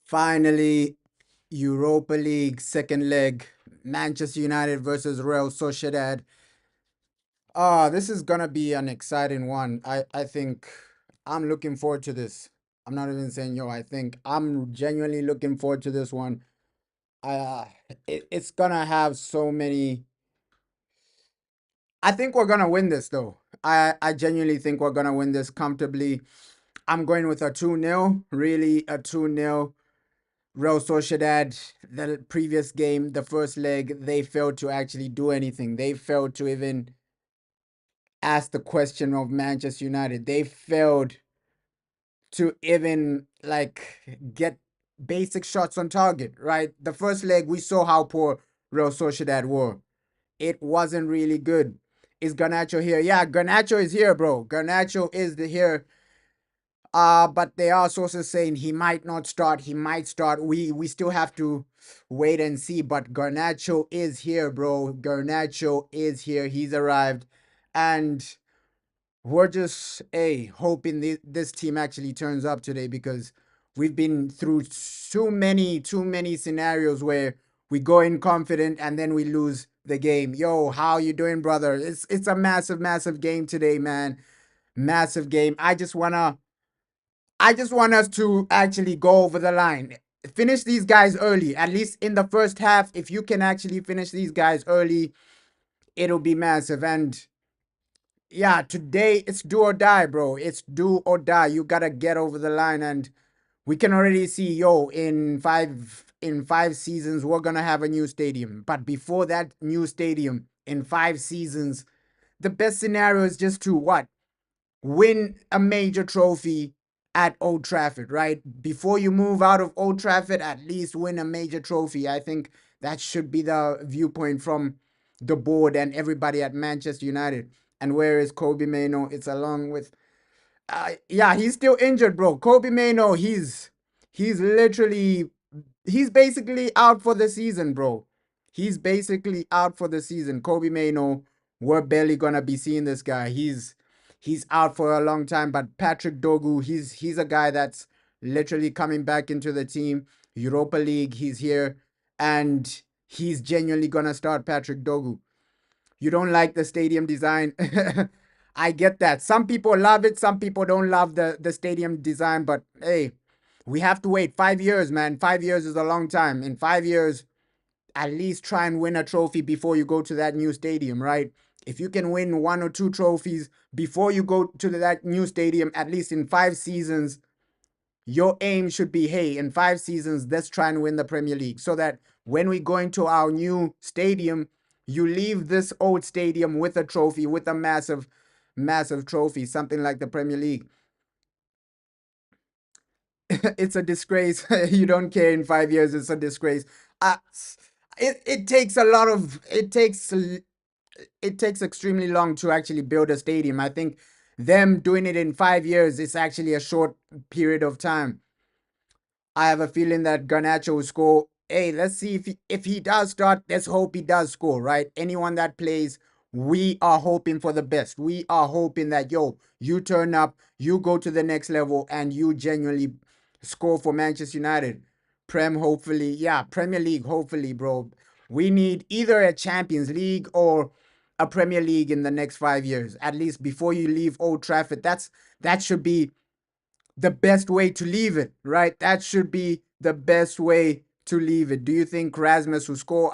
Finally, Europa League second leg, Manchester United versus Real Sociedad. This is gonna be an exciting one. I think I'm looking forward to this. I'm not even saying I think I'm genuinely looking forward to this one. Uh, it's gonna have so many. I think we're gonna win this though. I genuinely think we're gonna win this comfortably. I'm going with a 2-0, really a 2-0. Real Sociedad, the previous game, the first leg, they failed to actually do anything. They failed to even ask the question of Manchester United. They failed to even get basic shots on target, right? The first leg, we saw how poor Real Sociedad were. It wasn't really good. Is Garnacho here? Yeah, Garnacho is here, bro. Garnacho is here. But they are sources saying he might not start. He might start. We still have to wait and see. But Garnacho is here, bro. Garnacho is here. He's arrived, and we're just hoping this team actually turns up today because we've been through too many scenarios where we go in confident and then we lose the game. Yo, how you doing, brother? It's a massive game today, man. Massive game. I just want us to actually go over the line. Finish these guys early, at least in the first half. If you can actually finish these guys early, it'll be massive. And yeah, today it's do or die, bro. It's do or die. You gotta get over the line. And we can already see, in five seasons, we're gonna have a new stadium. But before that new stadium, in 5 seasons, the best scenario is just to what? Win a major trophy at Old Trafford, right? Before you move out of Old Trafford, at least win a major trophy. I think that should be the viewpoint from the board and everybody at Manchester United. And where is Kobe Mano? It's along with yeah, he's still injured, bro. Kobe Mano, he's literally he's basically out for the season, bro. He's basically out for the season. Kobe Mano, we're barely gonna be seeing this guy. He's out for a long time. But Patrick Dogu, he's a guy that's literally coming back into the team. Europa League, he's here, and he's genuinely gonna start Patrick Dogu. You don't like the stadium design. I get that. Some people love it. Some people don't love the stadium design. But hey, we have to wait 5 years, man. 5 years is a long time. In 5 years, at least try and win a trophy before you go to that new stadium, right? If you can win 1 or 2 trophies before you go to that new stadium, at least in 5 seasons, your aim should be, hey, in 5 seasons, let's try and win the Premier League so that when we go into our new stadium, you leave this old stadium with a trophy, with a massive trophy, something like the Premier League. It's a disgrace. You don't care in 5 years, it's a disgrace. Uh, it takes a lot of, it takes extremely long to actually build a stadium. I think them doing it in 5 years is actually a short period of time. I have a feeling that Garnacho will score. Hey, let's see if he does start. Let's hope he does score, right? Anyone that plays, we are hoping for the best. We are hoping that you turn up, you go to the next level, and you genuinely score for Manchester United. Hopefully, yeah, Premier League, hopefully, bro. We need either a Champions League or a Premier League in the next 5 years, at least before you leave Old Trafford. That should be the best way to leave it, right? That should be the best way to leave it. Do you think Rasmus will score?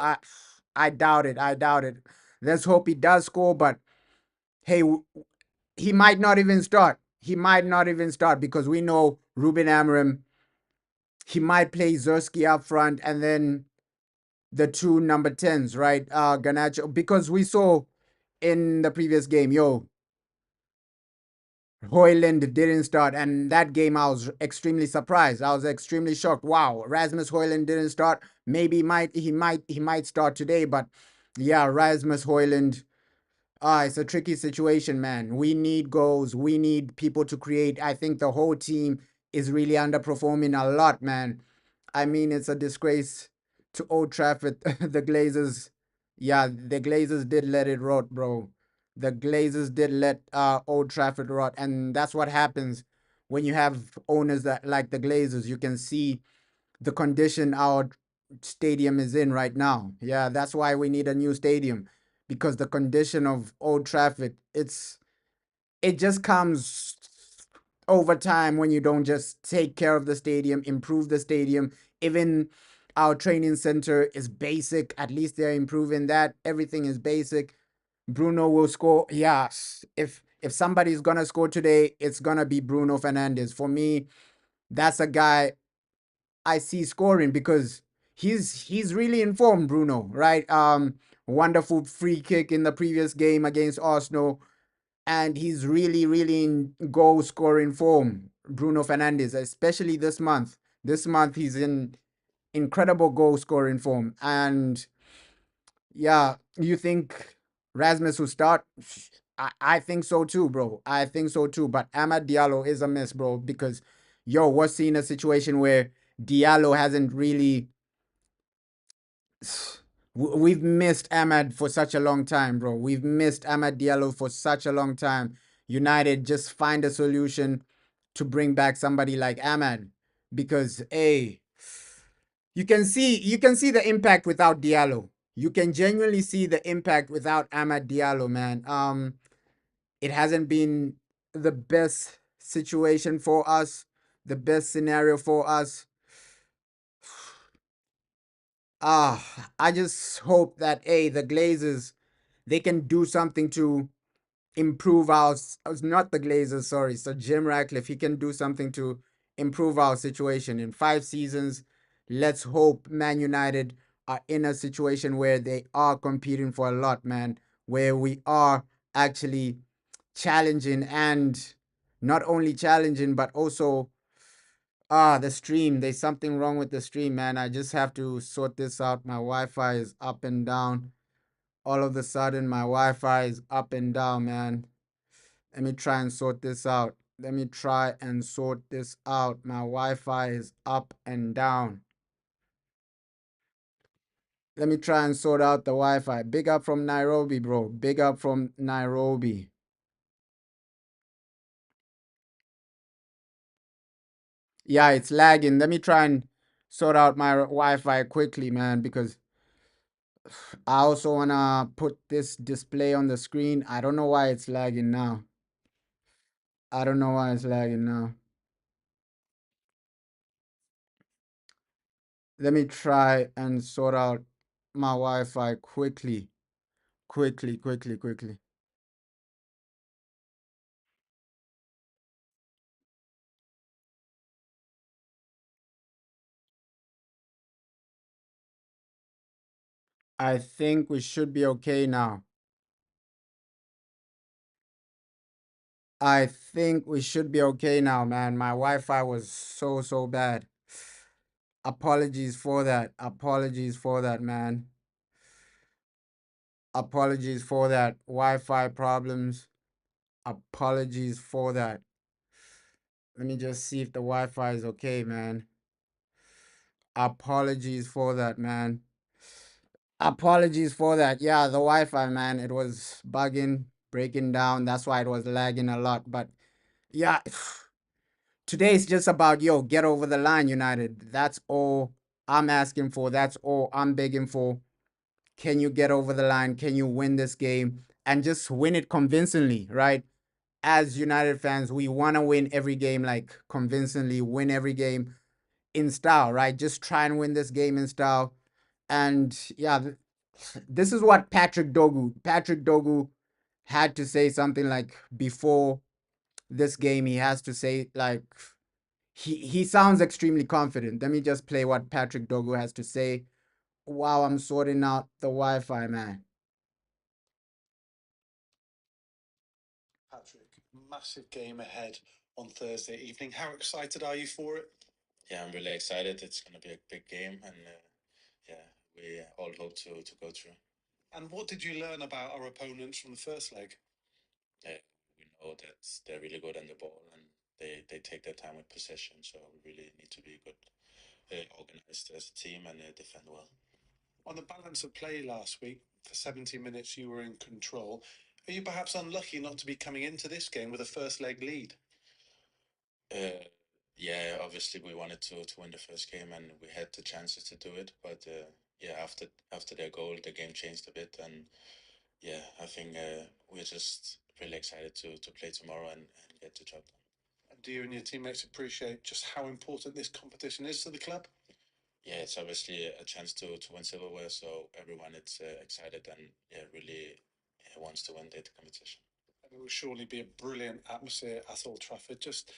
I doubt it. I doubt it. Let's hope he does score, but hey, he might not even start. He might not even start because we know Ruben Amorim, he might play Zerski up front and then the two number 10s, right? Garnacho, because we saw in the previous game, Hoyland didn't start, and that game I was extremely surprised. I was extremely shocked. Wow, Rasmus Hoyland didn't start. Maybe he might start today, but yeah, Rasmus Hoyland. It's a tricky situation, man. We need goals. We need people to create. I think the whole team is really underperforming a lot, man. I mean, it's a disgrace to Old Trafford. The Glazers, yeah, the Glazers did let it rot, bro. The Glazers did let Old Trafford rot, and that's what happens when you have owners that like the Glazers. You can see the condition our stadium is in right now. Yeah, that's why we need a new stadium, because the condition of Old Trafford, it just comes over time when you don't just take care of the stadium, improve the stadium. Even our training center is basic. At least they're improving that. Everything is basic. Bruno will score. Yes. If somebody's gonna score today, it's gonna be Bruno Fernandez. For me, that's a guy I see scoring because he's really informed, Bruno, right? Wonderful free kick in the previous game against Arsenal, and he's really, really in goal scoring form. Bruno Fernandez, especially this month. This month he's in incredible goal scoring form. And yeah, you think Rasmus will start? I think so too, bro. I think so too. But Amad Diallo is a miss, bro, because we're seeing a situation where Diallo hasn't really. We've missed Ahmad for such a long time, bro. We've missed Ahmad Diallo for such a long time. United just find a solution to bring back somebody like Ahmad, because you can see the impact without Diallo. You can genuinely see the impact without Ahmad Diallo, man. It hasn't been the best situation for us, the best scenario for us. I just hope that the Glazers, they can do something to improve our not the Glazers, sorry. So Jim Ratcliffe, he can do something to improve our situation in 5 seasons. Let's hope Man United are in a situation where they are competing for a lot, man, where we are actually challenging, and not only challenging but also the stream. There's something wrong with the stream, man. I just have to sort this out. My Wi-Fi is up and down. All of a sudden, my Wi-Fi is up and down, man. Let me try and sort this out. Let me try and sort this out. My Wi-Fi is up and down. Let me try and sort out the Wi-Fi. Big up from Nairobi, bro. Big up from Nairobi. Yeah, it's lagging. Let me try and sort out my Wi-Fi quickly, man, because I also wanna put this display on the screen. I don't know why it's lagging now. I don't know why it's lagging now. Let me try and sort out my Wi-Fi quickly. Quickly, quickly, quickly. I think we should be okay now. I think we should be okay now, man. My Wi-Fi was so bad. Apologies for that. Apologies for that, man. Apologies for that. Wi-Fi problems. Apologies for that. Let me just see if the Wi-Fi is okay, man. Apologies for that, man. Apologies for that. Yeah, the Wi-Fi, man, it was bugging, breaking down. That's why it was lagging a lot. But yeah, today is just about, get over the line, United. That's all I'm asking for. That's all I'm begging for. Can you get over the line? Can you win this game and just win it convincingly, right? As United fans, we want to win every game, like convincingly, win every game in style, right? Just try and win this game in style. And yeah, this is what Patrick Dogu had to say something like before this game. He has to say like he sounds extremely confident. Let me just play what Patrick Dogu has to say while I'm sorting out the Wi-Fi, man. Patrick, massive game ahead on Thursday evening. How excited are you for it? Yeah, I'm really excited. It's going to be a big game, and yeah, we all hope to go through. And what did you learn about our opponents from the first leg? Yeah, we know that they're really good on the ball, and they take their time with possession. So we really need to be good, organized as a team, and defend well. On the balance of play last week, for 70 minutes you were in control. Are you perhaps unlucky not to be coming into this game with a first leg lead? Uh, Yeah, obviously we wanted to win the first game, and we had the chances to do it. But yeah, after their goal, the game changed a bit, and yeah, I think we're just really excited to play tomorrow and get the job done. And do you and your teammates appreciate just how important this competition is to the club? Yeah, it's obviously a chance to win silverware, so everyone is excited and yeah, really wants to win the competition. And it will surely be a brilliant atmosphere at Old Trafford. Just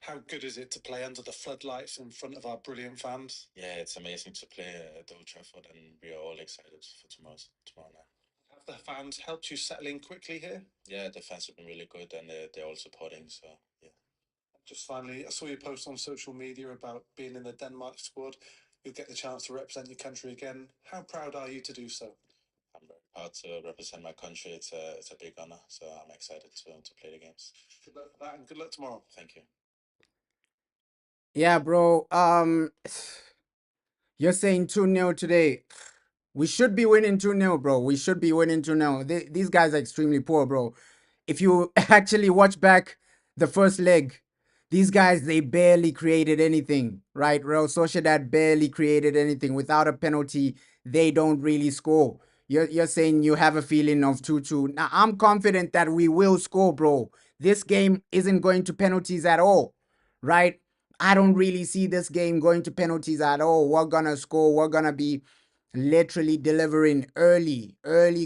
how good is it to play under the floodlights in front of our brilliant fans? Yeah, it's amazing to play at Old Trafford, and we are all excited for tomorrow night. Have the fans helped you settle in quickly here? Yeah, the fans have been really good, and they're all supporting. So yeah. Just finally, I saw your post on social media about being in the Denmark squad. You'll get the chance to represent your country again. How proud are you to do so? I'm very proud to represent my country. It's a big honor, so I'm excited to play the games. Good luck for that, and good luck tomorrow. Thank you. Yeah, bro. You're saying 2-0 today. We should be winning 2-0, bro. We should be winning 2-0. These guys are extremely poor, bro. If you actually watch back the first leg, these guys, they barely created anything, right? Real Sociedad barely created anything. Without a penalty, they don't really score. You're saying you have a feeling of 2-2. Now, I'm confident that we will score, bro. This game isn't going to penalties at all, right? I don't really see this game going to penalties at all. We're gonna score. We're gonna be literally delivering early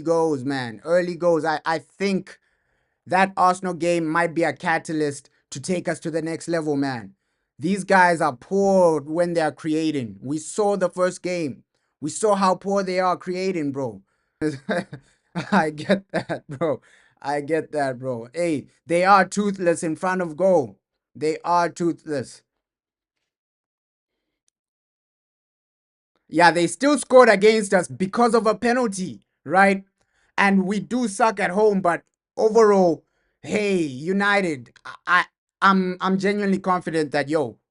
goals, man. Early goals. I think that Arsenal game might be a catalyst to take us to the next level, man. These guys are poor when they are creating. We saw the first game. We saw how poor they are creating, bro. I get that, bro. I get that, bro. Hey, they are toothless in front of goal. They are toothless. Yeah, they still scored against us because of a penalty, right? And we do suck at home, but overall, hey, United, I'm genuinely confident that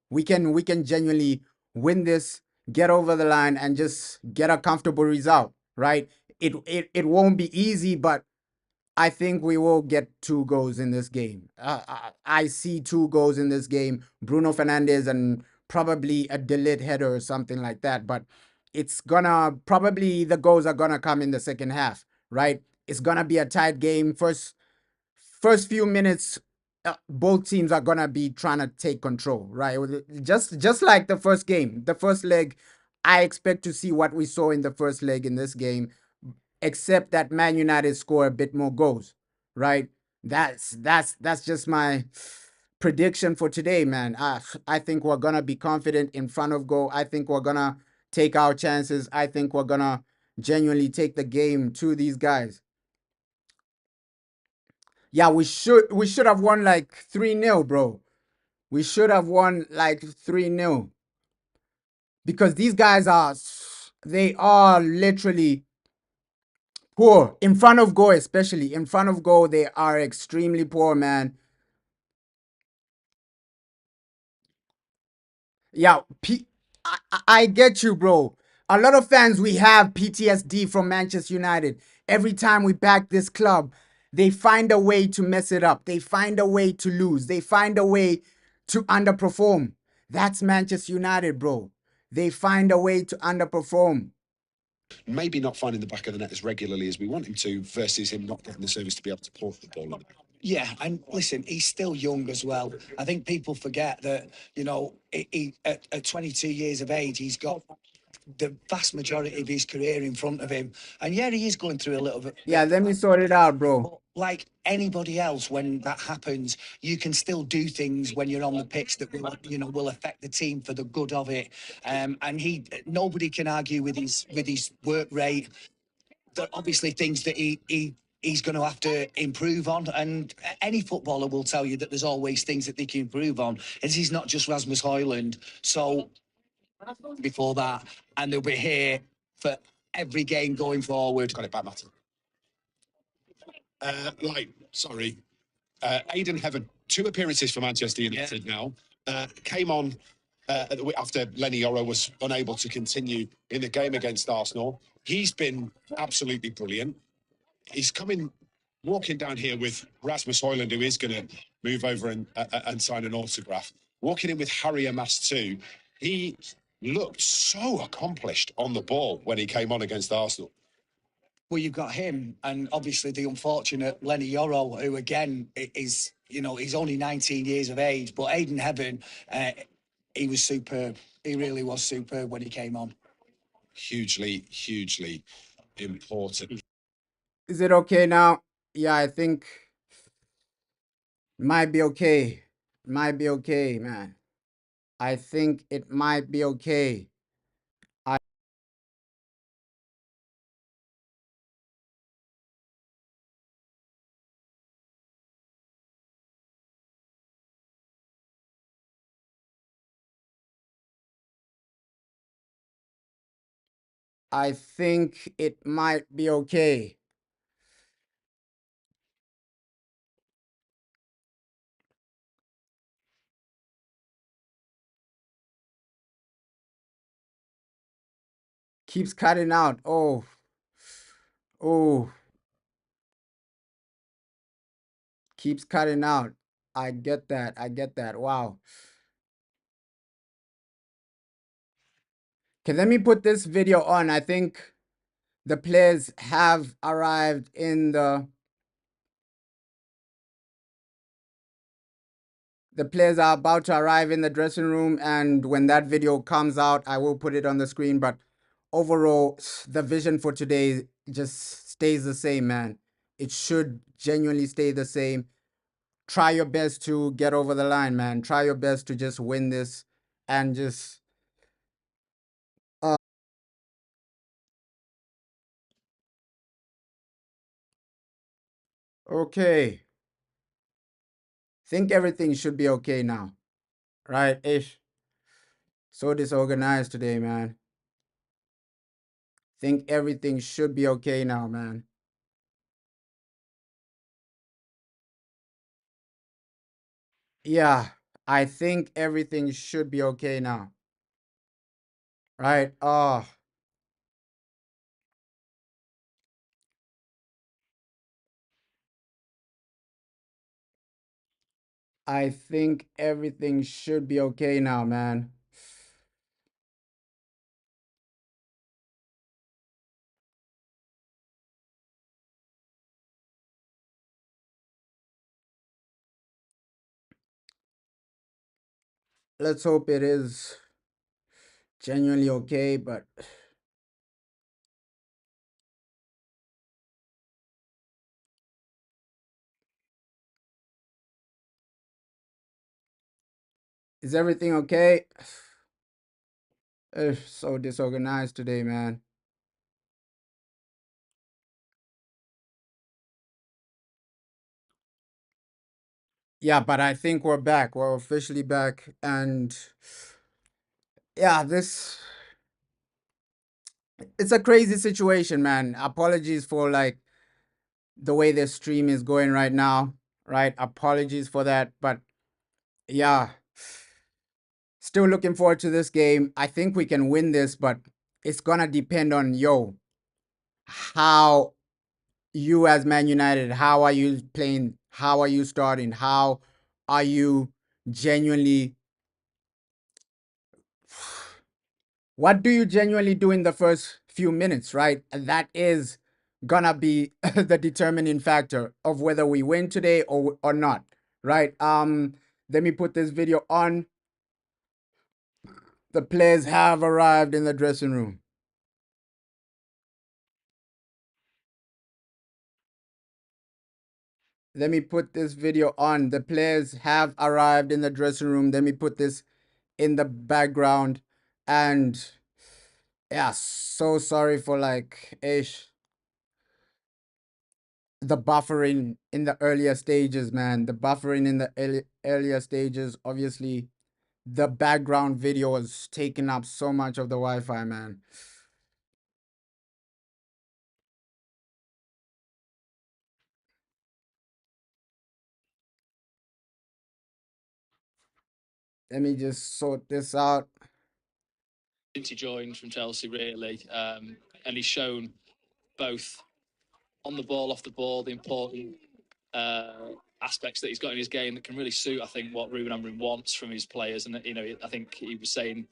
we can genuinely win this, get over the line, and just get a comfortable result, right? It won't be easy, but I think we will get 2 goals in this game. I see 2 goals in this game. Bruno Fernandez and probably a delayed header or something like that. But it's gonna probably the goals are gonna come in the second half, right? It's gonna be a tight game. First few minutes, both teams are gonna be trying to take control, right? Just like the first game, the first leg. I expect to see what we saw in the first leg in this game, except that Man United score a bit more goals, right? That's just my prediction for today, man. I think we're gonna be confident in front of goal. I think we're gonna take our chances. I think we're gonna genuinely take the game to these guys. Yeah, we should have won like 3-0, bro. We should have won like 3-0 because these guys they are literally poor in front of goal, especially in front of goal. They are extremely poor, man. Yeah, I get you, bro. A lot of fans, we have PTSD from Manchester United. Every time we back this club, they find a way to mess it up. They find a way to lose. They find a way to underperform. That's Manchester United, bro. They find a way to underperform. Maybe not finding the back of the net as regularly as we want him to, versus him not getting the service to be able to port the ball. Yeah, and listen, he's still young as well. I think people forget that, at 22 years of age, he's got the vast majority of his career in front of him. And yeah, he is going through a little bit. Yeah, let me sort it out, bro. But like anybody else, when that happens, you can still do things when you're on the pitch that will affect the team for the good of it. And nobody can argue with his work rate. There are obviously things that he's going to have to improve on. And any footballer will tell you that there's always things that they can improve on. And he's not just Rasmus Højlund. So before that, and they'll be here for every game going forward. Got it back, Matty. Sorry. Aidan Heaven, 2 appearances for Manchester United now. Came on after Lenny Yoro was unable to continue in the game against Arsenal. He's been absolutely brilliant. He's walking down here with Rasmus Højlund, who is going to move over and sign an autograph. walking in with Harry Amas too. He looked so accomplished on the ball when he came on against Arsenal. Well, you've got him, and obviously the unfortunate Lenny Yoro, who again is, you know, he's only 19 years of age, but Aiden Heaven, he was superb. He really was superb when he came on. Hugely, hugely important. Is it okay now? Yeah, I think might be okay. Might be okay, man. I think it might be okay. I think it might be okay. Keeps cutting out. Oh. Oh. Keeps cutting out. I get that. I get that. Wow. Okay, let me put this video on. I think the players have arrived in the players are about to arrive in the dressing room, and when that video comes out, I will put it on the screen. But overall, the vision for today just stays the same, man. It should genuinely stay the same. Try your best to get over the line, man. Try your best to just win this and just okay. Think everything should be okay now. Right, Ish? So disorganized today, man. Think everything should be okay now, man. Yeah, I think everything should be okay now. Right? Oh, I think everything should be okay now, man. Let's hope it is genuinely okay, but is everything okay? Ugh, so disorganized today, man. Yeah, but I think we're back. We're officially back. And yeah, it's a crazy situation, man. Apologies for like the way the stream is going right now, right? Apologies for that. But yeah, still looking forward to this game. I think we can win this, but it's gonna depend on how you as Man United, how are you playing? How are you starting? How are you genuinely what do you genuinely do in the first few minutes, right? And that is gonna be the determining factor of whether we win today or not, right? Let me put this video on. The players have arrived in the dressing room. Let me put this video on. The players have arrived in the dressing room. Let me put this in the background. And yeah, so sorry for like ish the buffering in the earlier stages, man. The buffering in the earlier stages, obviously, the background video was taking up so much of the Wi-Fi, man. Let me just sort this out. Since he joined from Chelsea, really, and he's shown both on the ball, off the ball, the important aspects that he's got in his game that can really suit, I think, what Ruben Amorim wants from his players. And I think he was saying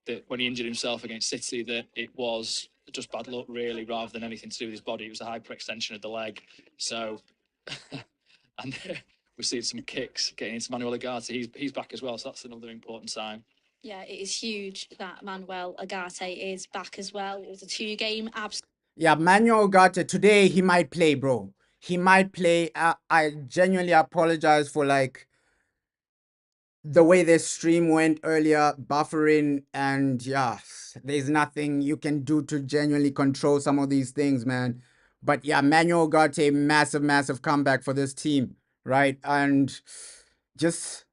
that when he injured himself against City, that it was just bad luck, really, rather than anything to do with his body. It was a hyperextension of the leg. So, and we've seen some kicks getting into Manuel Ugarte. He's back as well, so that's another important sign. Yeah, it is huge that Manuel Ugarte is back as well. It was a 2-game absence. Yeah, Manuel Ugarte, today he might play, bro. He might play. I genuinely apologize for the way this stream went earlier, buffering, and yeah, there's nothing you can do to genuinely control some of these things, man. But yeah, Manuel Ugarte, massive, massive comeback for this team, right? And just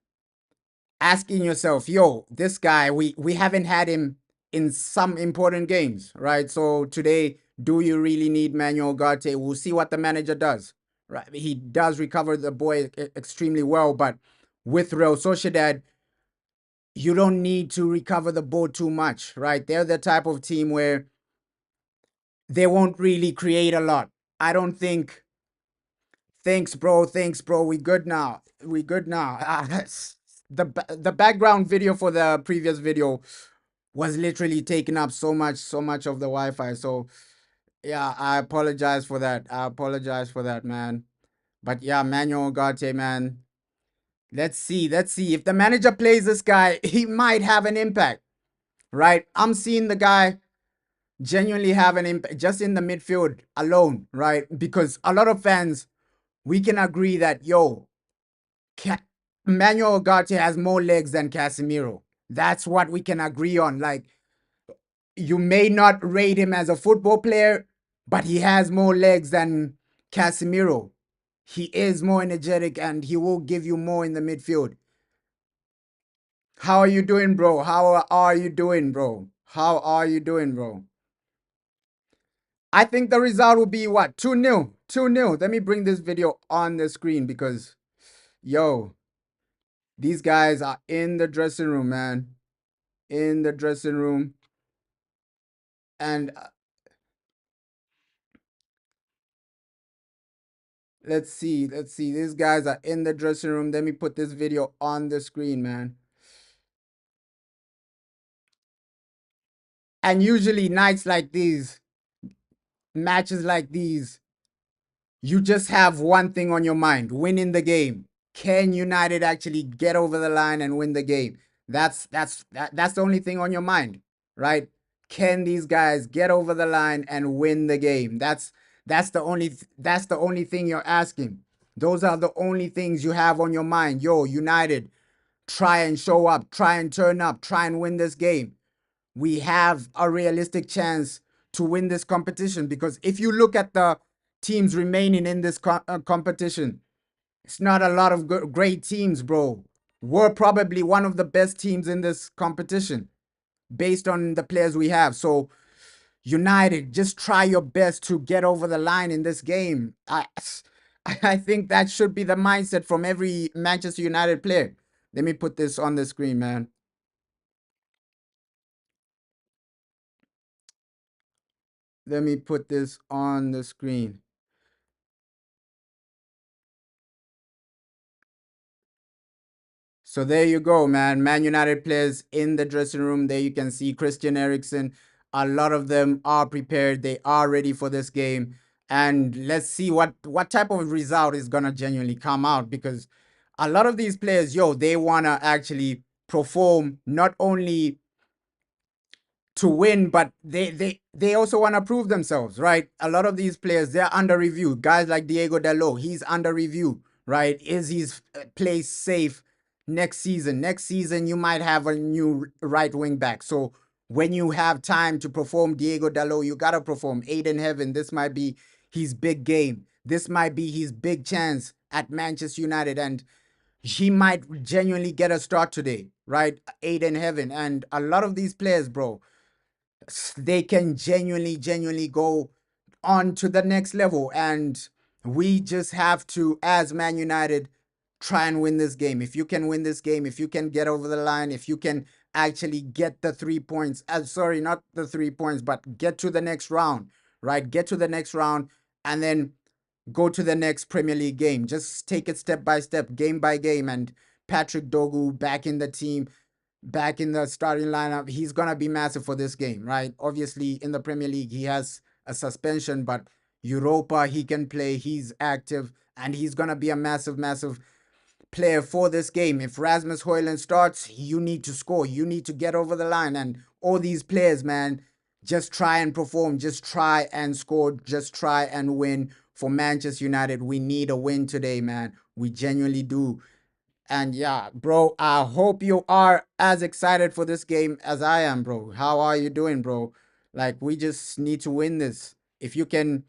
asking yourself, yo, this guy, we haven't had him in some important games, right? So today, do you really need Manuel Ugarte? We'll see what the manager does, right? He does recover the boy extremely well, but with Real Sociedad, you don't need to recover the ball too much, right? They're the type of team where they won't really create a lot. I don't think. Thanks, bro. Thanks, bro. We good now. We good now. The background video for the previous video was literally taking up so much of the Wi-Fi. So yeah, I apologize for that. I apologize for that, man. But yeah, Manuel Ugarte, man. Let's see if the manager plays this guy, he might have an impact, right? I'm seeing the guy genuinely have an impact just in the midfield alone, right? Because a lot of fans, we can agree that, yo, Manuel Ugarte has more legs than Casemiro. That's what we can agree on. Like, you may not rate him as a football player, but he has more legs than Casemiro. He is more energetic and he will give you more in the midfield. How are you doing, bro? How are you doing, bro? How are you doing, bro? I think the result will be what? 2-0. 2-0. Let me bring this video on the screen because, yo, these guys are in the dressing room, man. In the dressing room. And let's see. These guys are in the dressing room. Let me put this video on the screen, man. And usually nights like these, matches like these, you just have one thing on your mind: winning the game. Can United actually get over the line and win the game? That's the only thing on your mind, right? Can these guys get over the line and win the game? That's the only thing you're asking. Those are the only things you have on your mind. Yo, United, try and show up, try and turn up, try and win this game. We have a realistic chance to win this competition, because if you look at the teams remaining in this competition, it's not a lot of great teams, bro. We're probably one of the best teams in this competition based on the players we have. So United, just try your best to get over the line in this game. I think that should be the mindset from every Manchester United player. Let me put this on the screen, man. Let me put this on the screen. So there you go, man. Man United players in the dressing room. There you can see Christian Eriksen. A lot of them are prepared. They are ready for this game. And let's see what type of result is going to genuinely come out, because a lot of these players, yo, they want to actually perform not only to win, but they also want to prove themselves, right? A lot of these players, they're under review. Guys like Diego Dalot, he's under review, right? Is his place safe next season? Next season, you might have a new right wing back. So when you have time to perform Diego Dalot, you got to perform. Aiden Heaven, this might be his big game. This might be his big chance at Manchester United, and he might genuinely get a start today, right? Aiden Heaven. And a lot of these players, bro, they can genuinely go on to the next level. And we just have to, as Man United, try and win this game. If you can win this game, if you can get over the line, if you can actually get the 3 points, sorry, not the 3 points, but get to the next round, right? Get to the next round, and then go to the next Premier League game. Just take it step by step, game by game. And Patrick Dogu back in the team, back in the starting lineup. He's going to be massive for this game, right? Obviously, in the Premier League, he has a suspension, but Europa, he can play. He's active, and he's going to be a massive, massive player for this game. If Rasmus Højlund starts, you need to score. You need to get over the line. And all these players, man, just try and perform. Just try and score. Just try and win. For Manchester United, we need a win today, man. We genuinely do. And yeah, bro, I hope you are as excited for this game as I am, bro. How are you doing, bro? Like, we just need to win this. If you can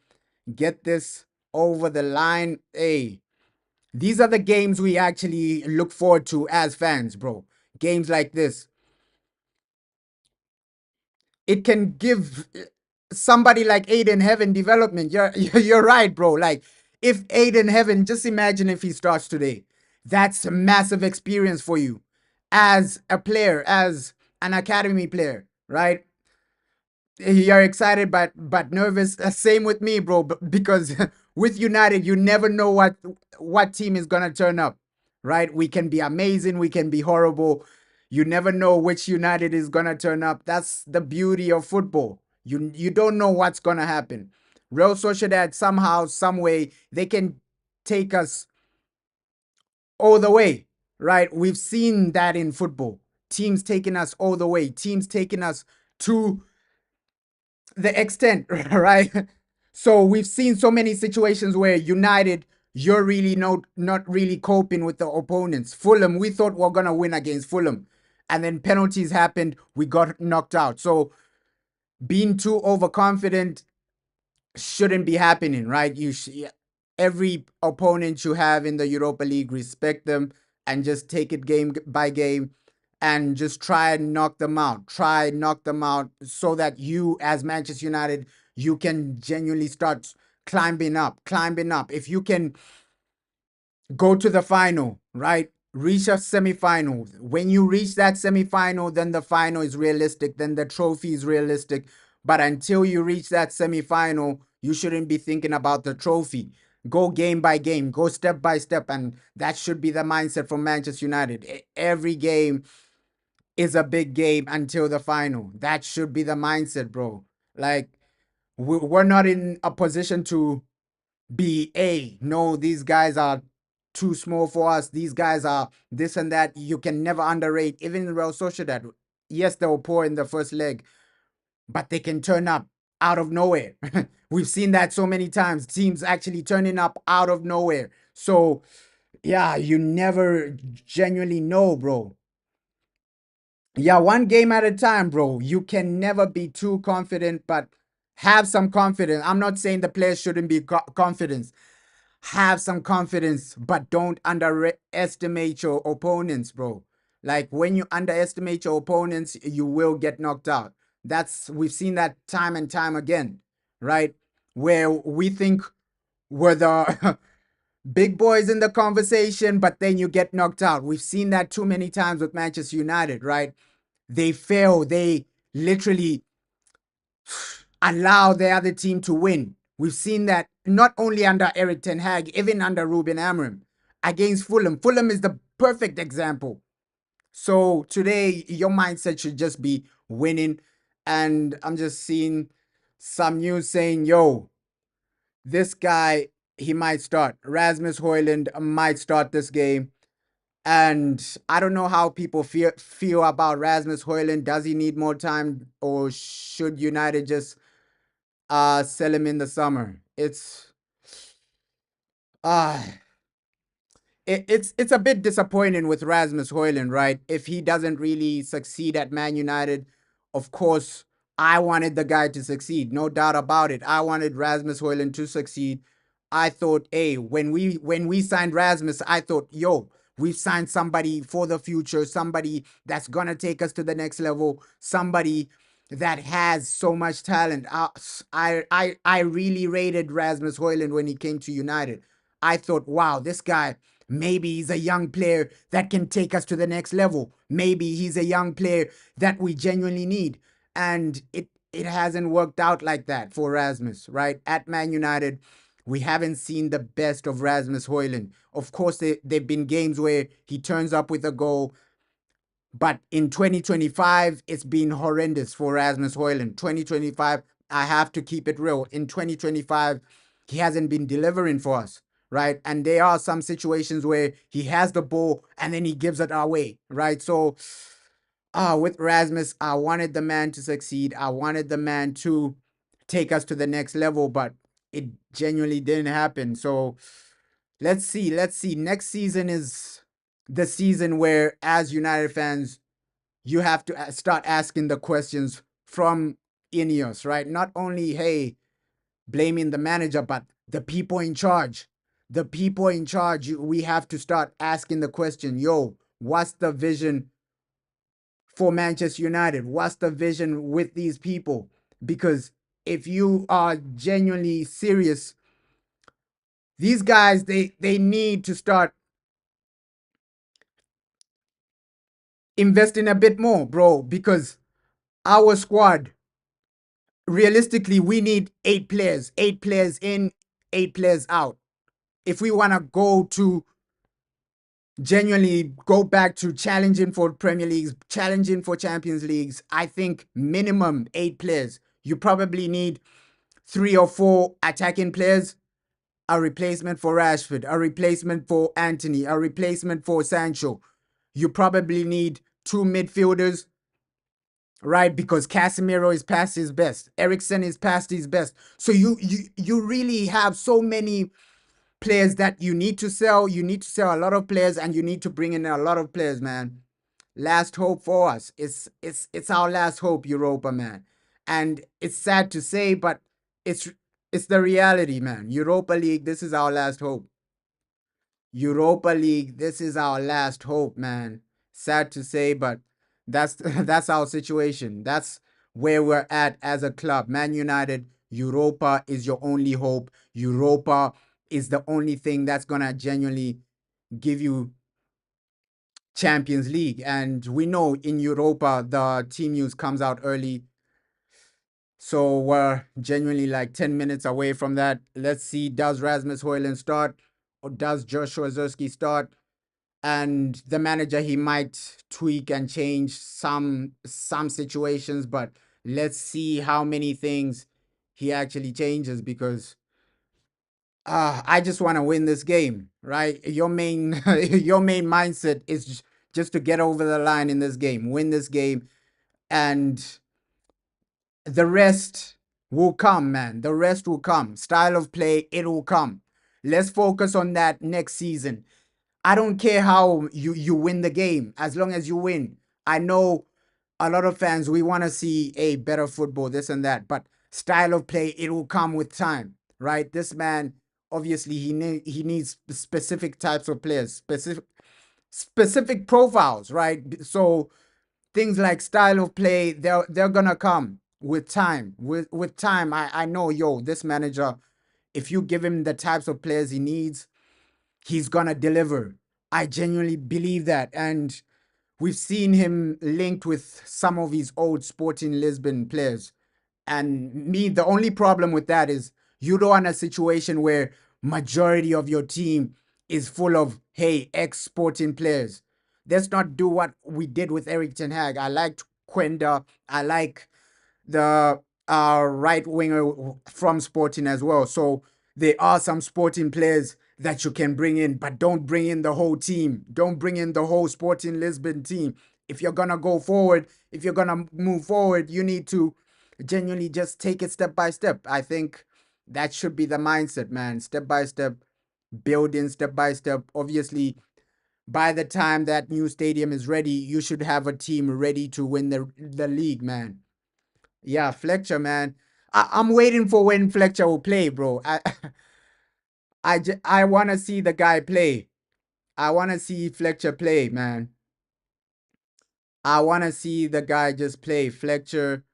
get this over the line, hey, these are the games we actually look forward to as fans, bro. Games like this. It can give somebody like Aiden Heaven development. You're right, bro. Like, if Aiden Heaven, just imagine if he starts today. That's a massive experience for you as a player, as an academy player, right? You're excited but nervous. Same with me, bro, because with United you never know what team is gonna turn up, right? We can be amazing, we can be horrible. You never know which United is gonna turn up. That's the beauty of football. You don't know what's gonna happen. Real Sociedad, somehow, some way, they can take us all the way, right? We've seen that in football. Teams taking us all the way, teams taking us to the extent, right? So we've seen so many situations where United, you're really not really coping with the opponents. Fulham, we thought we were gonna win against Fulham, and then penalties happened, we got knocked out. So being too overconfident shouldn't be happening, right? Every opponent you have in the Europa League, respect them and just take it game by game and just try and knock them out. Try and knock them out so that you, as Manchester United, you can genuinely start climbing up. If you can go to the final, right? Reach a semi-final. When you reach that semi-final, then the final is realistic, then the trophy is realistic. But until you reach that semi-final, you shouldn't be thinking about the trophy. Go game by game, go step by step, and that should be the mindset for Manchester United. Every game is a big game until the final. That should be the mindset, bro. Like, we're not in a position to be no, these guys are too small for us. These guys are this and that. You can never underrate. Even Real Sociedad, yes, they were poor in the first leg, but they can turn up out of nowhere. We've seen that so many times. Teams actually turning up out of nowhere. So, yeah, you never genuinely know, bro. Yeah, one game at a time, bro. You can never be too confident, but have some confidence. I'm not saying the players shouldn't be confident. Have some confidence, but don't underestimate your opponents, bro. Like, when you underestimate your opponents, you will get knocked out. We've seen that time and time again, right? Where we think we're the big boys in the conversation, but then you get knocked out. We've seen that too many times with Manchester United, right? They fail. They literally allow the other team to win. We've seen that not only under Erik ten Hag, even under Ruben Amorim against Fulham. Fulham is the perfect example. So today, your mindset should just be winning. And I'm just seeing some news saying, yo, this guy, he might start. Rasmus Højlund might start this game. And I don't know how people feel about Rasmus Højlund. Does he need more time, or should United just sell him in the summer? It's uh it's a bit disappointing with Rasmus Højlund, right? If he doesn't really succeed at Man United, of course, I wanted the guy to succeed, no doubt about it. I wanted Rasmus Højlund to succeed. I thought, hey, when we signed Rasmus, I thought, yo, we've signed somebody for the future, somebody that's gonna take us to the next level, somebody that has so much talent. I really rated Rasmus Højlund when he came to United. I thought, wow, this guy, maybe he's a young player that can take us to the next level. Maybe he's a young player that we genuinely need. And it hasn't worked out like that for Rasmus, right? At Man United, We haven't seen the best of Rasmus Højlund. Of course, there've been games where he turns up with a goal, but in 2025, it's been horrendous for Rasmus Højlund. 2025, I have to keep it real. In 2025, he hasn't been delivering for us, right? And there are some situations where he has the ball and then he gives it away, right? So, with Rasmus, I wanted the man to succeed. I wanted the man to take us to the next level, but it genuinely didn't happen. So, let's see. Let's see. Next season is the season where, as United fans, you have to start asking the questions from Ineos, right? Not only, hey, blaming the manager, but the people in charge. The people in charge, we have to start asking the question, yo, what's the vision for Manchester United? What's the vision with these people? Because if you are genuinely serious, these guys, they need to start investing a bit more, bro, because our squad, realistically, we need 8 players, 8 players in, 8 players out. If we want to go to genuinely go back to challenging for Premier Leagues, challenging for Champions Leagues, I think minimum 8 players. You probably need 3 or 4 attacking players, a replacement for Rashford, a replacement for Anthony, a replacement for Sancho. You probably need 2 midfielders, right? Because Casemiro is past his best. Eriksen is past his best. So you really have so many players that you need to sell. You need to sell a lot of players, and you need to bring in a lot of players, man. Last hope for us. It's our last hope, Europa, man. And it's sad to say, but it's it's the reality, man. Europa League, this is our last hope. Europa League, this is our last hope, man. Sad to say, but that's that's our situation. That's where we're at as a club. Man United, Europa is your only hope. Europa is the only thing that's gonna genuinely give you Champions League. And we know in Europa the team news comes out early. So we're genuinely like 10 minutes away from that. Let's see, does Rasmus Højlund start or does Joshua Zerski start? And the manager, he might tweak and change some situations, but let's see how many things he actually changes, because I just want to win this game, right? Your main your main mindset is just to get over the line in this game, win this game, and the rest will come, man. The rest will come. Style of play, it will come. Let's focus on that next season. I don't care how you win the game, as long as you win. I know a lot of fans, we want to see a better football, this and that, but style of play, it will come with time, right? This man, obviously, he needs specific types of players, specific profiles, right? So things like style of play, they're gonna come with time. With time, I know, yo, this manager, if you give him the types of players he needs, he's gonna deliver. I genuinely believe that. And we've seen him linked with some of his old Sporting Lisbon players. And me, the only problem with that is you don't want a situation where majority of your team is full of, hey, ex-Sporting players. Let's not do what we did with Eric Ten Hag. I liked Quenda. I like the right winger from Sporting as well. So there are some Sporting players that you can bring in, but don't bring in the whole team. Don't bring in the whole Sporting Lisbon team. If you're gonna go forward, if you're gonna move forward, you need to genuinely just take it step by step. I think that should be the mindset, man. Step by step, building step by step. Obviously, by the time that new stadium is ready, you should have a team ready to win the league, man. Yeah, Fletcher, man. I'm waiting for when Fletcher will play, bro. I want to see the guy play. I want to see Fletcher play, man. I want to see the guy just play. Fletcher,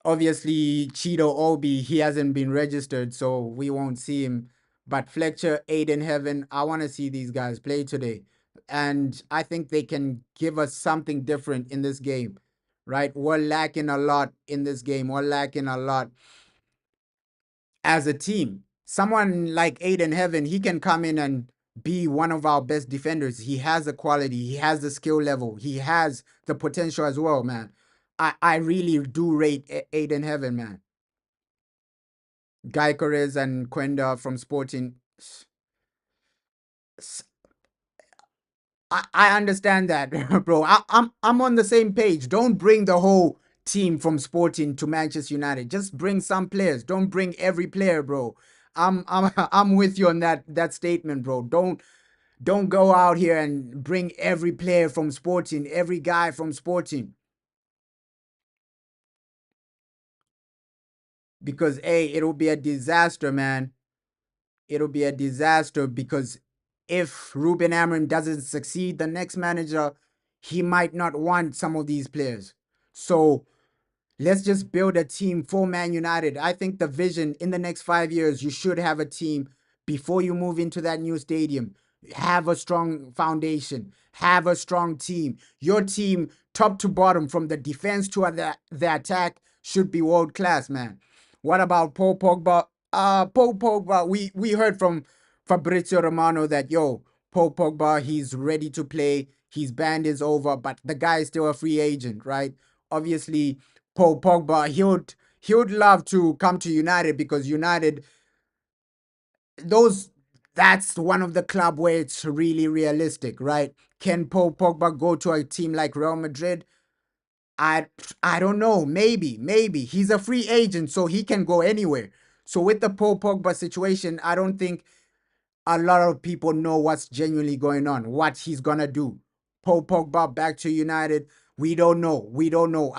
obviously, Cheeto Obi, he hasn't been registered, so we won't see him. But Fletcher, Aiden Heaven, I want to see these guys play today. And I think they can give us something different in this game, right? We're lacking a lot in this game. We're lacking a lot as a team. someone like Aiden Heaven, he can come in and be one of our best defenders. He has the quality, he has the skill level, he has the potential as well, man. I really do rate Aiden Heaven, man. Guy Correz and Quenda from Sporting. I understand that, bro. I'm on the same page. Don't bring the whole team from Sporting to Manchester United. Just bring some players. Don't bring every player, bro. I'm with you on that statement, bro. Don't go out here and bring every player from Sporting, every guy from Sporting. Because it'll be a disaster, man. It'll be a disaster because if Ruben Amorim doesn't succeed, the next manager, he might not want some of these players. So let's just build a team for Man United. I think the vision in the next 5 years, you should have a team before you move into that new stadium. Have a strong foundation. Have a strong team. Your team, top to bottom, from the defense to the attack, should be world class, man. What about Paul Pogba? Paul Pogba, we heard from Fabrizio Romano that, Paul Pogba, he's ready to play. His band is over, but the guy is still a free agent, right? Obviously, Paul Pogba, he would love to come to United because United, that's one of the club where it's really realistic, right? Can Paul Pogba go to a team like Real Madrid? I I don't know. Maybe he's a free agent, so he can go anywhere. So with the Paul Pogba situation, I don't think a lot of people know what's genuinely going on, what he's gonna do. Paul Pogba back to United. We don't know. We don't know.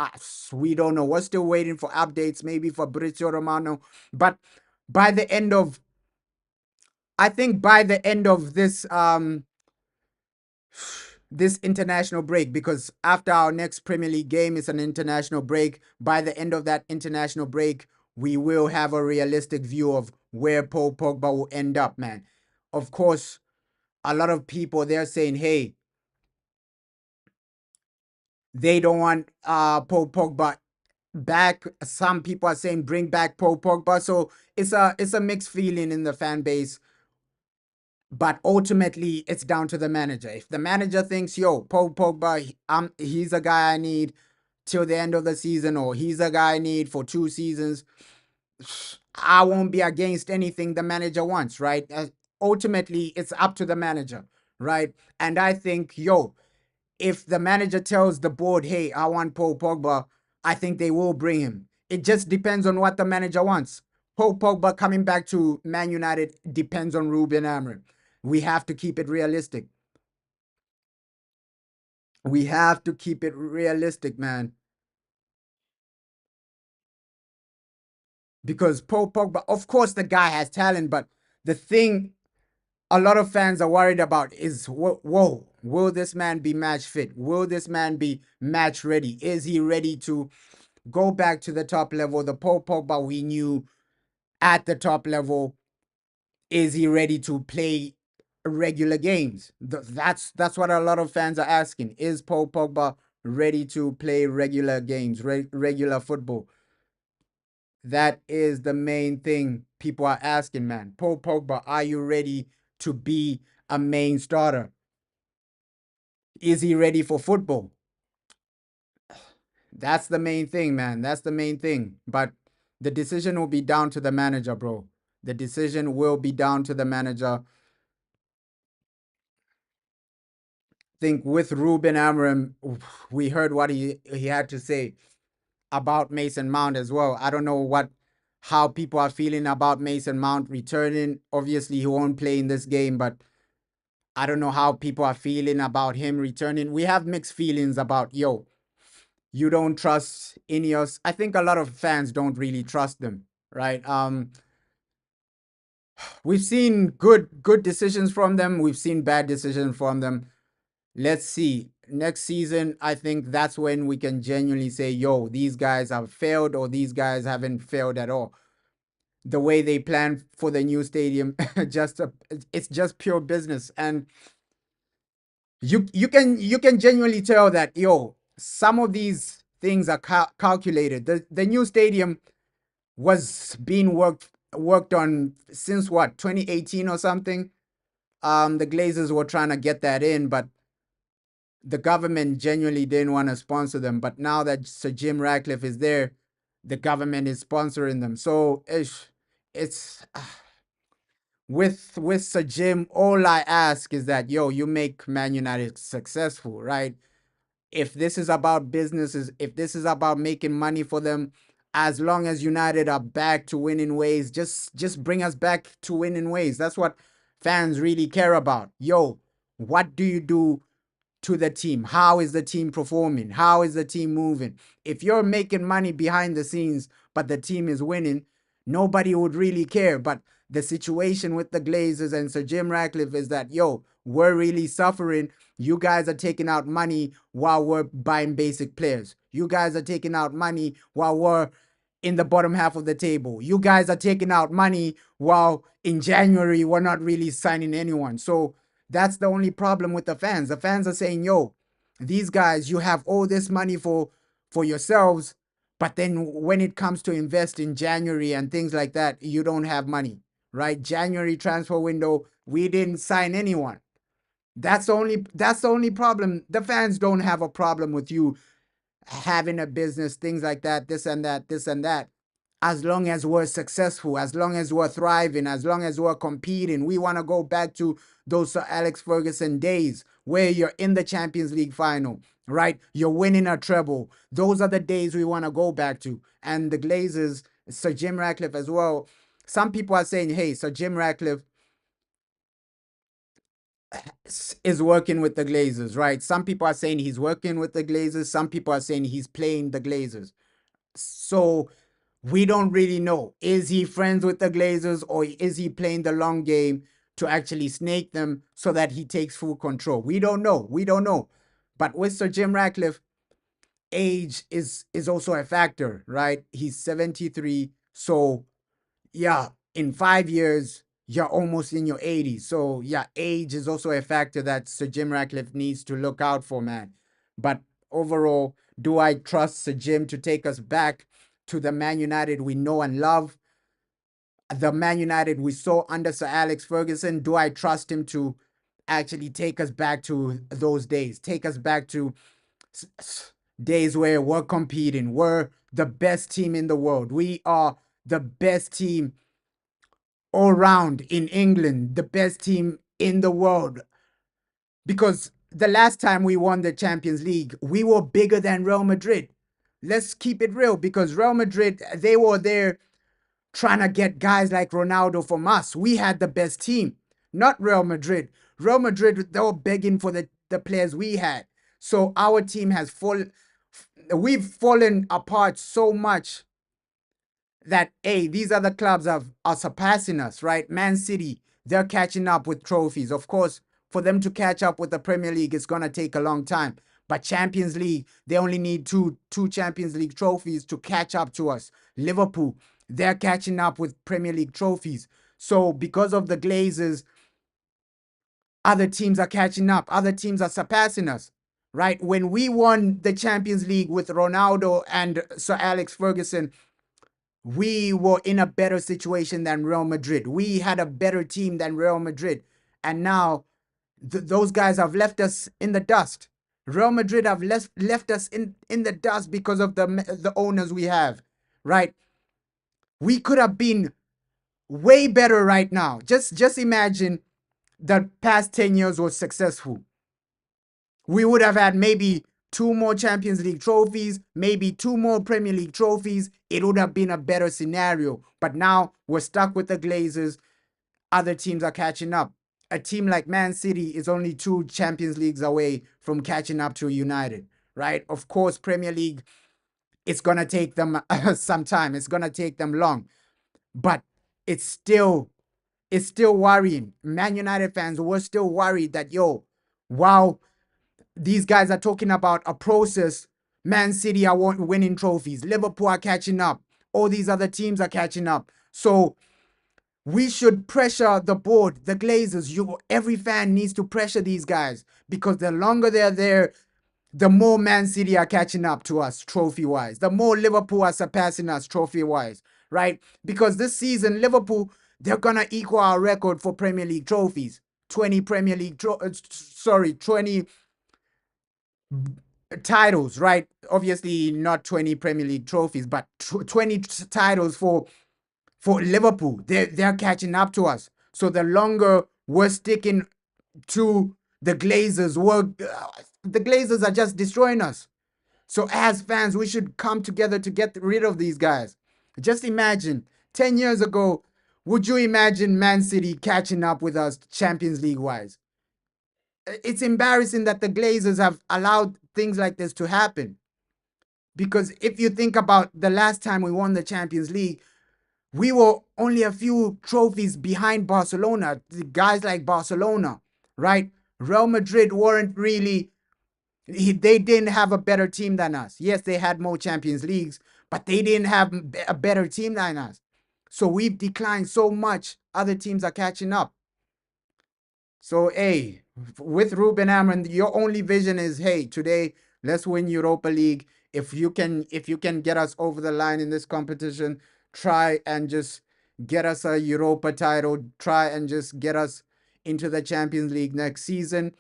We don't know. We're still waiting for updates, maybe for Fabrizio Romano. But by the end of, I think by the end of this international break, because after our next Premier League game is an international break. By the end of that international break, we will have a realistic view of where Paul Pogba will end up, man. Of course, a lot of people, they're saying, hey, they don't want Paul Pogba back. Some people are saying bring back Paul Pogba. So it's a mixed feeling in the fan base. But ultimately, it's down to the manager. If the manager thinks, Paul Pogba, he's a guy I need till the end of the season, or he's a guy I need for 2 seasons, I won't be against anything the manager wants, right? Ultimately, it's up to the manager, right? And I think, if the manager tells the board, hey, I want Paul Pogba, I think they will bring him. It just depends on what the manager wants. Paul Pogba coming back to Man United depends on Ruben Amorim. We have to keep it realistic. We have to keep it realistic, man. Because Paul Pogba, of course, the guy has talent, but the thing a lot of fans are worried about is, whoa, will this man be match fit? Will this man be match ready? Is he ready to go back to the top level? The Paul Pogba we knew at the top level, is he ready to play regular games? That's what a lot of fans are asking. Is Paul Pogba ready to play regular games, regular football? That is the main thing people are asking, man. Paul Pogba, are you ready to be a main starter? Is he ready for football? That's the main thing, man. That's the main thing. But the decision will be down to the manager, bro. The decision will be down to the manager. Think with Ruben Amorim, we heard what he had to say about Mason Mount as well. I don't know how people are feeling about Mason Mount returning. Obviously, he won't play in this game, but I don't know how people are feeling about him returning. We have mixed feelings about, you don't trust Ineos. I think a lot of fans don't really trust them, right? We've seen good decisions from them. We've seen bad decisions from them. Let's see. Next season, I think that's when we can genuinely say, these guys have failed, or these guys haven't failed at all. The way they plan for the new stadium, it's just pure business. And you can genuinely tell that, some of these things are calculated. The new stadium was being worked worked on since what, 2018 or something. The Glazers were trying to get that in, but the government genuinely didn't want to sponsor them. But now that Sir Jim Ratcliffe is there, the government is sponsoring them. So it's with Sir Jim, all I ask is that, yo, you make Man United successful, right? If this is about businesses, if this is about making money for them, as long as United are back to winning ways, just bring us back to winning ways. That's what fans really care about. Yo, what do you do to the team? How is the team performing? How is the team moving? If you're making money behind the scenes, but the team is winning, nobody would really care. But the situation with the Glazers and Sir Jim Ratcliffe is that, yo, we're really suffering. You guys are taking out money while we're buying basic players. You guys are taking out money while we're in the bottom half of the table. You guys are taking out money while in January we're not really signing anyone. So that's the only problem with the fans. The fans are saying, yo, these guys, you have all this money for yourselves, but then when it comes to invest in January and things like that, you don't have money, right? January transfer window, we didn't sign anyone. That's the only problem. The fans don't have a problem with you having a business, things like that, this and that, this and that. As long as we're successful, as long as we're thriving, as long as we're competing, we want to go back to those Sir Alex Ferguson days where you're in the Champions League final, right? You're winning a treble. Those are the days we want to go back to. And the Glazers, Sir Jim Ratcliffe as well. Some people are saying, hey, Sir Jim Ratcliffe is working with the Glazers, right? Some people are saying he's working with the Glazers. Some people are saying he's playing the Glazers. So we don't really know. Is he friends with the Glazers or is he playing the long game to actually snake them so that he takes full control? We don't know. We don't know. But with Sir Jim Ratcliffe, age is also a factor, right? He's 73. So yeah, in 5 years, you're almost in your 80s. So yeah, age is also a factor that Sir Jim Ratcliffe needs to look out for, man. But overall, do I trust Sir Jim to take us back to the Man United we know and love? The Man United we saw under Sir Alex Ferguson, do I trust him to actually take us back to those days? Take us back to days where we're competing. We're the best team in the world. We are the best team all round in England, the best team in the world. Because the last time we won the Champions League, we were bigger than Real Madrid. Let's keep it real, because Real Madrid, they were there trying to get guys like Ronaldo from us. We had the best team, not Real Madrid. Real Madrid, they were begging for the players we had. So our team has we've fallen apart so much that, hey, these other clubs are surpassing us, right? Man City, they're catching up with trophies. Of course, for them to catch up with the Premier League, it's going to take a long time. But Champions League, they only need two Champions League trophies to catch up to us. Liverpool, they're catching up with Premier League trophies. So because of the Glazers, other teams are catching up. Other teams are surpassing us, right? When we won the Champions League with Ronaldo and Sir Alex Ferguson, we were in a better situation than Real Madrid. We had a better team than Real Madrid. And now those guys have left us in the dust. Real Madrid have left us in the dust because of the owners we have, right? We could have been way better right now. Just imagine the past 10 years was successful. We would have had maybe 2 more Champions League trophies, maybe 2 more Premier League trophies. It would have been a better scenario. But now we're stuck with the Glazers. Other teams are catching up. A team like Man City is only 2 Champions Leagues away from catching up to United, right? Of course, Premier League, it's going to take them some time. It's going to take them long. But it's still worrying. Man United fans were still worried that, yo, wow, these guys are talking about a process. Man City are winning trophies. Liverpool are catching up. All these other teams are catching up. So we should pressure the board, the Glazers. Every fan needs to pressure these guys, because the longer they're there, the more Man City are catching up to us trophy-wise. The more Liverpool are surpassing us trophy-wise, right? Because this season, Liverpool, they're gonna equal our record for Premier League trophies. 20 Premier League, 20 titles, right? Obviously not 20 Premier League trophies, but 20 titles for Liverpool. They're catching up to us. So the longer we're sticking to the Glazers, the Glazers are just destroying us. So as fans, we should come together to get rid of these guys. Just imagine, 10 years ago, would you imagine Man City catching up with us Champions League wise? It's embarrassing that the Glazers have allowed things like this to happen. Because if you think about the last time we won the Champions League, we were only a few trophies behind Barcelona, the guys like Barcelona, right? Real Madrid weren't really, they didn't have a better team than us. Yes, they had more Champions Leagues, but they didn't have a better team than us. So we've declined so much, other teams are catching up. So, hey, with Ruben Amorim, your only vision is, hey, today let's win Europa League. If you can get us over the line in this competition, try and just get us a Europa title. Try and just get us into the Champions League next season.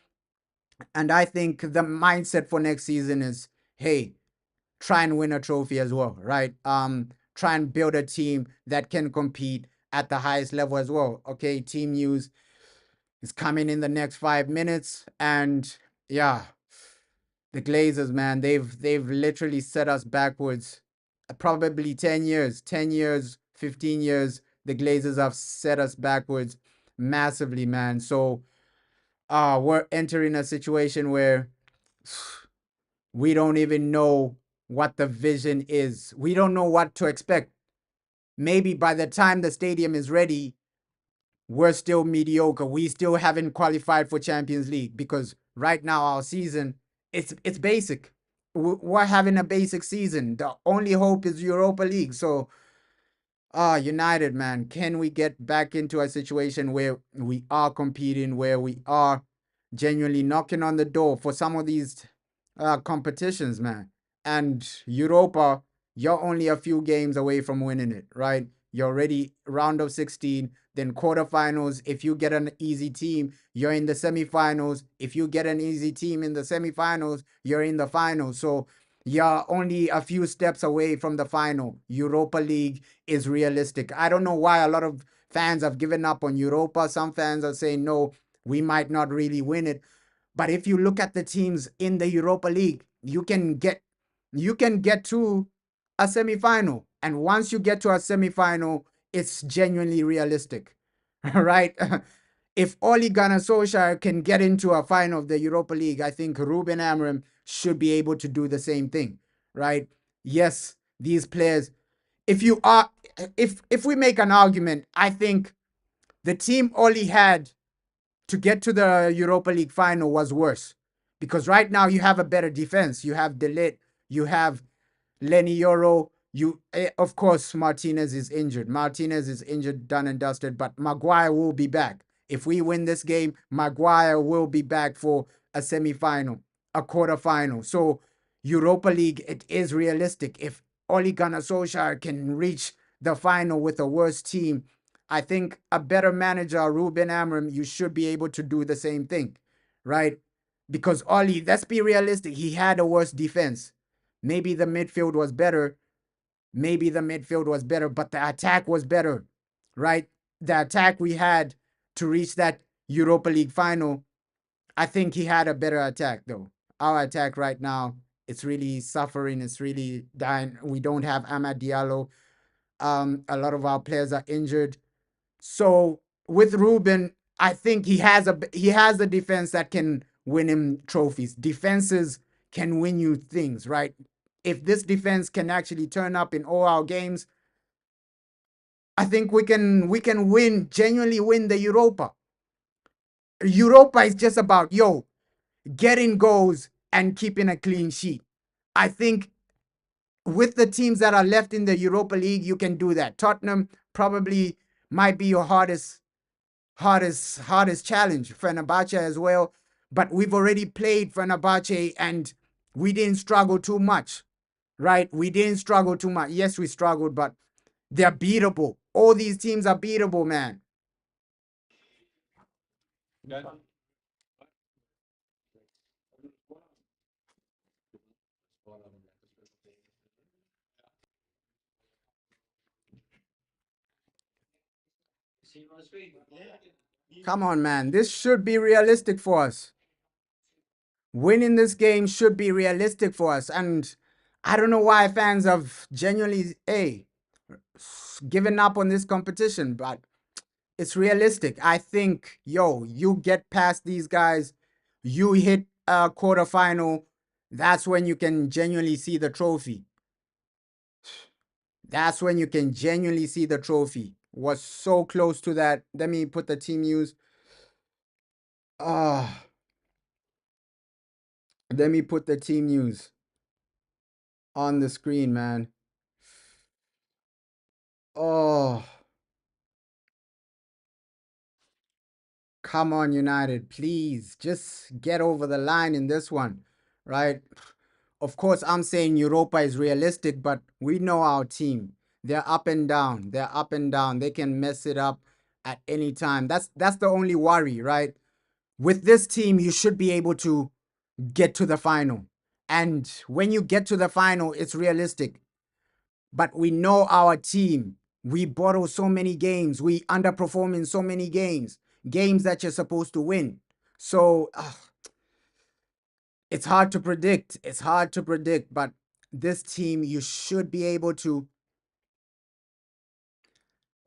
And I think the mindset for next season is, hey, try and win a trophy as well, right? Try and build a team that can compete at the highest level as well. Okay, team news is coming in the next 5 minutes, and yeah, the Glazers, man, they've literally set us backwards. Probably 10 years, 15 years, the Glazers have set us backwards massively, man. So we're entering a situation where we don't even know what the vision is. We don't know what to expect. Maybe by the time the stadium is ready, we're still mediocre. We still haven't qualified for Champions League because right now our season, it's basic. We're having a basic season. The only hope is Europa League. So, United, man, can we get back into a situation where we are competing, where we are genuinely knocking on the door for some of these competitions, man? And Europa, you're only a few games away from winning it, right? You're already round of 16, then quarterfinals. If you get an easy team, you're in the semifinals. If you get an easy team in the semifinals, you're in the finals. So you're only a few steps away from the final. Europa League is realistic. I don't know why a lot of fans have given up on Europa. Some fans are saying, no, we might not really win it. But if you look at the teams in the Europa League, you can get to a semifinal. And once you get to a semifinal, it's genuinely realistic, right? If Ole Gunnar Solskjaer can get into a final of the Europa League, I think Ruben Amorim should be able to do the same thing, right? Yes, these players, if we make an argument, I think the team Ole had to get to the Europa League final was worse. Because right now you have a better defense. You have De Ligt, you have Lenny Yoro. Of course, Martinez is injured. Martinez is injured, done and dusted, but Maguire will be back. If we win this game, Maguire will be back for a semi-final, a quarter-final. So Europa League, it is realistic. If Ole Gunnar Solskjaer can reach the final with a worse team, I think a better manager, Ruben Amorim, you should be able to do the same thing, right? Because Ole, let's be realistic, he had a worse defense. Maybe the midfield was better. But the attack was better, right? The attack we had to reach that Europa League final, I think he had a better attack, though. Our attack right now, it's really suffering. It's really dying. We don't have Amad Diallo. A lot of our players are injured. So with Ruben, I think he has a defense that can win him trophies. Defenses can win you things, right? If this defense can actually turn up in all our games, I think we can genuinely win the Europa. Europa is just about getting goals and keeping a clean sheet. I think with the teams that are left in the Europa League, you can do that. Tottenham probably might be your hardest challenge. Fenerbahce as well. But we've already played Fenerbahce and we didn't struggle too much, right? We didn't struggle too much. Yes, we struggled, but They're beatable. All these teams are beatable, man. Come on, man. This should be realistic for us. Winning this game should be realistic for us. And I don't know why fans have genuinely, given up on this competition, but it's realistic. I think, you get past these guys, you hit a quarterfinal, that's when you can genuinely see the trophy. That's when you can genuinely see the trophy. Was so close to that. Let me put the team news. Let me put the team news on the screen, man. Oh, come on, United. Please just get over the line in this one, right? Of course, I'm saying Europa is realistic, but we know our team. They're up and down. They're up and down. They can mess it up at any time. That's the only worry, right? With this team, you should be able to get to the final. And when you get to the final, it's realistic. But we know our team. We borrow so many games. We underperform in so many games. Games that you're supposed to win. So it's hard to predict. It's hard to predict. But this team, you should be able to.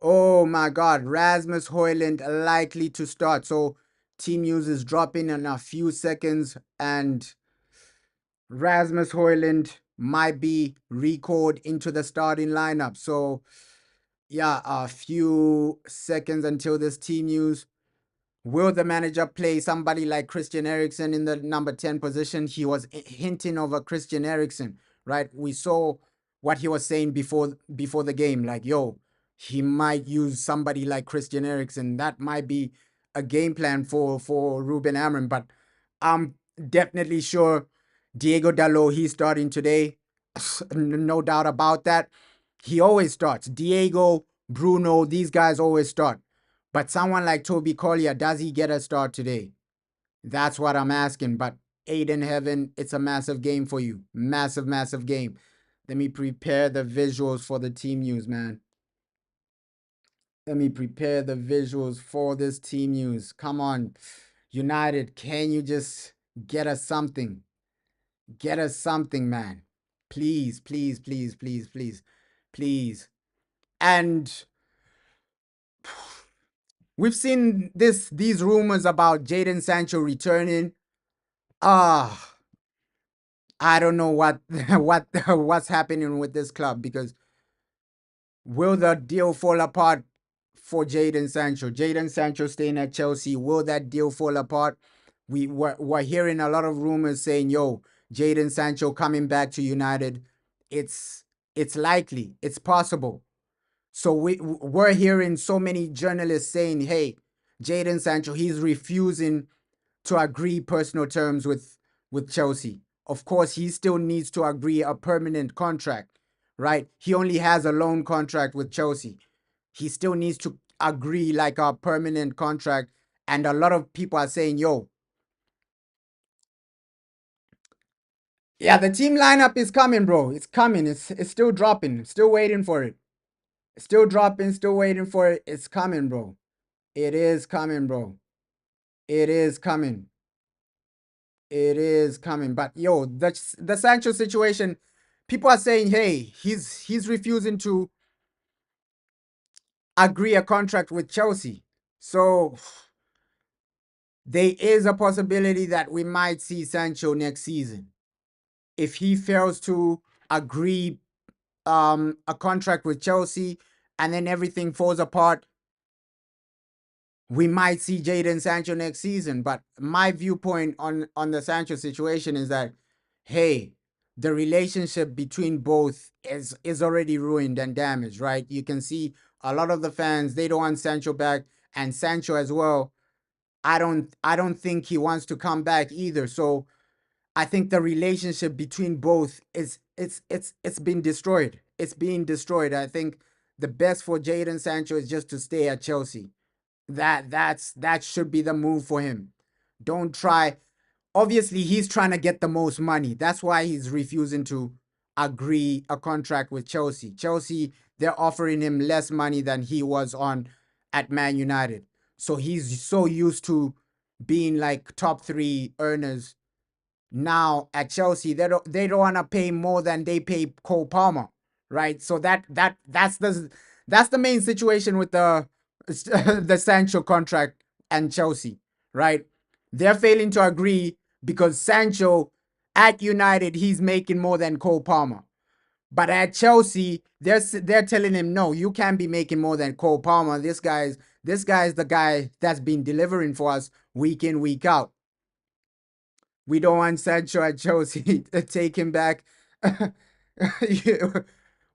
Oh my God, Rasmus Højlund likely to start. So team news is dropping in a few seconds, and Rasmus Højlund might be recalled into the starting lineup. So yeah, a few seconds until this team news. Will the manager play somebody like Christian Eriksen in the number 10 position? He was hinting of a Christian Eriksen, right? We saw what he was saying before the game, like, he might use somebody like Christian Eriksen. That might be a game plan for Ruben Amorim, but I'm definitely sure Diego Dalot, he's starting today. No doubt about that. He always starts. Diego, Bruno, these guys always start. But someone like Toby Collier, does he get a start today? That's what I'm asking. But Aiden Heaven, it's a massive game for you. Massive, massive game. Let me prepare the visuals for the team news, man. Let me prepare the visuals for this team news. Come on, United, can you just get us something? Get us something, man. Please, please, please, please, please, please. And we've seen these rumors about Jadon Sancho returning. I don't know what's happening with this club, because will the deal fall apart for Jadon Sancho? Jadon Sancho staying at Chelsea, will that deal fall apart? We're hearing a lot of rumors saying, Jadon Sancho coming back to United. It's likely, it's possible. So we're hearing so many journalists saying, hey, Jadon Sancho, he's refusing to agree personal terms with Chelsea. Of course, he still needs to agree a permanent contract, right? He only has a loan contract with Chelsea. He still needs to agree like a permanent contract. And a lot of people are saying, yeah, the team lineup is coming, bro. It's coming. It's still dropping. Still waiting for it. Still dropping. Still waiting for it. It's coming, bro. It is coming, bro. It is coming. It is coming. But the Sancho situation, people are saying, hey, he's refusing to agree a contract with Chelsea. So there is a possibility that we might see Sancho next season. If he fails to agree a contract with Chelsea and then everything falls apart, we might see Jadon Sancho next season. But my viewpoint on the Sancho situation is that, hey, the relationship between both is already ruined and damaged, right? You can see a lot of the fans, they don't want Sancho back, and Sancho as well. I don't think he wants to come back either. So I think the relationship between both it's been destroyed. It's being destroyed. I think the best for Jadon Sancho is just to stay at Chelsea. That should be the move for him. Don't try. Obviously, he's trying to get the most money. That's why he's refusing to agree a contract with Chelsea. Chelsea, they're offering him less money than he was on at Man United. So he's so used to being like top 3 earners now at Chelsea. They don't want to pay more than they pay Cole Palmer, right? So that's the main situation with the the Sancho contract and Chelsea, right? They're failing to agree because Sancho at United, he's making more than Cole Palmer. But at Chelsea, they're telling him, no, you can't be making more than Cole Palmer. This guy's the guy that's been delivering for us week in, week out. We don't want Sancho at Chelsea. Take him back.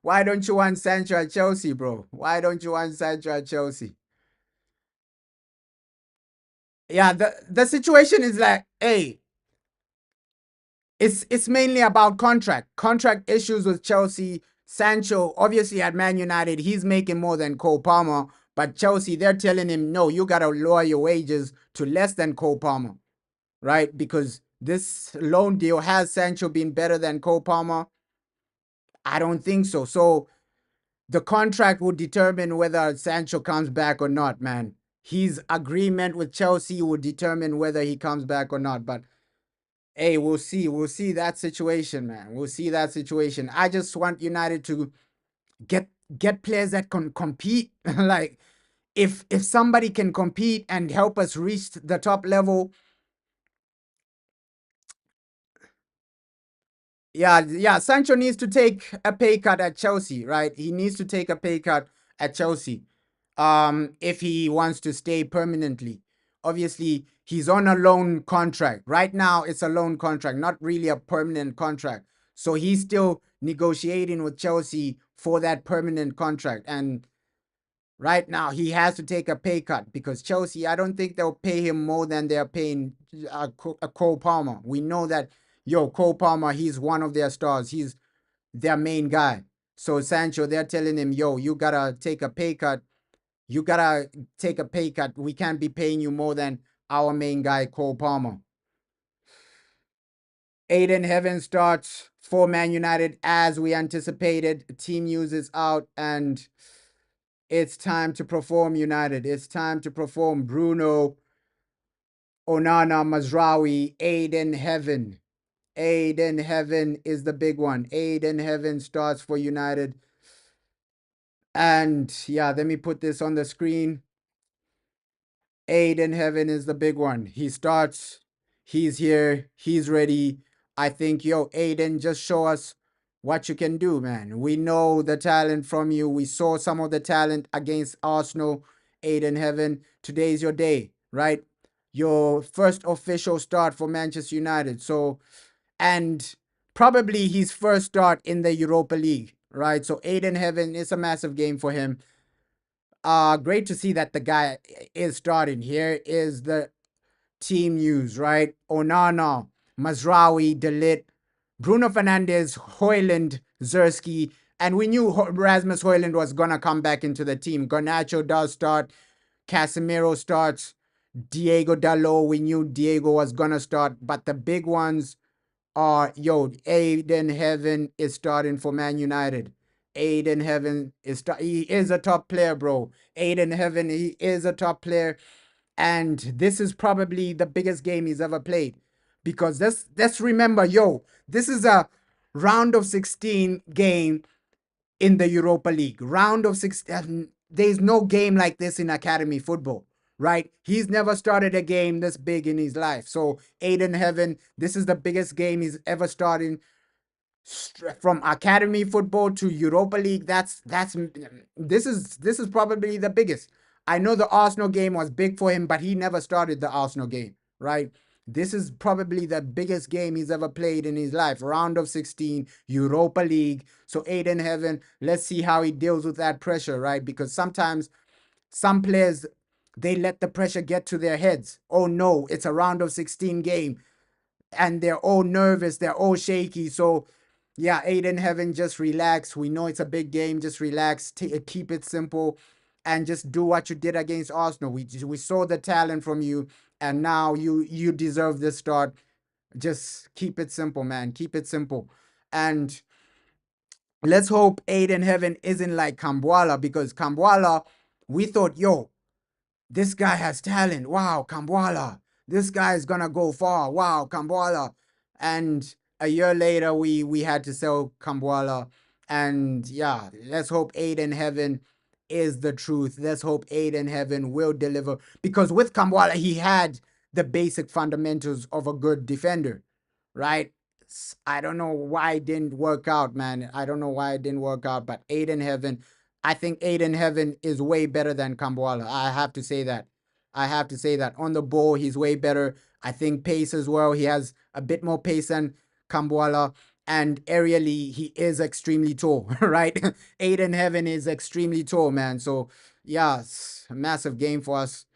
Why don't you want Sancho at Chelsea, bro? Why don't you want Sancho at Chelsea? Yeah, the situation is like, hey, it's mainly about contract issues with Chelsea. Sancho, obviously at Man United, he's making more than Cole Palmer, but Chelsea, they're telling him, no, you gotta lower your wages to less than Cole Palmer, right? Because this loan deal, has Sancho been better than Cole Palmer? I don't think so. So the contract will determine whether Sancho comes back or not, man. His agreement with Chelsea will determine whether he comes back or not. But hey, we'll see. We'll see that situation, man. We'll see that situation. I just want United to get players that can compete. Like if somebody can compete and help us reach the top level. Yeah. Sancho needs to take a pay cut at Chelsea, right? He needs to take a pay cut at Chelsea. If he wants to stay permanently. Obviously, he's on a loan contract. Right now, it's a loan contract, not really a permanent contract. So he's still negotiating with Chelsea for that permanent contract. And right now, he has to take a pay cut because Chelsea, I don't think they'll pay him more than they're paying Cole Palmer. We know that, Cole Palmer, he's one of their stars. He's their main guy. So Sancho, they're telling him, you gotta take a pay cut. You gotta take a pay cut. We can't be paying you more than our main guy, Cole Palmer. Aiden Heaven starts for Man United as we anticipated. Team news is out and it's time to perform, United. It's time to perform. Bruno, Onana, Mazraoui, Aiden Heaven. Aiden Heaven is the big one. Aiden Heaven starts for United. And yeah, let me put this on the screen. Aiden Heaven is the big one. He starts. He's here. He's ready. I think, Aiden, just show us what you can do, man. We know the talent from you. We saw some of the talent against Arsenal. Aiden Heaven, today's your day, right? Your first official start for Manchester United. So, and probably his first start in the Europa League, right? So Aiden Heaven is a massive game for him. Great to see that the guy is starting. Here is the team news, right? Onana, Mazraoui, Delit, Bruno Fernandez, Hoyland, Zerski, and we knew Rasmus Hoyland was gonna come back into the team. Garnacho does start, Casemiro starts, Diego Dalot, we knew Diego was gonna start, but the big ones are, Aiden Heaven is starting for Man United. Aiden Heaven he is a top player, bro. Aiden Heaven, he is a top player. And this is probably the biggest game he's ever played. Because let's remember, this is a round of 16 game in the Europa League. Round of 16. There's no game like this in academy football, right? He's never started a game this big in his life. So Aiden Heaven, this is the biggest game he's ever started. From academy football to Europa League, this is probably the biggest. I know the Arsenal game was big for him, but he never started the Arsenal game, right? This is probably the biggest game he's ever played in his life. Round of 16, Europa League. So Aiden Heaven, let's see how he deals with that pressure, right? Because sometimes some players, they let the pressure get to their heads. Oh no, it's a round of 16 game. And they're all nervous, they're all shaky. So yeah, Aiden Heaven, just relax. We know it's a big game. Just relax. Keep it simple, and just do what you did against Arsenal. We saw the talent from you, and now you deserve this start. Just keep it simple, man. Keep it simple, and let's hope Aiden Heaven isn't like Kambwala, because Kambwala, we thought, yo, this guy has talent. Wow, Kambwala. This guy is gonna go far. Wow, Kambwala. And a year later, we had to sell Kambwala. And yeah, let's hope Aiden Heaven is the truth. Let's hope Aiden Heaven will deliver. Because with Kambwala, he had the basic fundamentals of a good defender, right? I don't know why it didn't work out, man. I don't know why it didn't work out. But Aiden Heaven, I think Aiden Heaven is way better than Kambwala. I have to say that. I have to say that. On the ball, he's way better. I think pace as well. He has a bit more pace than Kambwala. And aerially, he is extremely tall, right? Aiden Heaven is extremely tall, man. So, yeah, it's a massive game for us.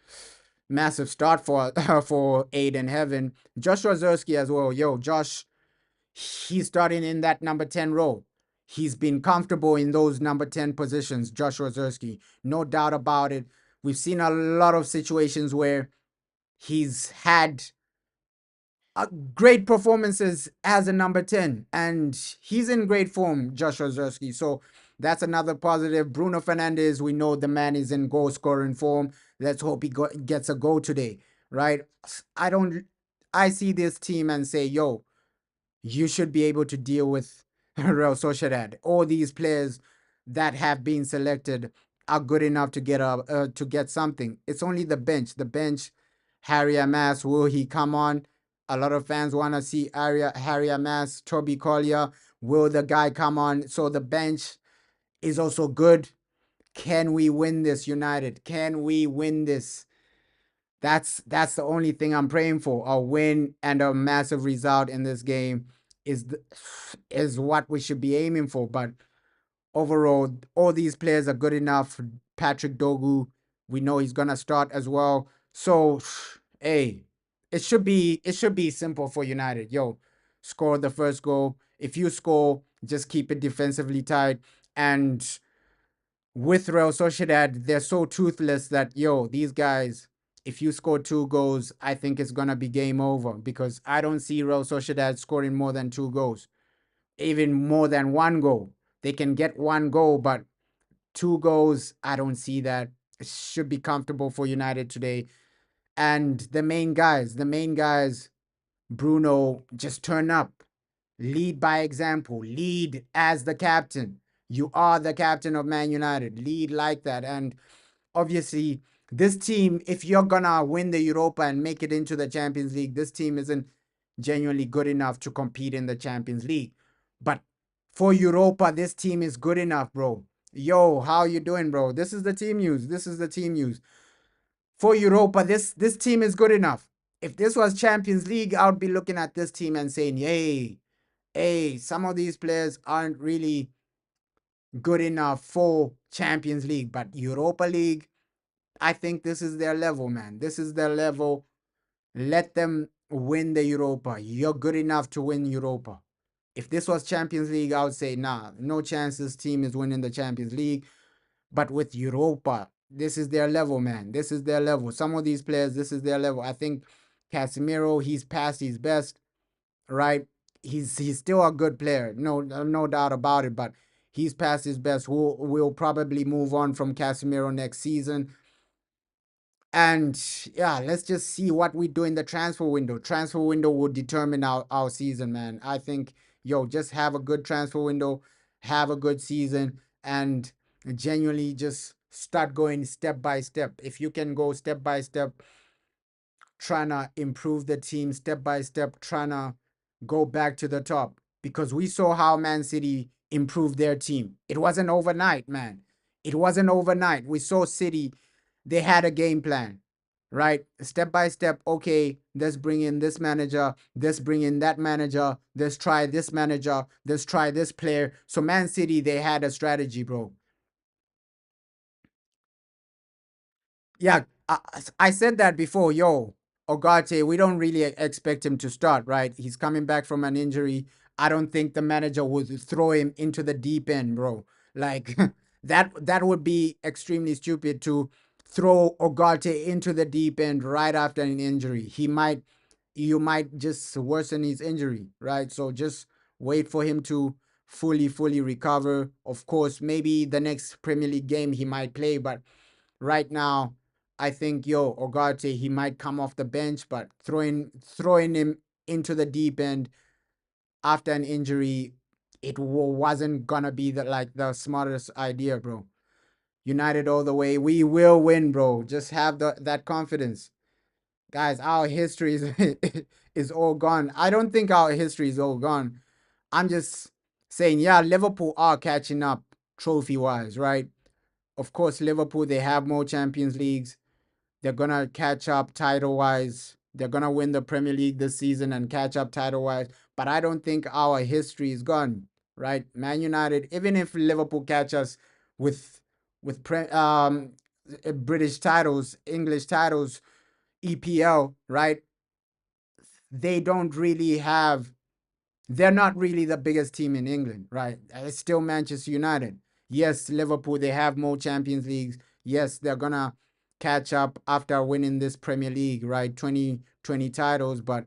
Massive start for for Aiden Heaven. Josh Rozersky as well. Yo, Josh, he's starting in that number 10 role. He's been comfortable in those number 10 positions, Josh Rozersky. No doubt about it. We've seen a lot of situations where he's had great performances as a number 10, and he's in great form, Josh Rozersky. So that's another positive. Bruno Fernandez, we know the man is in goal scoring form. Let's hope he gets a goal today, right? I see this team and say, yo, you should be able to deal with Real Sociedad. All these players that have been selected are good enough to get something. It's only the bench. The bench, Harry Amas, will he come on? A lot of fans want to see Harry Amas, Toby Collier. Will the guy come on? So the bench is also good. Can we win this, United? Can we win this? That's the only thing I'm praying for. A win and a massive result in this game is is what we should be aiming for. But overall, all these players are good enough. Patrick Dogu, we know he's gonna start as well. So, hey, it should be simple for United. Yo, score the first goal. If you score, just keep it defensively tight. And with Real Sociedad, they're so toothless that, yo, these guys, if you score 2 goals, I think it's gonna be game over, because I don't see Real Sociedad scoring more than 2 goals, even more than 1 goal. They can get 1 goal, but 2 goals, I don't see that. It should be comfortable for United today. And the main guys, Bruno, just turn up. Lead by example. Lead as the captain. You are the captain of Man United. Lead like that. And obviously, this team, if you're gonna win the Europa and make it into the Champions League, this team isn't genuinely good enough to compete in the Champions League. But for Europa, this team is good enough, bro. Yo, how you doing, bro? This is the team news. This is the team news. For Europa, this team is good enough. If this was Champions League, I would be looking at this team and saying, hey, some of these players aren't really good enough for Champions League. But Europa League, I think this is their level, man. This is their level. Let them win the Europa. You're good enough to win Europa. If this was Champions League, I would say, nah, no chance this team is winning the Champions League. But with Europa, this is their level, man. This is their level. Some of these players, this is their level. I think Casemiro, he's past his best, right? He's still a good player, no doubt about it. But he's past his best. We'll probably move on from Casemiro next season. And yeah, let's just see what we do in the transfer window. Transfer window will determine our season, man. I think, yo, just have a good transfer window, have a good season, and genuinely just start going step by step. If you can go step by step, trying to improve the team step by step, trying to go back to the top. Because we saw how Man City improved their team. It wasn't overnight, man. It wasn't overnight. We saw City, they had a game plan, right? Step by step. Okay, let's bring in this manager, let's bring in that manager, let's try this manager, let's try this player. So Man City, they had a strategy, bro. Yeah, I said that before. Yo, Ogate, we don't really expect him to start, right? He's coming back from an injury. I don't think the manager would throw him into the deep end, bro. Like that would be extremely stupid to throw Ugarte into the deep end right after an injury. You might just worsen his injury, right? So just wait for him to fully recover. Of course, maybe the next Premier League game he might play, but right now, I think Ugarte he might come off the bench, but throwing him into the deep end after an injury, it wasn't gonna be the smartest idea, bro. United all the way. We will win, bro. Just have that confidence. Guys, our history is all gone. I don't think our history is all gone. I'm just saying, yeah, Liverpool are catching up trophy wise, right? Of course, Liverpool, they have more Champions Leagues. They're going to catch up title wise. They're going to win the Premier League this season and catch up title wise. But I don't think our history is gone, right? Man United, even if Liverpool catch us with British titles, English titles, EPL, right? They don't really have, they're not really the biggest team in England, right? It's still Manchester United. Yes, Liverpool, they have more Champions Leagues. Yes, they're going to catch up after winning this Premier League, right? 20 titles. But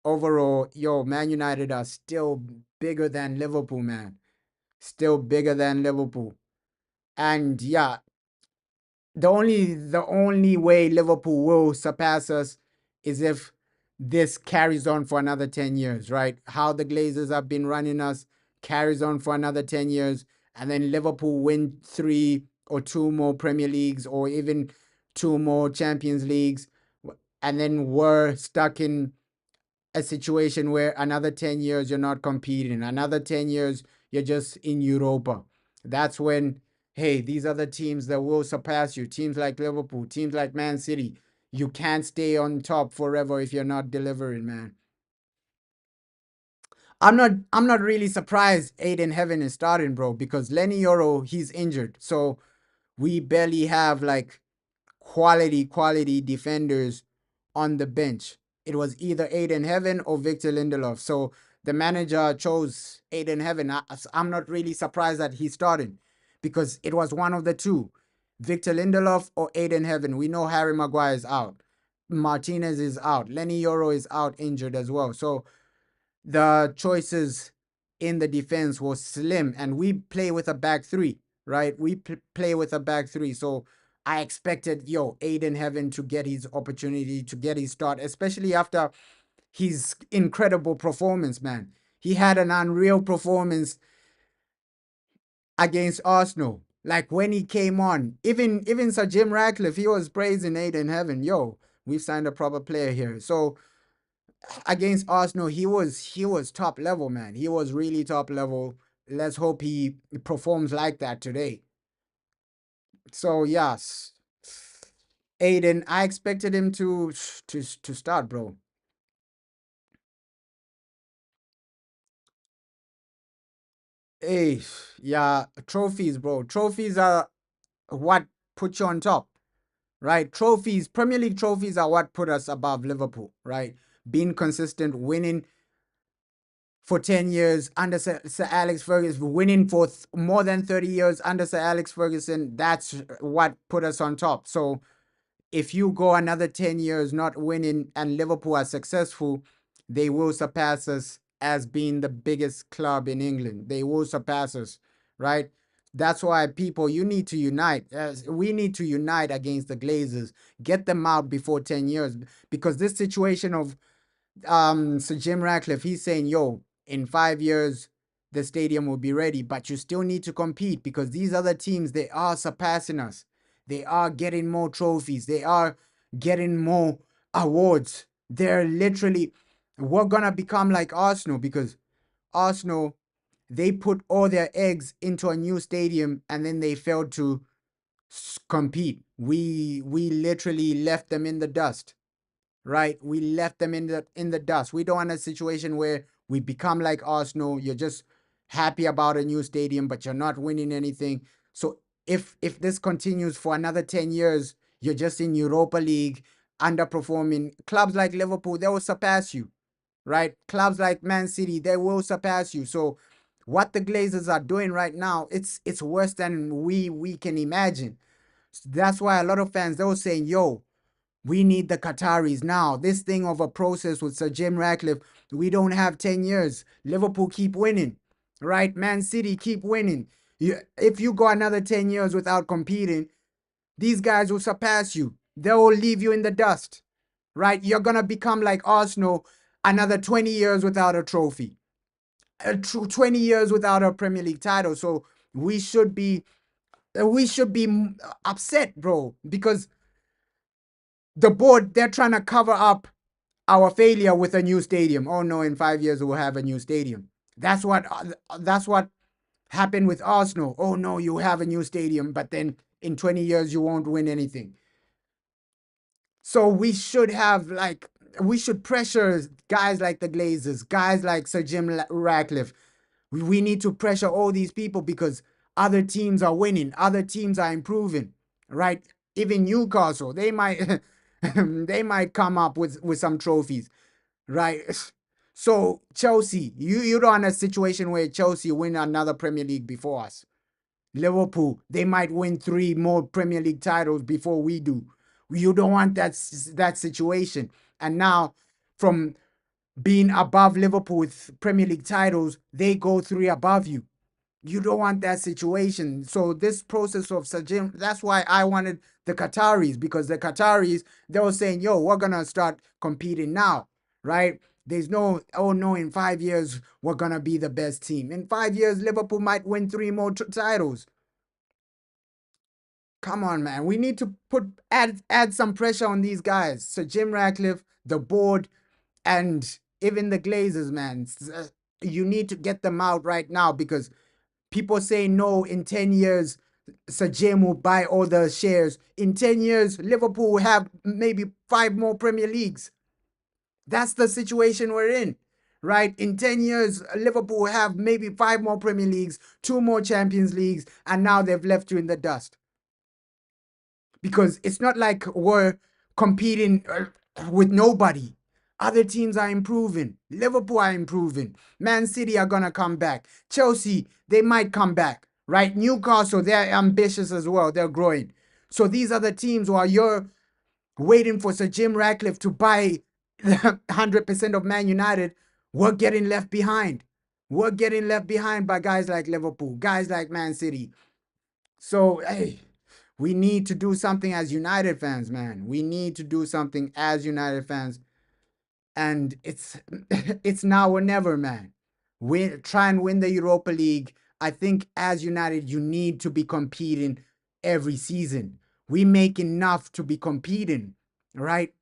overall, Man United are still bigger than Liverpool, man. Still bigger than Liverpool. And yeah, the only way Liverpool will surpass us is if this carries on for another 10 years, right? How the Glazers have been running us carries on for another 10 years, and then Liverpool win 3 or 2 more Premier Leagues or even 2 more Champions Leagues, and then we're stuck in a situation where another 10 years you're not competing, another 10 years you're just in Europa. That's when, hey, these other teams that will surpass you, teams like Liverpool, teams like Man City, you can't stay on top forever if you're not delivering, man. I'm not really surprised Aiden Heaven is starting, bro, because Lenny Yoro, he's injured. So we barely have like quality defenders on the bench. It was either Aiden Heaven or Victor Lindelof. So the manager chose Aiden Heaven. I'm not really surprised that he started because it was one of the two, Victor Lindelof or Aiden Heaven. We know Harry Maguire is out. Martinez is out. Lenny Yoro is out injured as well. So the choices in the defense was slim, and we play with a back three, right? We play with a back three. So I expected, Aiden Heaven to get his opportunity, to get his start, especially after his incredible performance, man. He had an unreal performance against Arsenal. Like when he came on, even Sir Jim Ratcliffe, he was praising Aiden Heaven. We've signed a proper player here. So against Arsenal, he was top level, man. He was really top level. Let's hope he performs like that today. So yes, Aiden, I expected him to start, bro. Hey, yeah, trophies, bro. Trophies are what put you on top, right? Trophies, Premier League trophies are what put us above Liverpool, right? Being consistent, winning for 10 years under Sir Alex Ferguson, winning for more than 30 years under Sir Alex Ferguson, that's what put us on top. So if you go another 10 years not winning and Liverpool are successful, they will surpass us as being the biggest club in England. They will surpass us, right? That's why people, you need to unite. We need to unite against the Glazers. Get them out before 10 years, because this situation of Sir Jim Ratcliffe, he's saying, in 5 years, the stadium will be ready, but you still need to compete because these other teams, they are surpassing us. They are getting more trophies. They are getting more awards. They're literally, we're going to become like Arsenal, because Arsenal, they put all their eggs into a new stadium and then they failed to compete. We literally left them in the dust, right? We left them in the dust. We don't want a situation where we become like Arsenal. You're just happy about a new stadium, but you're not winning anything. So if this continues for another 10 years, you're just in Europa League, underperforming. Clubs like Liverpool, they will surpass you. right? Clubs like Man City, they will surpass you. So what the Glazers are doing right now, it's worse than we can imagine. That's why a lot of fans, they were saying, yo, we need the Qataris now. This thing of a process with Sir Jim Ratcliffe, we don't have 10 years. Liverpool keep winning, right? Man City keep winning. If you go another 10 years without competing, these guys will surpass you. They will leave you in the dust, right? You're going to become like Arsenal, another 20 years without a trophy, 20 years without a Premier League title. So we should be upset, bro, because the board, they're trying to cover up our failure with a new stadium. Oh no, in 5 years we'll have a new stadium. That's what happened with Arsenal. Oh no, you have a new stadium, but then in 20 years you won't win anything. So we should pressure guys like the Glazers, guys like Sir Jim Ratcliffe. We need to pressure all these people because other teams are winning, other teams are improving, right? Even Newcastle, they might they might come up with some trophies, right? So Chelsea, you don't want a situation where Chelsea win another Premier League before us. Liverpool, they might win 3 more Premier League titles before we do. You don't want that situation. And now, from being above Liverpool with Premier League titles, they go 3 above you. You don't want that situation. So this process of Sir Jim, that's why I wanted the Qataris, because the Qataris, they were saying, yo, we're going to start competing now, right? There's no, oh no, in 5 years, we're going to be the best team. In 5 years, Liverpool might win 3 more titles. Come on, man. We need to add some pressure on these guys. Sir Jim Ratcliffe, the board, and even the Glazers, man. You need to get them out right now, because people say no, in 10 years, Sir Jim will buy all the shares. In 10 years, Liverpool will have maybe 5 more Premier Leagues. That's the situation we're in, right? In 10 years, Liverpool will have maybe 5 more Premier Leagues, 2 more Champions Leagues, and now they've left you in the dust. Because it's not like we're competing with nobody. Other teams are improving. Liverpool are improving. Man City are going to come back. Chelsea, they might come back, right? Newcastle, they're ambitious as well. They're growing. So these are the teams while you're waiting for Sir Jim Ratcliffe to buy 100% of Man United, we're getting left behind. We're getting left behind by guys like Liverpool, guys like Man City. So, hey, we need to do something as United fans, man. We need to do something as United fans. And it's now or never, man. Try and win the Europa League. I think as United, you need to be competing every season. We make enough to be competing, right?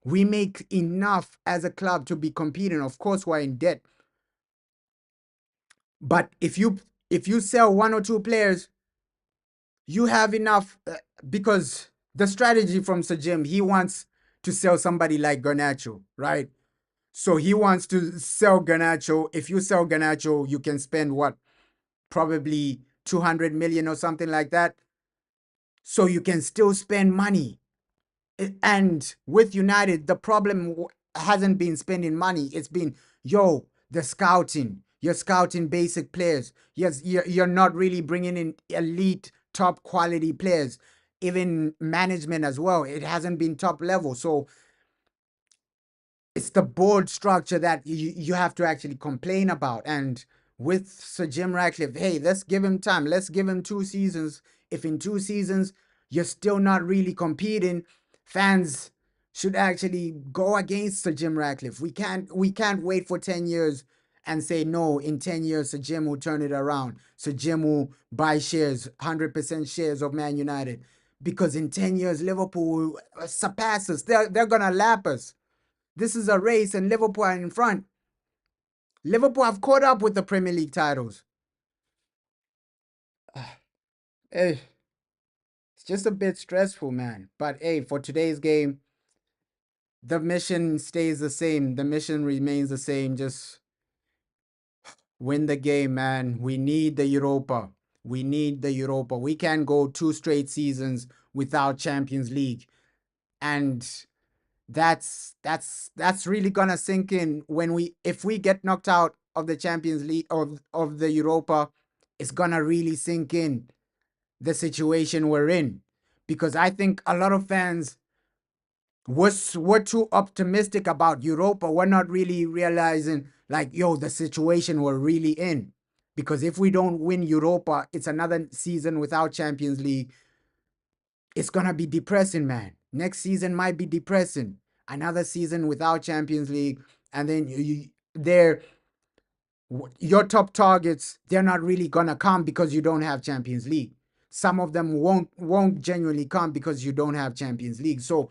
We make enough as a club to be competing. Of course, we're in debt. But if you sell 1 or 2 players, you have enough, because the strategy from Sir Jim, he wants to sell somebody like Garnacho, right? So he wants to sell Garnacho. If you sell Garnacho, you can spend what? Probably 200 million or something like that. So you can still spend money. And with United, the problem hasn't been spending money. It's been, yo, the scouting. You're scouting basic players. Yes, you're not really bringing in elite, top quality players. Even management as well, it hasn't been top level. So it's the board structure that you have to actually complain about. And with Sir Jim Ratcliffe, hey, let's give him time. Let's give him 2 seasons. If in 2 seasons you're still not really competing, fans should actually go against Sir Jim Ratcliffe. We can't wait for 10 years and say, no, in 10 years, Sir Jim will turn it around. Sir Jim will buy shares, 100% shares of Man United. Because in 10 years, Liverpool will surpass us. They're going to lap us. This is a race and Liverpool are in front. Liverpool have caught up with the Premier League titles. Hey, it's just a bit stressful, man. But hey, for today's game, the mission stays the same. The mission remains the same. Just win the game, man. We need the Europa. We need the Europa. We can't go 2 straight seasons without Champions League. And That's really gonna sink in when if we get knocked out of the Champions League of the Europa, it's gonna really sink in the situation we're in, because I think a lot of fans were too optimistic about Europa. We're not really realizing, like, yo, the situation we're really in. Because if we don't win Europa, it's another season without Champions League. It's gonna be depressing, man. Next season might be depressing. Another season without Champions League, and then your top targets, they're not really gonna come because you don't have Champions League. Some of them won't genuinely come because you don't have Champions League. So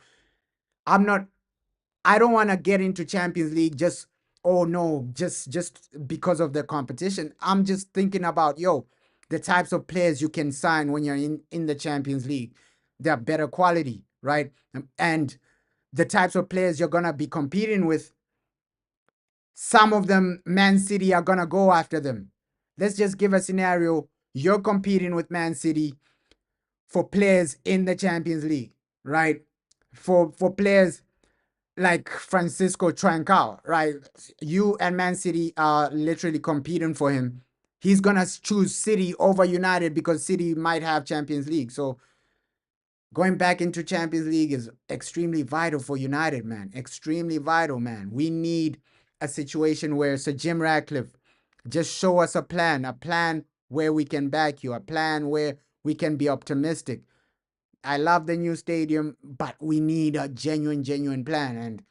I don't want to get into Champions League just, oh no, just because of the competition. I'm just thinking about, yo, the types of players you can sign when you're in the Champions League. They're better quality, right? And the types of players you're gonna be competing with, some of them, Man City are gonna go after them. Let's just give a scenario. You're competing with Man City for players in the Champions League, right? For players like Francisco Trancao, right? You and Man City are literally competing for him. He's gonna choose City over United because City might have Champions League. So going back into Champions League is extremely vital for United, man. Extremely vital, man. We need a situation where Sir Jim Ratcliffe just show us a plan where we can back you, a plan where we can be optimistic. I love the new stadium, but we need a genuine plan. And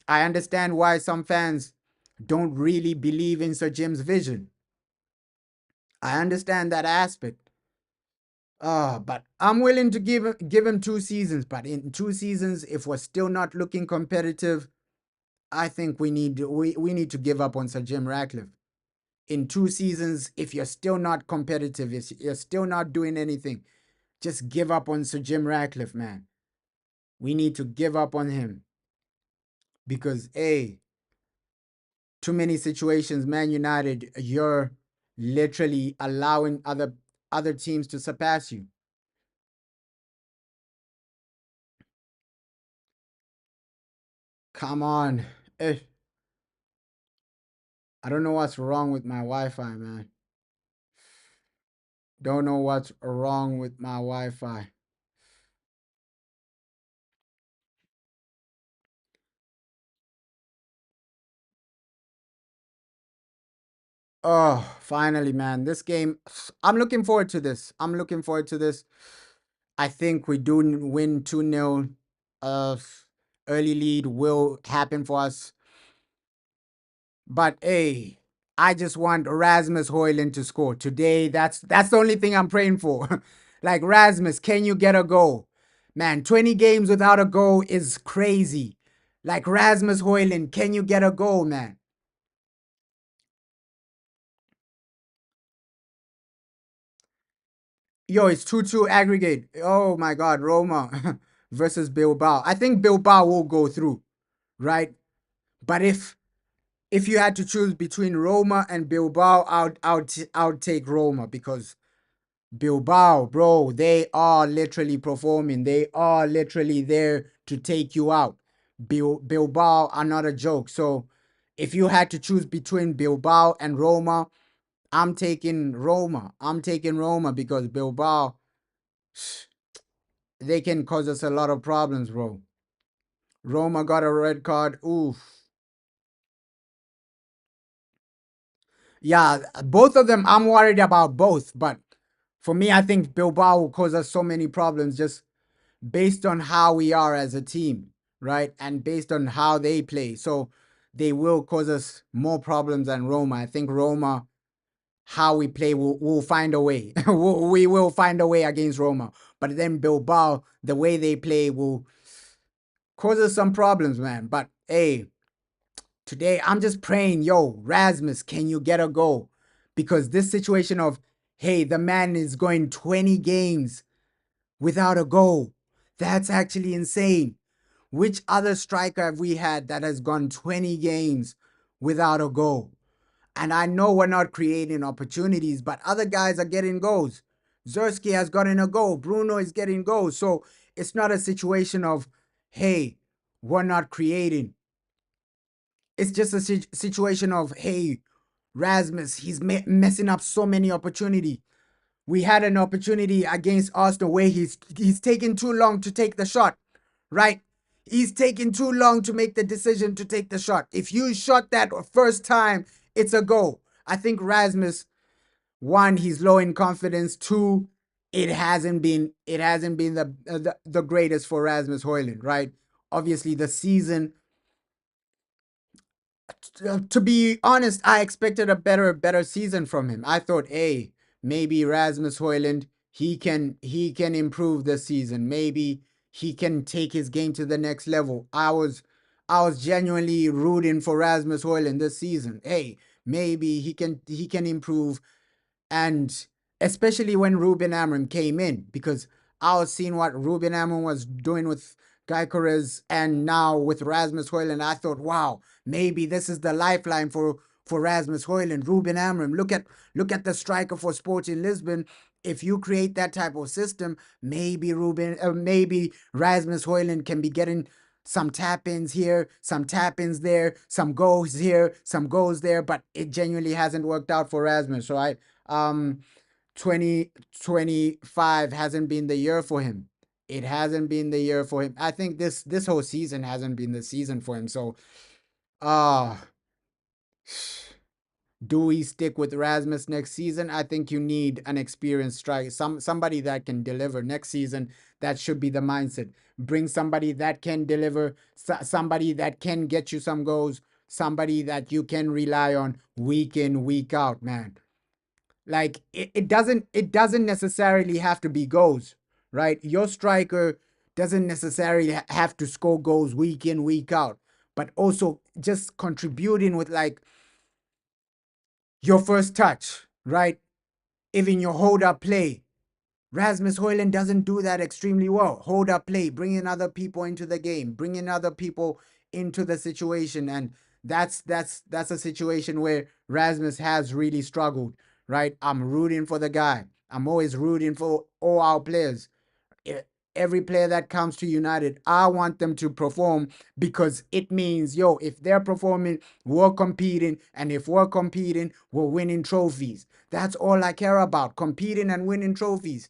I understand why some fans don't really believe in Sir Jim's vision. I understand that aspect. But I'm willing to give him 2 seasons. But in 2 seasons, if we're still not looking competitive, I think we need to give up on Sir Jim Ratcliffe. In 2 seasons, if you're still not competitive, if you're still not doing anything, just give up on Sir Jim Ratcliffe, man. We need to give up on him because, hey, too many situations, Man United, you're literally allowing other teams to surpass you. Come on. Eh, I don't know what's wrong with my Wi-Fi, man. Don't know what's wrong with my Wi-Fi. Oh, finally, man. This game, I'm looking forward to this. I think we do win 2-0. Early lead will happen for us. But hey, I just want Rasmus Højlund to score today. That's the only thing I'm praying for. Like, Rasmus, can you get a goal? Man, 20 games without a goal is crazy. Like, Rasmus Højlund, can you get a goal, man? Yo, it's 2-2 aggregate. Oh my God, Roma versus Bilbao. I think Bilbao will go through, right? But if you had to choose between Roma and Bilbao, I'll take Roma, because Bilbao, bro, they are literally performing. They are literally there to take you out. Bilbao are not a joke. So if you had to choose between Bilbao and Roma, I'm taking Roma. Because Bilbao, they can cause us a lot of problems, bro. Roma got a red card. Oof. Yeah, both of them, I'm worried about both. But for me, I think Bilbao will cause us so many problems just based on how we are as a team, right? And based on how they play. So they will cause us more problems than Roma. I think Roma, how we play, will find a way. We will find a way against Roma. But then Bilbao, the way they play will cause us some problems, man. But hey, today I'm just praying, yo, Rasmus, can you get a goal? Because this situation of, hey, the man is going 20 games without a goal, that's actually insane. Which other striker have we had that has gone 20 games without a goal? And I know we're not creating opportunities, but other guys are getting goals. Zerski has gotten a goal. Bruno is getting goals. So it's not a situation of, hey, we're not creating. It's just a situation of, hey, Rasmus, he's messing up so many opportunity. We had an opportunity against Arsenal where he's taking too long to take the shot, right? He's taking too long to make the decision to take the shot. If you shot that first time, it's a goal. I think Rasmus, one, he's low in confidence. Two, it hasn't been the greatest for Rasmus Højlund, right? Obviously, the season, to be honest, I expected a better season from him. I thought, hey, maybe Rasmus Højlund, he can improve this season. Maybe he can take his game to the next level. I was genuinely rooting for Rasmus Højlund this season. Hey, maybe he can improve, and especially when Ruben Amorim came in, because I was seeing what Ruben Amorim was doing with Gyökeres and now with Rasmus Højlund. I thought, wow, maybe this is the lifeline for Rasmus Højlund. Ruben Amorim, look at the striker for Sporting Lisbon. If you create that type of system, maybe Rasmus Højlund can be getting some tap-ins here, some tap-ins there, some goals here, some goals there, but it genuinely hasn't worked out for Rasmus. So 2025 hasn't been the year for him. It hasn't been the year for him. I think this whole season hasn't been the season for him. So uh do we stick with Rasmus next season? I think you need an experienced striker, somebody that can deliver next season. That should be the mindset. Bring somebody that can deliver, somebody that can get you some goals, somebody that you can rely on week in, week out, man. Like it doesn't necessarily have to be goals, right? Your striker doesn't necessarily have to score goals week in, week out, but also just contributing with like your first touch, right? Even your hold up play. Rasmus Højlund doesn't do that extremely well. Hold up play, bringing other people into the game, bringing other people into the situation, and that's a situation where Rasmus has really struggled, right? I'm rooting for the guy. I'm always rooting for all our players. Every player that comes to United, I want them to perform, because it means, yo, if they're performing, we're competing, and if we're competing, we're winning trophies. That's all I care about, competing and winning trophies.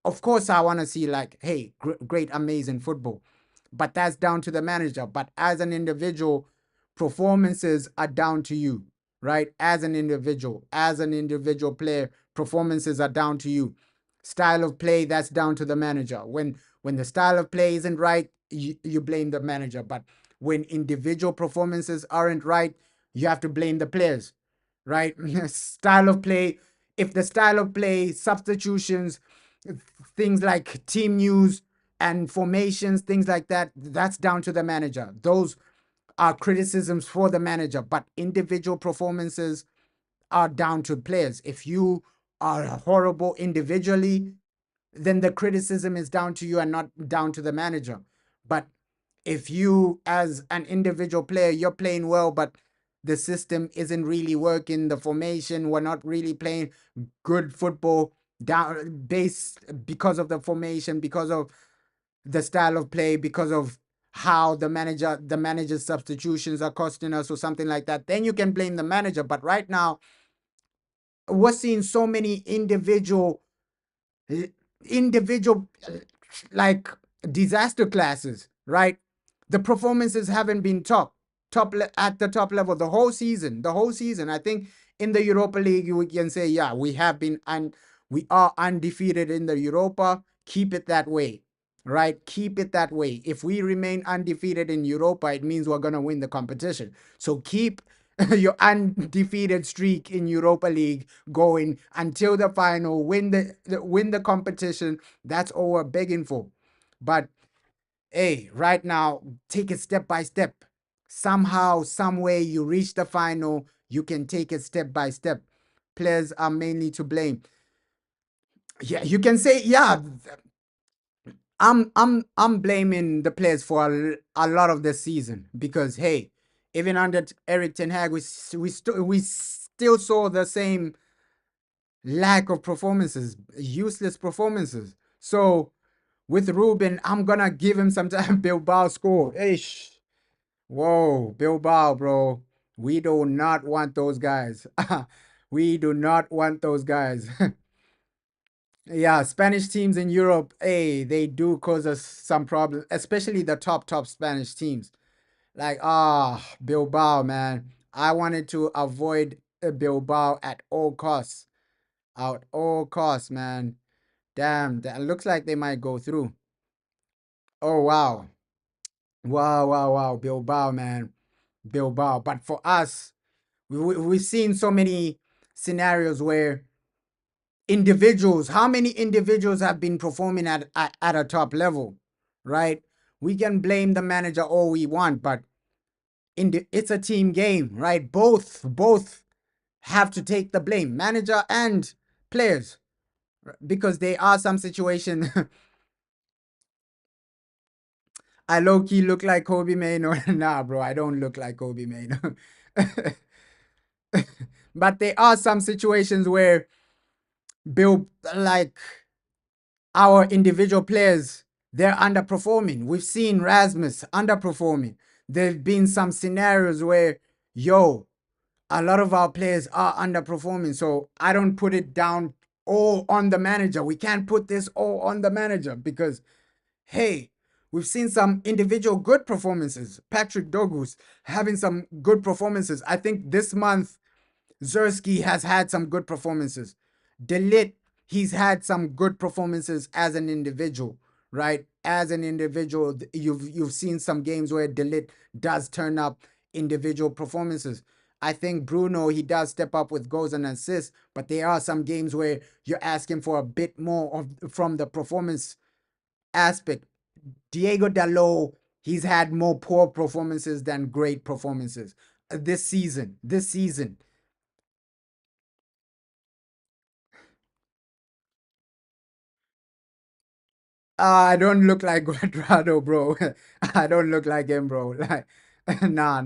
Of course, I want to see like, hey, great, amazing football, but that's down to the manager. But as an individual, performances are down to you, right? As an individual player, performances are down to you. Style of play, that's down to the manager. When the style of play isn't right, you blame the manager. But when individual performances aren't right, you have to blame the players, right? Style of play, if the style of play, substitutions, things like team news and formations, things like that, that's down to the manager. Those are criticisms for the manager, but individual performances are down to players. If you are horrible individually, then the criticism is down to you and not down to the manager. But if you, as an individual player, you're playing well, but the system isn't really working, the formation, we're not really playing good football down base because of the formation, because of the style of play, because of how the manager's substitutions are costing us or something like that, then you can blame the manager. But right now, we're seeing so many individual like disaster classes, right? The performances haven't been at the top level the whole season. I think in the Europa League we can say, yeah, we are undefeated in the Europa. Keep it that way, right? Keep it that way. If we remain undefeated in Europa, it means we're going to win the competition. So keep your undefeated streak in Europa League going until the final, win the competition. That's all we're begging for. But hey, right now, take it step by step. Somehow, some way you reach the final, you can take it step by step. Players are mainly to blame. Yeah, you can say, yeah, I'm blaming the players for a lot of the season, because hey, even under Eric Ten Hag, we still saw the same lack of performances, useless performances. So with Ruben, I'm gonna give him some time. Bilbao score. Ish. Whoa, Bilbao, bro. We do not want those guys. We do not want those guys. Yeah, Spanish teams in Europe, hey, they do cause us some problems, especially the top Spanish teams. Like, Bilbao, man. I wanted to avoid Bilbao at all costs. At all costs, man. Damn, that looks like they might go through. Oh, wow. Wow. Bilbao, man. Bilbao. But for us, we've seen so many scenarios where individuals, how many individuals have been performing at a top level, right? We can blame the manager all we want, but it's a team game, right? Both have to take the blame, manager and players, because there are some situations. I low key look like Kobe Maino. Nah, bro, I don't look like Kobe Maino. But there are some situations where Bill, like our individual players, they're underperforming. We've seen Rasmus underperforming. There've been some scenarios where, a lot of our players are underperforming. So I don't put it down all on the manager. We can't put this all on the manager because, hey, we've seen some individual good performances. Patrick Dogus having some good performances. I think this month, Zersky has had some good performances. Delit, he's had some good performances as an individual, right? As an individual, you've seen some games where Delit does turn up individual performances. I think Bruno, he does step up with goals and assists, but there are some games where you're asking for a bit more from the performance aspect. Diego Dalot, he's had more poor performances than great performances this season. I don't look like Guadrado, bro. I don't look like him, bro. Like, nah.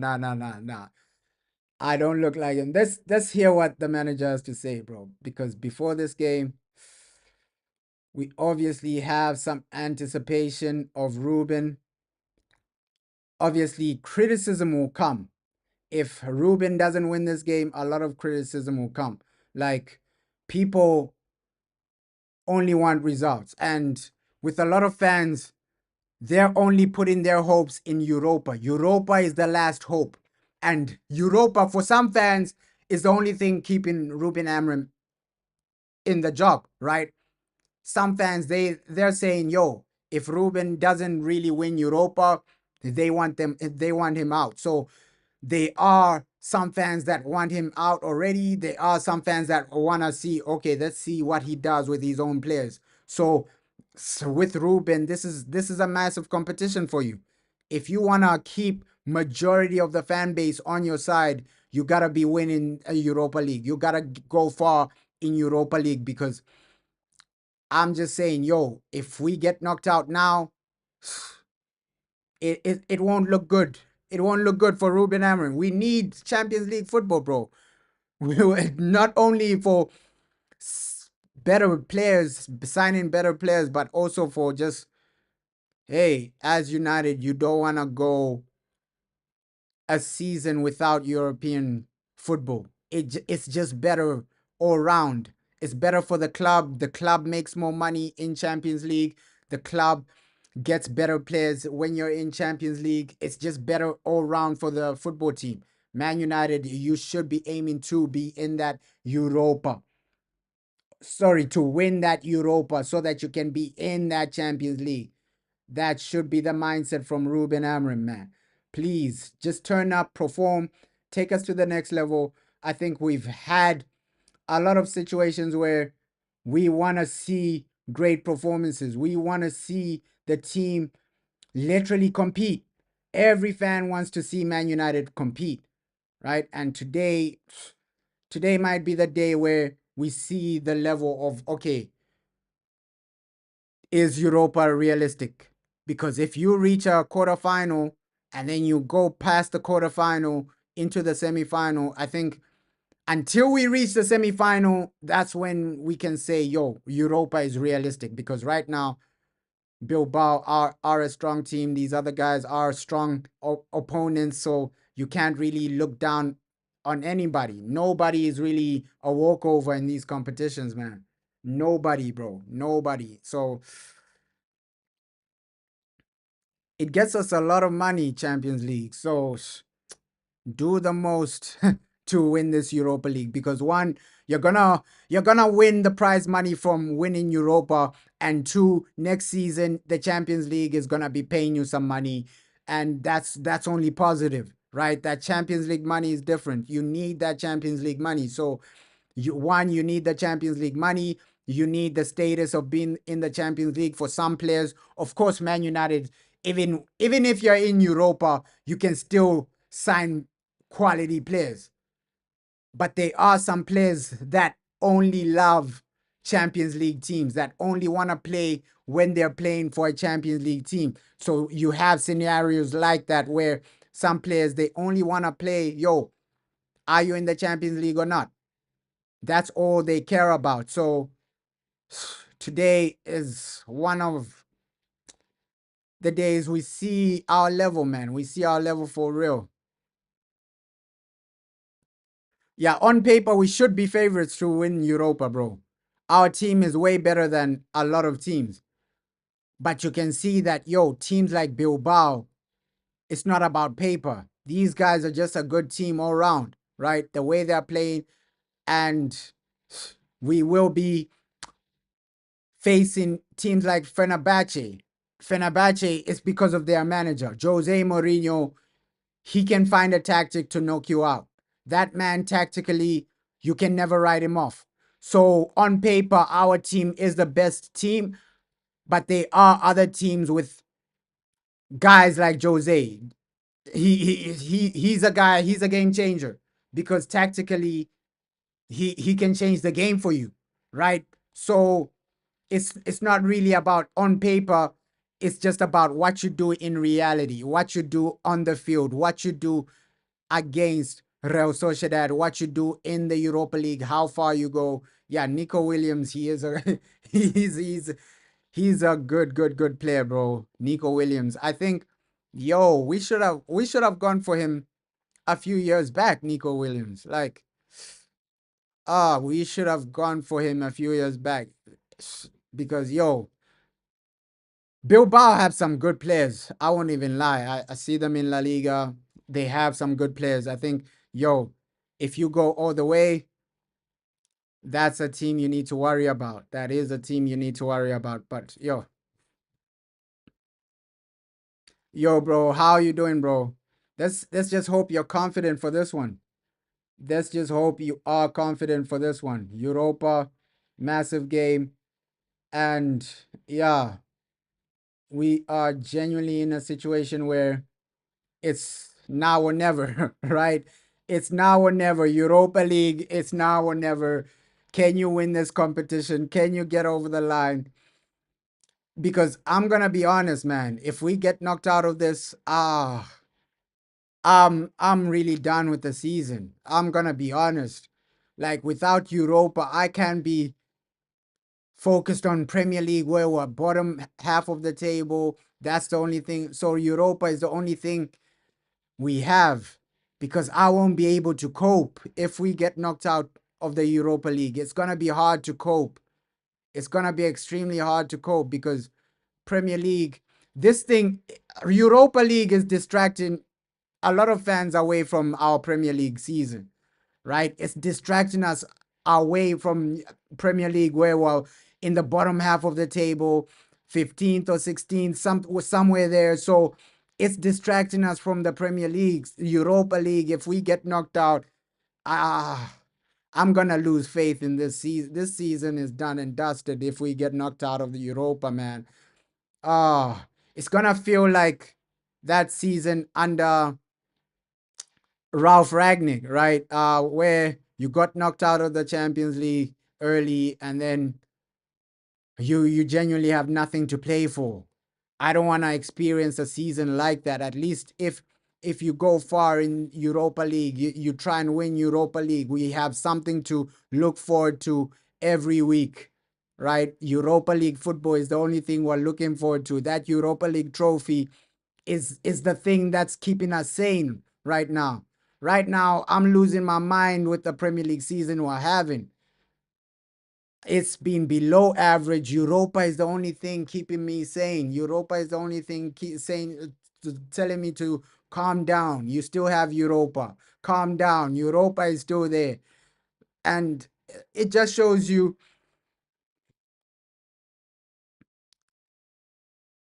I don't look like him. Let's hear what the manager has to say, bro. Because before this game, we obviously have some anticipation of Ruben. Obviously, criticism will come. If Ruben doesn't win this game, a lot of criticism will come. Like, people only want results. And with a lot of fans, they're only putting their hopes in Europa. Europa is the last hope. And Europa, for some fans, is the only thing keeping Ruben Amorim in the job, right? Some fans, they're saying, if Ruben doesn't really win Europa, they want him out. So there are some fans that want him out already. There are some fans that want to see, okay, let's see what he does with his own players. So with Ruben, this is a massive competition for you. If you want to keep majority of the fan base on your side, you got to be winning a Europa League. You got to go far in Europa League, because I'm just saying, if we get knocked out now, it won't look good. It won't look good for Ruben Amorim. We need Champions League football, bro. Not only for better players, signing better players, but also for just, hey, as United, you don't want to go a season without European football. It's just better all round. It's better for the club. The club makes more money in Champions League. The club gets better players when you're in Champions League. It's just better all round for the football team. Man United, you should be aiming to be in that Europa. Sorry, to win that Europa so that you can be in that Champions League. That should be the mindset from Ruben Amorim, man. Please, just turn up, perform, take us to the next level. I think we've had a lot of situations where we want to see great performances. We want to see the team literally compete. Every fan wants to see Man United compete, right? And today might be the day where we see the level of, okay, is Europa realistic? Because if you reach a quarterfinal and then you go past the quarterfinal into the semifinal, I think until we reach the semifinal, that's when we can say, Europa is realistic. Because right now, Bilbao are a strong team. These other guys are strong opponents, so you can't really look down on anybody. Nobody is really a walkover in these competitions, man. Nobody, bro. Nobody. So it gets us a lot of money, Champions League. So do the most to win this Europa League, because one, you're gonna win the prize money from winning Europa, and two, next season the Champions League is gonna be paying you some money, and that's only positive, right? That Champions League money is different. You need that Champions League money. So you need the Champions League money. You need the status of being in the Champions League for some players. Of course, Man United, even if you're in Europa, you can still sign quality players. But there are some players that only love Champions League teams, that only want to play when they're playing for a Champions League team. So you have scenarios like that where some players, they only want to play, are you in the Champions League or not? That's all they care about. So today is one of the days we see our level, man. We see our level for real. Yeah, on paper, we should be favorites to win Europa, bro. Our team is way better than a lot of teams. But you can see that, teams like Bilbao, it's not about paper. These guys are just a good team all around, right? The way they're playing. And we will be facing teams like Fenerbahce. Fenerbahce is because of their manager, Jose Mourinho. He can find a tactic to knock you out. That man, tactically, you can never write him off. So on paper, our team is the best team, but there are other teams with guys like Jose. He's a guy. He's a game changer, because tactically, he can change the game for you, right? So it's not really about on paper. It's just about what you do in reality, what you do on the field, what you do against Real Sociedad, what you do in the Europa League, how far you go. Yeah, Nico Williams, he is a he's a good player, bro. Nico Williams. I think, we should have gone for him a few years back, Nico Williams. Like, we should have gone for him a few years back, because Bilbao have some good players. I won't even lie. I see them in La Liga. They have some good players. I think, if you go all the way, that's a team you need to worry about. That is a team you need to worry about. But bro, how you doing, bro? Let's just hope you're confident for this one. Let's just hope you are confident for this one. Europa, massive game. And yeah, we are genuinely in a situation where it's now or never, right? It's now or never. Europa League, it's now or never. Can you win this competition? Can you get over the line? Because I'm gonna be honest, man. If we get knocked out of this, I'm really done with the season. I'm gonna be honest. Like, without Europa, I can't be focused on Premier League where we're bottom half of the table. That's the only thing. So Europa is the only thing we have, because I won't be able to cope if we get knocked out of the Europa League. It's gonna be hard to cope. It's gonna be extremely hard to cope, because Premier League, Europa League is distracting a lot of fans away from our Premier League season, right? It's distracting us away from Premier League, where we're in the bottom half of the table, 15th or 16th, somewhere there. So it's distracting us from the Premier League, Europa League. If we get knocked out, I'm gonna lose faith in this season. This season is done and dusted if we get knocked out of the Europa, man. It's gonna feel like that season under Ralph Ragnick, right? Where you got knocked out of the Champions League early, and then you genuinely have nothing to play for. I don't want to experience a season like that. At least if you go far in Europa League, you try and win Europa League. We have something to look forward to every week. right? Europa League football is the only thing we're looking forward to. That Europa League trophy is the thing that's keeping us sane right now. Right now, I'm losing my mind with the Premier League season we're having. It's been below average. Europa is the only thing keeping me sane. Europa is the only thing telling me to calm down. You still have Europa. Calm down. Europa is still there. And it just shows you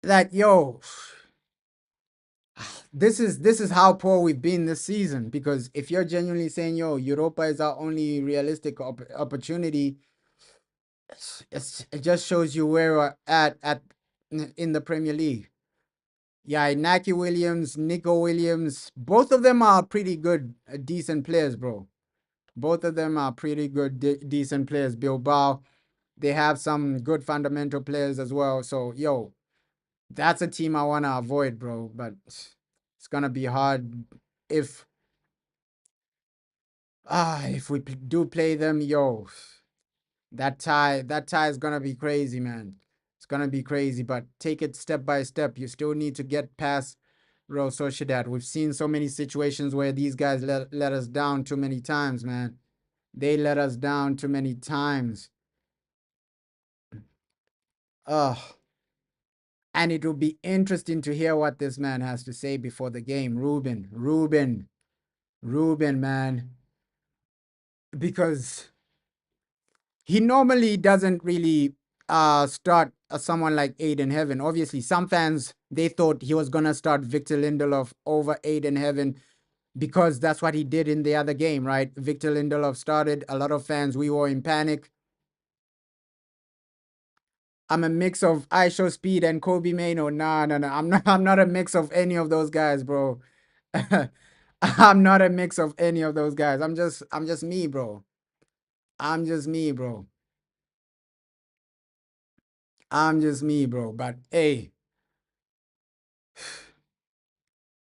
that, yo, this is how poor we've been this season. Because if you're genuinely saying, yo, Europa is our only realistic opportunity, it just shows you where we're at in the Premier League. Yeah, Inaki Williams, Nico Williams, both of them are pretty good, decent players, bro. Both of them are pretty good, decent players. Bilbao, they have some good fundamental players as well. So, yo, that's a team I want to avoid, bro. But it's gonna be hard if if we do play them, yo. That tie is gonna be crazy, man. It's gonna be crazy, but take it step by step. You still need to get past Real Sociedad. We've seen so many situations where these guys let us down too many times, man. They let us down too many times. Ugh. And it will be interesting to hear what this man has to say before the game. Ruben, man. Because he normally doesn't really start someone like Aiden Heaven. Obviously, some fans, they thought he was going to start Victor Lindelof over Aiden Heaven because that's what he did in the other game, right? Victor Lindelof started. A lot of fans, we were in panic. I'm a mix of Aisho Speed and Kobe Mano. No. I'm not a mix of any of those guys, bro. I'm not a mix of any of those guys. I'm just me, bro. I'm just me, bro. I'm just me, bro. But hey,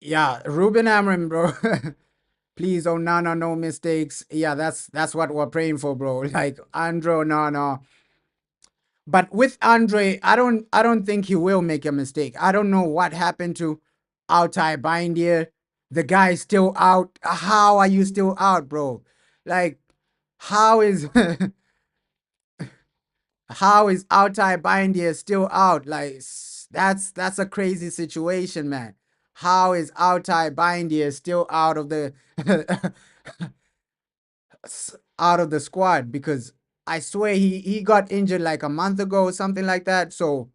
yeah, Ruben Amram, bro. Please, oh no mistakes. Yeah, that's what we're praying for, bro. Like Andro, no. But with Andre, I don't think he will make a mistake. I don't know what happened to Altai Bindier. The guy is still out. How are you still out, bro? Like, how is how is Altai Bindier still out? Like, that's a crazy situation, man. How is Altai Bindier still out of the out of the squad? Because I swear he got injured like a month ago or something like that. So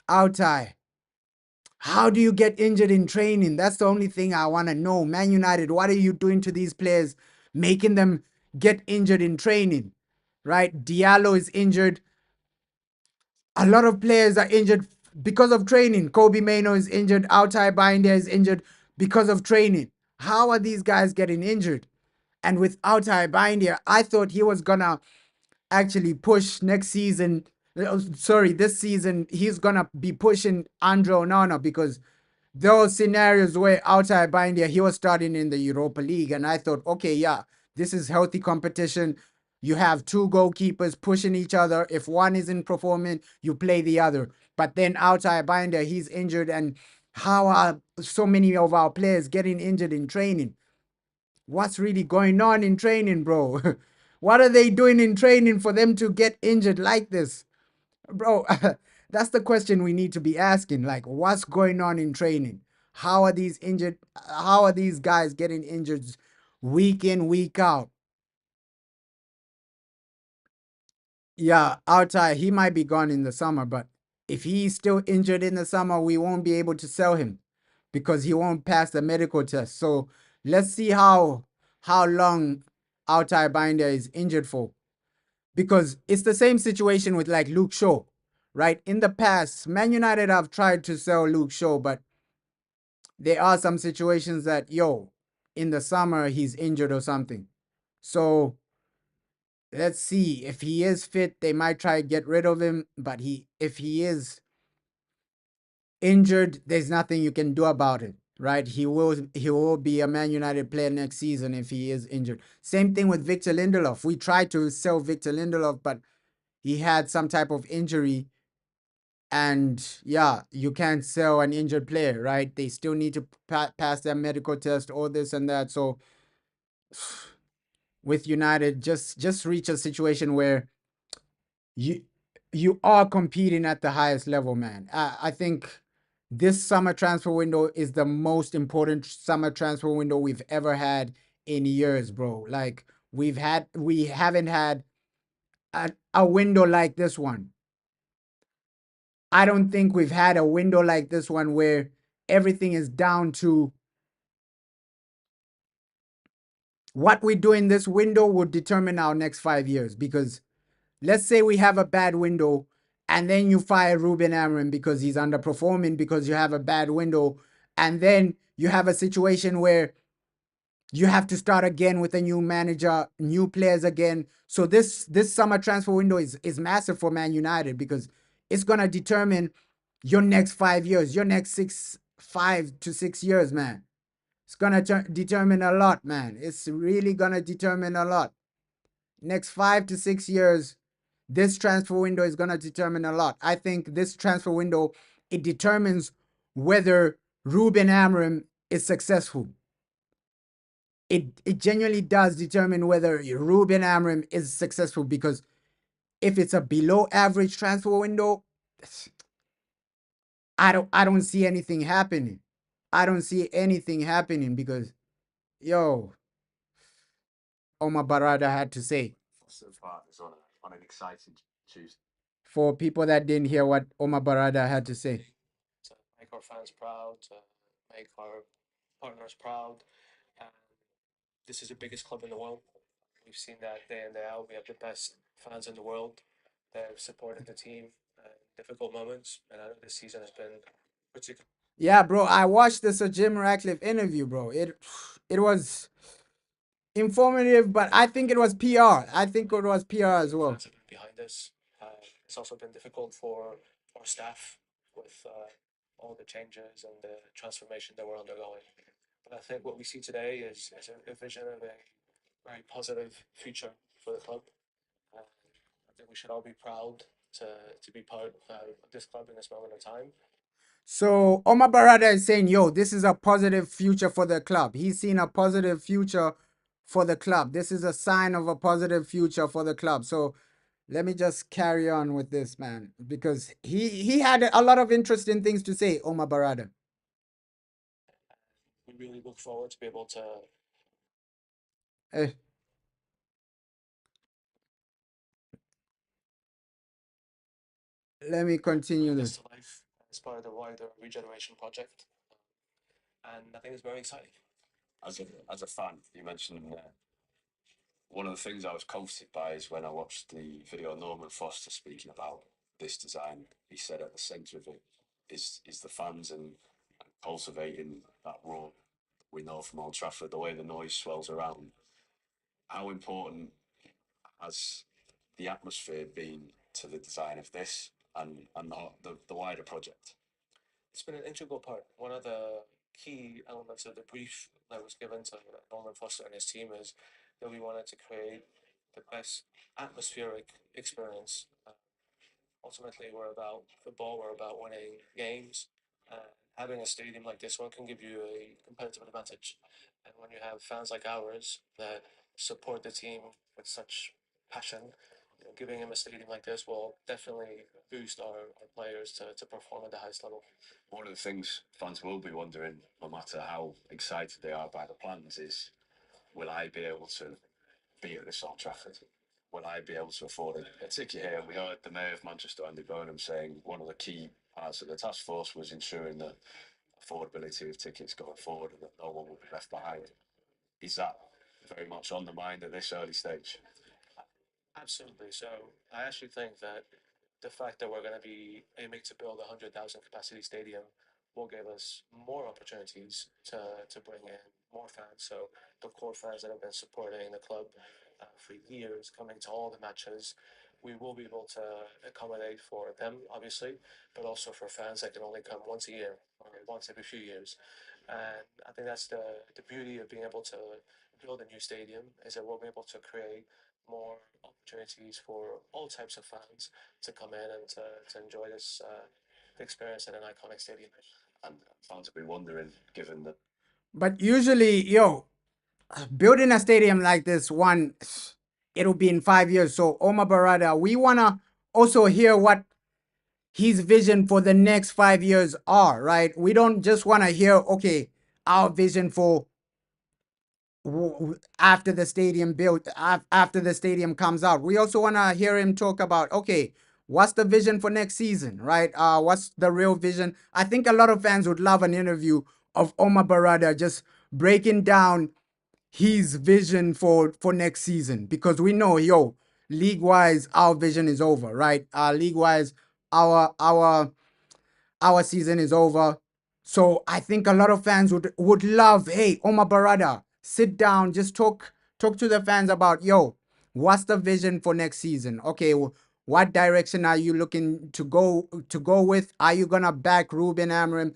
Altai, how do you get injured in training? That's the only thing I want to know. Man United, what are you doing to these players, making them get injured in training? Right? Diallo is injured. A lot of players are injured because of training. Kobe Mano is injured. Altai Binder is injured because of training. How are these guys getting injured? And with Altai Binder, I thought he was gonna actually push next season. Sorry, this season he's gonna be pushing Andre Onana because those scenarios where outside Bindia, he was starting in the Europa League, and I thought, okay, yeah, this is healthy competition. You have two goalkeepers pushing each other. If one isn't performing, you play the other. But then outside Bindia, he's injured, and how are so many of our players getting injured in training? What's really going on in training, bro? What are they doing in training for them to get injured like this? Bro, that's the question we need to be asking. Like, what's going on in training? How are these injured? How are these guys getting injured week in, week out? Yeah, outside, he might be gone in the summer, but if he's still injured in the summer, we won't be able to sell him because he won't pass the medical test. So let's see how long Altai Binder is injured for. Because it's the same situation with like Luke Shaw, right? In the past, Man United have tried to sell Luke Shaw, but there are some situations that, yo, in the summer he's injured or something. So let's see. If he is fit, they might try to get rid of him. But if he is injured, there's nothing you can do about it, right? He will be a Man United player next season if he is injured. Same thing with Victor Lindelof. We tried to sell Victor Lindelof, but he had some type of injury, and yeah, you can't sell an injured player, right? They still need to pass their medical test, all this and that. So with United, just reach a situation where you you are competing at the highest level, man. I think this summer transfer window is the most important summer transfer window we've ever had in years, bro. Like we haven't had a window like this one. I don't think we've had a window like this one where everything is down to what we do in this window would determine our next 5 years. Because let's say we have a bad window and then you fire Ruben Amorim because he's underperforming because you have a bad window, and then you have a situation where you have to start again with a new manager, new players again. So this summer transfer window is massive for Man United because it's gonna determine your next 5 years, your next 5 to 6 years, man. It's gonna determine a lot, man. It's really gonna determine a lot. Next 5 to 6 years, this transfer window is gonna determine a lot. I think this transfer window, it determines whether Ruben Amorim is successful. It genuinely does determine whether Ruben Amorim is successful, because if it's a below average transfer window, I don't see anything happening. I don't see anything happening because yo, Omar Barada had to say. On an exciting Tuesday. For people that didn't hear what Omar Barada had to say. To make our fans proud, to make our partners proud. And this is the biggest club in the world. We've seen that day in, day out. We have the best fans in the world that have supported the team in difficult moments. And I know this season has been particularly. Yeah, bro, I watched the Sir Jim Ratcliffe interview, bro. It was informative, but I think it was PR. I think it was PR as well. Behind us, it's also been difficult for our staff with all the changes and the transformation that we're undergoing. But I think what we see today is a vision of a very positive future for the club. I think we should all be proud to be part of this club in this moment of time. So Omar Barada is saying, yo, this is a positive future for the club. He's seen a positive future for the club. This is a sign of a positive future for the club. So let me just carry on with this, man, because he had a lot of interesting things to say, Omar Barada. We really look forward to be able to. Eh. Let me continue bring this this. to life as part of the wider regeneration project, and I think it's very exciting. As a fan, you mentioned one of the things I was comforted by is when I watched the video of Norman Foster speaking about this design. He said at the centre of it is the fans and cultivating that roar we know from Old Trafford, the way the noise swells around. How important has the atmosphere been to the design of this and the wider project? It's been an integral part. One of the key elements of the brief that was given to Norman Foster and his team is that we wanted to create the best atmospheric experience. Ultimately, we're about football, we're about winning games. Having a stadium like this one can give you a competitive advantage. And when you have fans like ours that support the team with such passion, giving him a stadium like this will definitely boost our players to perform at the highest level. One of the things fans will be wondering, no matter how excited they are by the plans, is will I be able to be at this Old Trafford? Will I be able to afford a ticket here? And we heard the Mayor of Manchester, Andy Burnham, saying one of the key parts of the task force was ensuring the affordability of tickets going forward and that no one will be left behind. Is that very much on the mind at this early stage? Absolutely. So I actually think that the fact that we're going to be aiming to build a 100,000 capacity stadium will give us more opportunities to bring in more fans. So the core fans that have been supporting the club for years, coming to all the matches, we will be able to accommodate for them, obviously, but also for fans that can only come once a year or once every few years. And I think that's the beauty of being able to build a new stadium is that we'll be able to create more opportunities for all types of fans to come in and to enjoy this experience at an iconic stadium. And fans have been wondering, given that. But usually, building a stadium like this one, it'll be in 5 years. So Omar Barada, we wanna also hear what his vision for the next 5 years are, right? We don't just want to hear, okay, our vision for after the stadium built, after the stadium comes out. We also want to hear him talk about, okay, what's the vision for next season, right? What's the real vision? I think a lot of fans would love an interview of Omar Barada just breaking down his vision for next season, because we know, league wise, our vision is over, right? League wise, our season is over. So I think a lot of fans would love, hey, Omar Barada, sit down, just talk to the fans about, what's the vision for next season? Okay, what direction are you looking to go with? Are you gonna back Ruben Amorim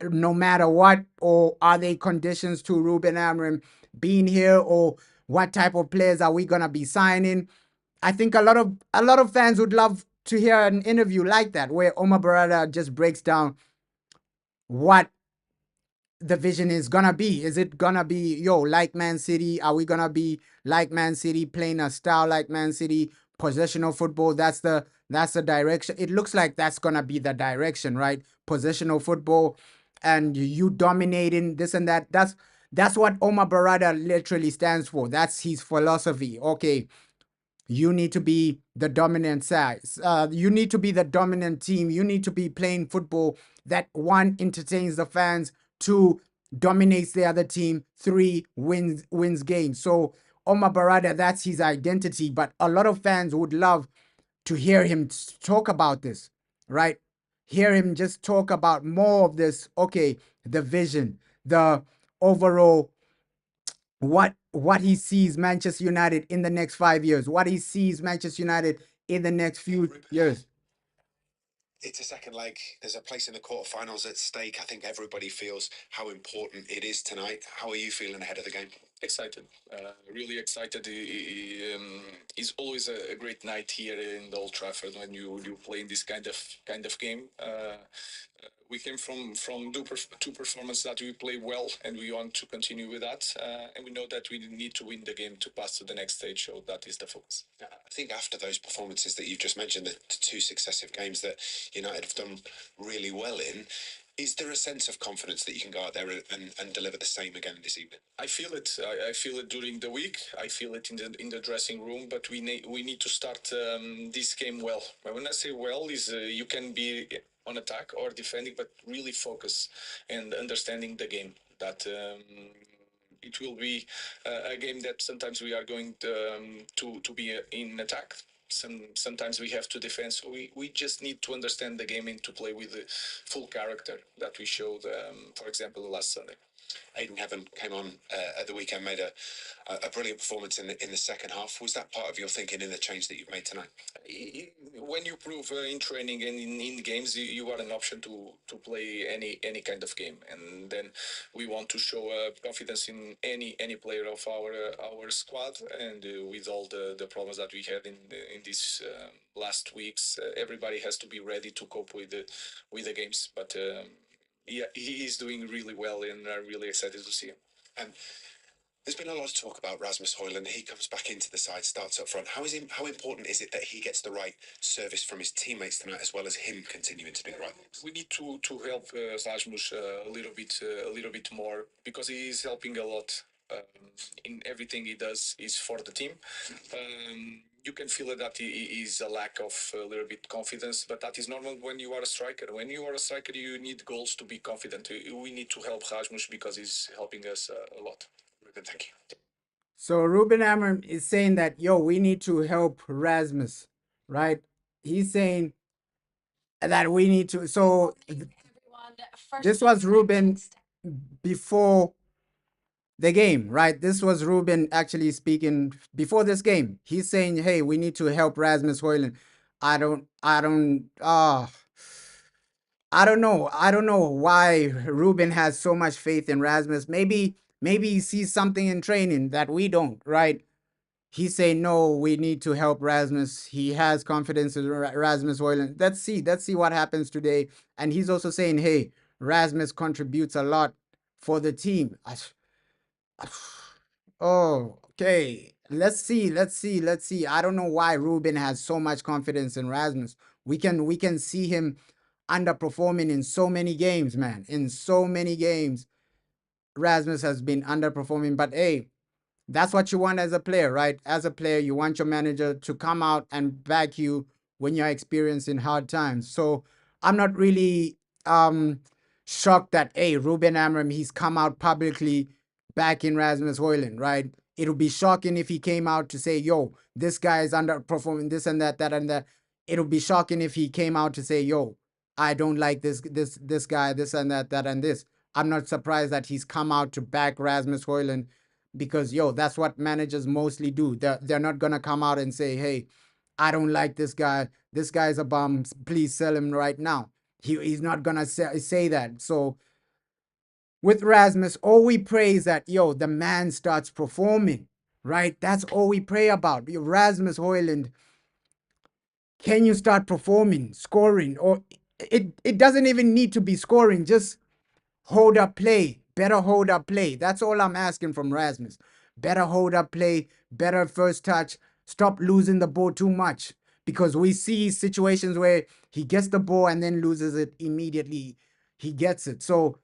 no matter what, or are there conditions to Ruben Amorim being here, or what type of players are we gonna be signing? I think a lot of fans would love to hear an interview like that, where Omar Barada just breaks down what the vision is gonna be. Is it gonna be, like Man City? Are we gonna be like Man City, playing a style like Man City, possessional football? That's the direction. It looks like that's gonna be the direction, right? Possessional football, and you dominating this and that. That's what Omar Barada literally stands for. That's his philosophy. Okay, you need to be the dominant size. You need to be the dominant team. You need to be playing football that, one, entertains the fans, two, dominates the other team, three, wins games. So Omar Barada, that's his identity. But a lot of fans would love to hear him talk about this, right? Hear him just talk about more of this. Okay, the vision, the overall, what he sees Manchester United in the next 5 years, what he sees Manchester United in the next few years. It's a second leg. There's a place in the quarterfinals at stake. I think everybody feels how important it is tonight. How are you feeling ahead of the game? Excited, really excited. It's always a great night here in the Old Trafford when you play in this kind of game. We came from two performances that we play well, and we want to continue with that. And we know that we need to win the game to pass to the next stage. So that is the focus. I think after those performances that you've just mentioned, the two successive games that United have done really well in, is there a sense of confidence that you can go out there and deliver the same again this evening? I feel it. I feel it during the week. I feel it in the dressing room. But we need to start this game well. When I say well, is you can be on attack or defending, but really focus and understanding the game. That it will be a game that sometimes we are going to be in attack. Sometimes we have to defend, so we just need to understand the game and to play with the full character that we showed, for example, last Sunday. Aiden Heaven came on at the weekend, made a brilliant performance in the second half. Was that part of your thinking in the change that you've made tonight? When you prove in training and in games, you are an option to play any kind of game, and then we want to show confidence in any player of our squad. And with all the problems that we had in these last weeks, everybody has to be ready to cope with the games. But yeah, he is doing really well, and I'm really excited to see him. And there's been a lot of talk about Rasmus Højlund. He comes back into the side, starts up front. How important is it that he gets the right service from his teammates tonight, as well as him continuing to do the right things? We need to help Rasmus a little bit more, because he is helping a lot. In everything he does is for the team. You can feel it that he is a lack of a little bit confidence, but that is normal when you are a striker. When you are a striker, you need goals to be confident. We need to help Rasmus because he's helping us a lot. Thank you. So Ruben Amorim is saying that, we need to help Rasmus, right? He's saying that we need to. So this was Ruben before the game, right? This was Ruben actually speaking before this game. He's saying, hey, we need to help Rasmus Højlund. I don't know. I don't know why Ruben has so much faith in Rasmus. Maybe he sees something in training that we don't, right? He's saying no, we need to help Rasmus. He has confidence in Rasmus Højlund. Let's see what happens today. And he's also saying, hey, Rasmus contributes a lot for the team. Oh, okay. Let's see. I don't know why Ruben has so much confidence in Rasmus. We can see him underperforming in so many games, man. In so many games, Rasmus has been underperforming. But hey, that's what you want as a player, right? As a player, you want your manager to come out and back you when you're experiencing hard times. So I'm not really shocked that hey, Ruben Amram, he's come out publicly backing Rasmus Højlund, right? It would be shocking if he came out to say, yo, this guy is underperforming this and that and that. It would be shocking if he came out to say, yo, I don't like this guy, this and that and this. I'm not surprised that he's come out to back Rasmus Højlund because yo, that's what managers mostly do. They're not gonna come out and say, hey, I don't like this guy. This guy's a bum. Please sell him right now. He's not gonna say that. So with Rasmus, all we pray is that yo, the man starts performing, right? That's all we pray about. Rasmus Højlund, can you start performing, scoring, or it doesn't even need to be scoring, just hold up play, better hold up play. That's all I'm asking from Rasmus. Better hold up play, better first touch, stop losing the ball too much. Because we see situations where he gets the ball and then loses it immediately. He gets it. So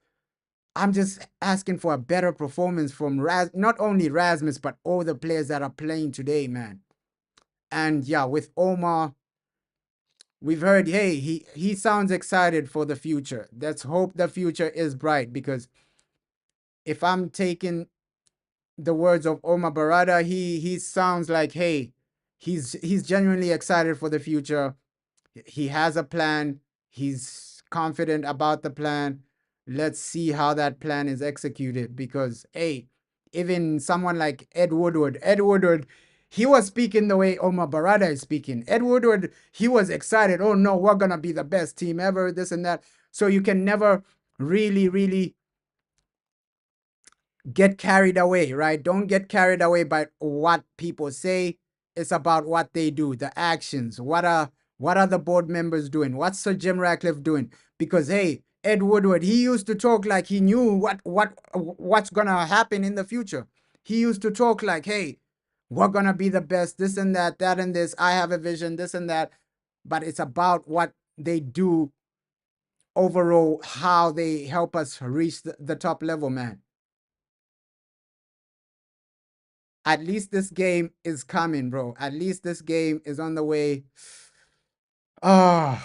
I'm just asking for a better performance from not only Rasmus, but all the players that are playing today, man. And yeah, with Omar, we've heard, hey, he sounds excited for the future. Let's hope the future is bright because if I'm taking the words of Omar Barada, he sounds like, hey, he's genuinely excited for the future. He has a plan. He's confident about the plan. Let's see how that plan is executed because, hey, even someone like Ed Woodward, he was speaking the way Omar Barada is speaking. Ed Woodward, he was excited. Oh no, we're gonna be the best team ever, this and that. So you can never really get carried away, right? Don't get carried away by what people say. It's about what they do, the actions. What are the board members doing? What's Sir Jim Ratcliffe doing? Because hey, Ed Woodward, he used to talk like he knew what's gonna happen in the future. He used to talk like, hey, we're gonna be the best, this and that and this. I have a vision, this and that. But it's about what they do overall, how they help us reach the top level, man. At least this game is coming, bro. At least this game is on the way. Ah,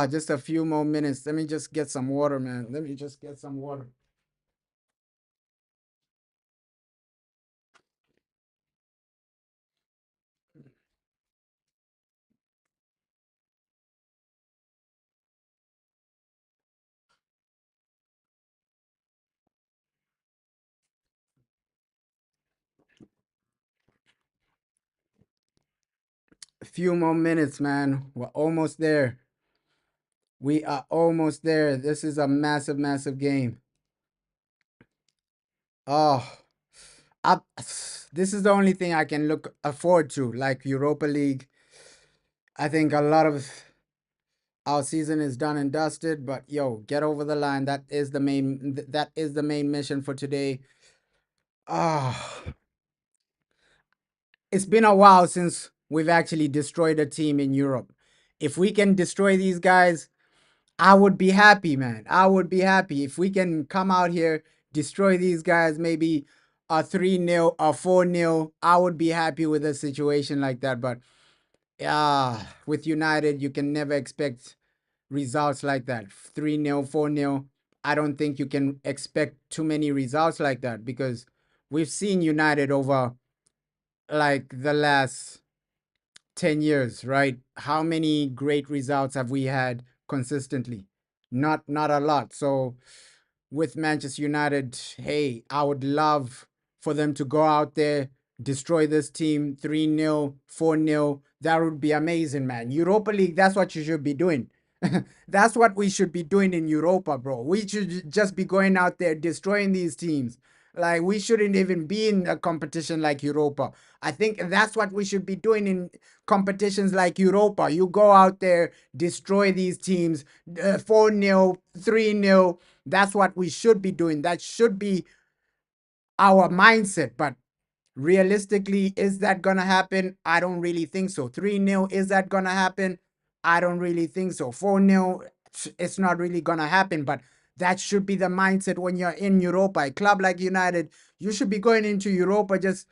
just a few more minutes. Let me just get some water, man. Let me just get some water. A few more minutes, man. We're almost there. We are almost there. This is a massive, massive game. Oh, this is the only thing I can look forward to, like Europa League. I think a lot of our season is done and dusted, but yo, get over the line. That is the main mission for today. Ah, it's been a while since we've actually destroyed a team in Europe. If we can destroy these guys, I would be happy, man. I would be happy if we can come out here, destroy these guys, maybe a 3-0 or 4-0. I would be happy with a situation like that. But yeah, with United, you can never expect results like that. 3-0, 4-0. I don't think you can expect too many results like that because we've seen United over like the last 10 years, right? How many great results have we had consistently? Not a lot. So with Manchester United, hey, I would love for them to go out there, destroy this team 3-0, 4-0. That would be amazing, man. Europa League, that's what you should be doing. That's what we should be doing in Europa, bro. We should just be going out there destroying these teams. Like, we shouldn't even be in a competition like Europa. I think that's what we should be doing in competitions like Europa. You go out there, destroy these teams, 4-0, 3-0. That's what we should be doing. That should be our mindset. But realistically, is that going to happen? I don't really think so. 3-0, is that going to happen? I don't really think so. 4-0, it's not really going to happen. But that should be the mindset when you're in Europa. A club like United, you should be going into Europa just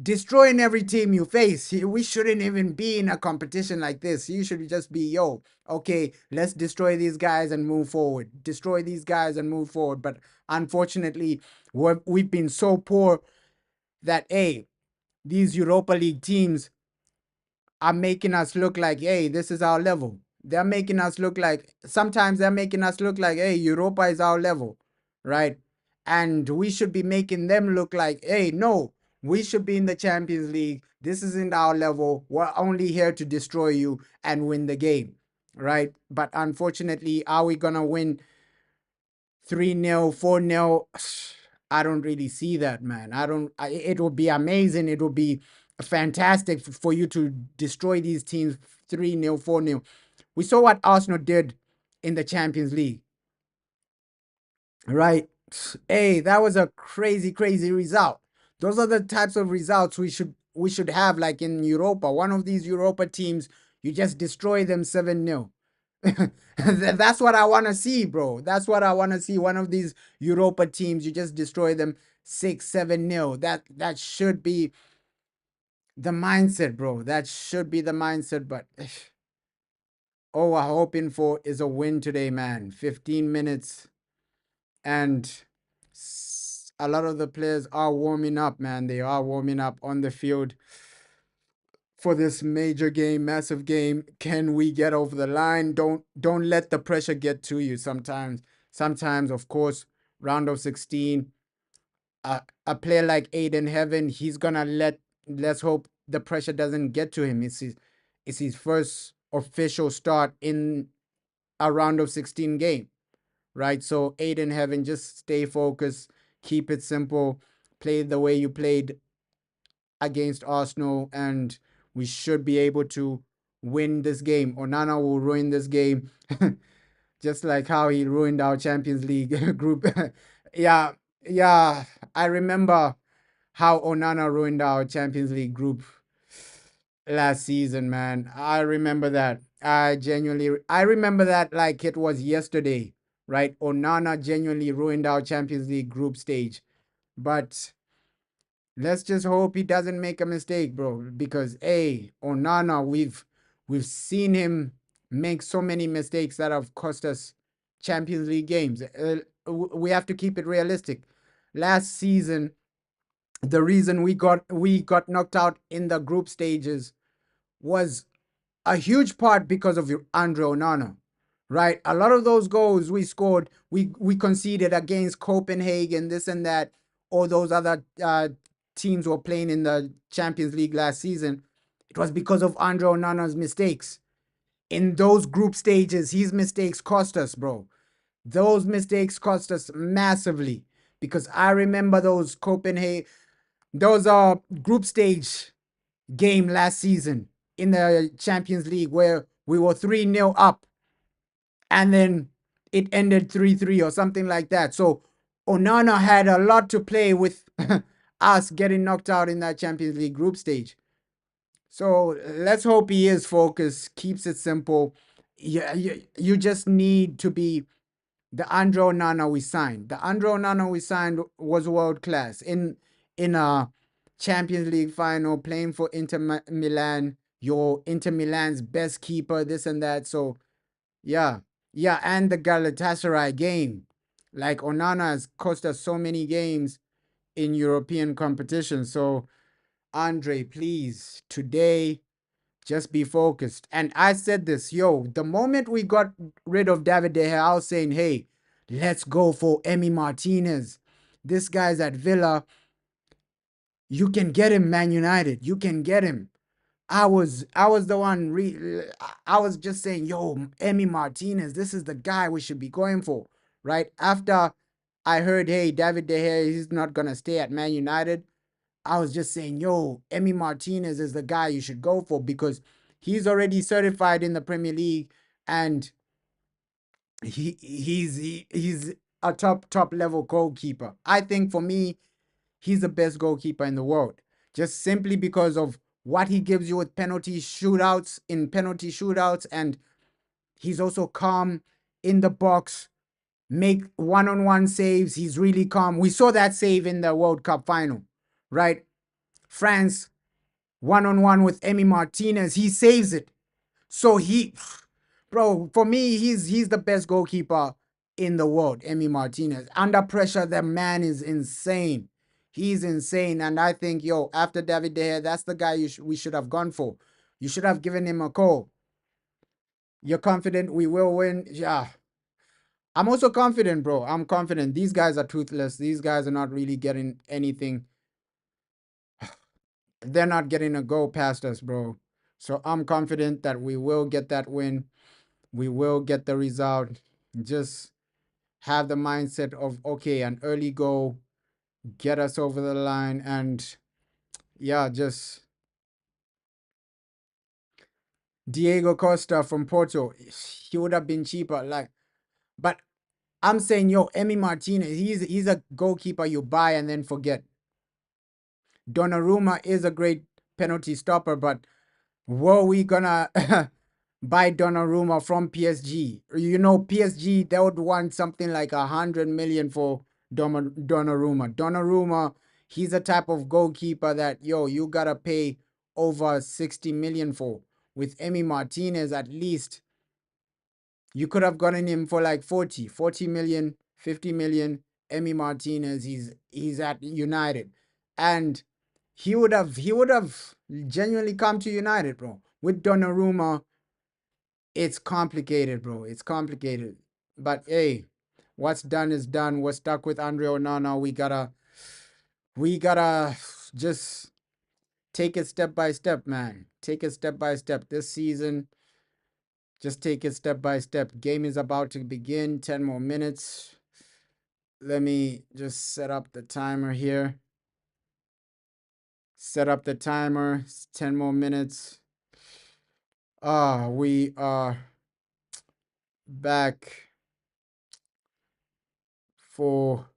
destroying every team you face. We shouldn't even be in a competition like this. You should just be, yo, okay, let's destroy these guys and move forward. Destroy these guys and move forward. But unfortunately, we've been so poor that, hey, these Europa League teams are making us look like, hey, this is our level. They're making us look like, sometimes they're making us look like, hey, Europa is our level, right? And we should be making them look like, hey, no, we should be in the Champions League. This isn't our level. We're only here to destroy you and win the game, right? But unfortunately, are we going to win 3-0, 4-0? I don't really see that, man. It would be amazing. It would be fantastic for you to destroy these teams 3-0, 4-0. We saw what Arsenal did in the Champions League, right? Hey, that was a crazy, crazy result. Those are the types of results we should have, like in Europa. One of these Europa teams, you just destroy them 7-0. That's what I want to see, bro. That's what I want to see. One of these Europa teams, you just destroy them 6-7-0. That should be the mindset, bro. That should be the mindset. But all we're hoping for is a win today, man. 15 minutes, and a lot of the players are warming up, man. They are warming up on the field for this major game, massive game. Can we get over the line? Don't let the pressure get to you. Sometimes, of course, round of 16, a player like Aiden Heaven, he's gonna let's hope the pressure doesn't get to him. It's his first official start in a round of 16 game, right? So Aiden Heaven, just stay focused, keep it simple, play the way you played against Arsenal, and we should be able to win this game. Onana will ruin this game, just like how he ruined our Champions League group. yeah, yeah, I remember how Onana ruined our Champions League group last season, man. I remember that. I remember that like it was yesterday, right? Onana genuinely ruined our Champions League group stage. But let's just hope he doesn't make a mistake, bro. Because hey, Onana, we've seen him make so many mistakes that have cost us Champions League games. We have to keep it realistic. Last season, the reason we got knocked out in the group stages was a huge part because of Andre Onana, right? A lot of those goals we scored, we conceded against Copenhagen, this and that, or those other teams were playing in the Champions League last season. It was because of Andre Onana's mistakes. In those group stages, his mistakes cost us, bro. Those mistakes cost us massively because I remember those group stage game last season in the Champions League where we were 3-0 up and then it ended 3-3 or something like that. So Onana had a lot to play with us getting knocked out in that Champions League group stage. So let's hope he is focused, keeps it simple. You just need to be the Andre Onana we signed. The Andre Onana we signed was world class in a Champions League final, playing for Inter Milan. Your Inter Milan's best keeper, this and that. So yeah, and the Galatasaray game. Like Onana has cost us so many games in European competition. So Andre, please, today, just be focused. And I said this, yo, the moment we got rid of David De Gea, I was saying, hey, let's go for Emi Martinez. This guy's at Villa. You can get him, Man United. You can get him. I was the one. I was just saying, yo, Emi Martinez. This is the guy we should be going for, right? After I heard, hey, David De Gea, he's not gonna stay at Man United. I was just saying, yo, Emi Martinez is the guy you should go for because he's already certified in the Premier League and he's a top level goalkeeper. I think for me, he's the best goalkeeper in the world, just simply because of what he gives you with penalty shootouts, and he's also calm in the box, make one-on-one saves. He's really calm. We saw that save in the World Cup final, right? France one-on-one with Emi Martinez. He saves it. So bro, for me, he's the best goalkeeper in the world, Emi Martinez. Under pressure, the man is insane. He's insane. And I think, yo, after David De Gea, that's the guy we should have gone for. You should have given him a call. You're confident we will win? Yeah. I'm also confident, bro. I'm confident. These guys are toothless. These guys are not really getting anything. They're not getting a goal past us, bro. So I'm confident that we will get that win. We will get the result. Just have the mindset of, okay, an early goal, get us over the line, and yeah, just Diego Costa from Porto, he would have been cheaper. But I'm saying, yo, Emi Martinez, he's a goalkeeper you buy and then forget. Donnarumma is a great penalty stopper, but were we gonna buy Donnarumma from PSG? You know, PSG, they would want something like 100 million for Donnarumma. Donnarumma, he's a type of goalkeeper that, yo, you gotta pay over 60 million for. With Emi Martinez, at least you could have gotten him for like 40 million, 50 million. Emi Martinez, he's at United. And he would have genuinely come to United, bro. With Donnarumma, it's complicated, bro. It's complicated. But hey, what's done is done. We're stuck with Andre Onana. We gotta just take it step by step, man. Take it step by step. This season, just take it step by step. Game is about to begin. 10 more minutes. Let me just set up the timer here. Set up the timer. It's 10 more minutes. We are back for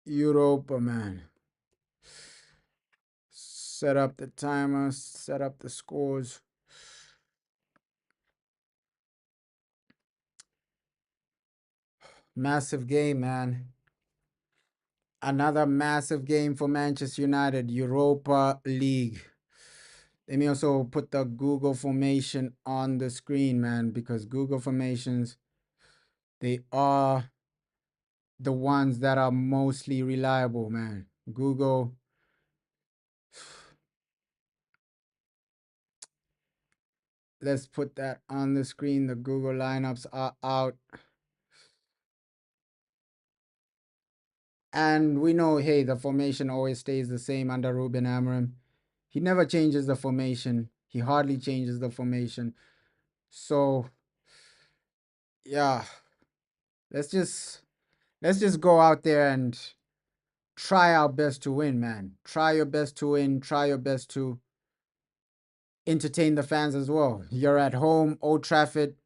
Europa, man. Set up the timer, set up the scores. Massive game, man. Another massive game for Manchester United, Europa League. Let me also put the Google formation on the screen, man, because Google formations, they are the ones that are mostly reliable, man. Google. Let's put that on the screen. The Google lineups are out. And we know, hey, the formation always stays the same under Ruben Amorim. He never changes the formation. He hardly changes the formation. So, yeah, let's just go out there and try our best to win, man. Try your best to win. Try your best to entertain the fans as well. You're at home, Old Trafford,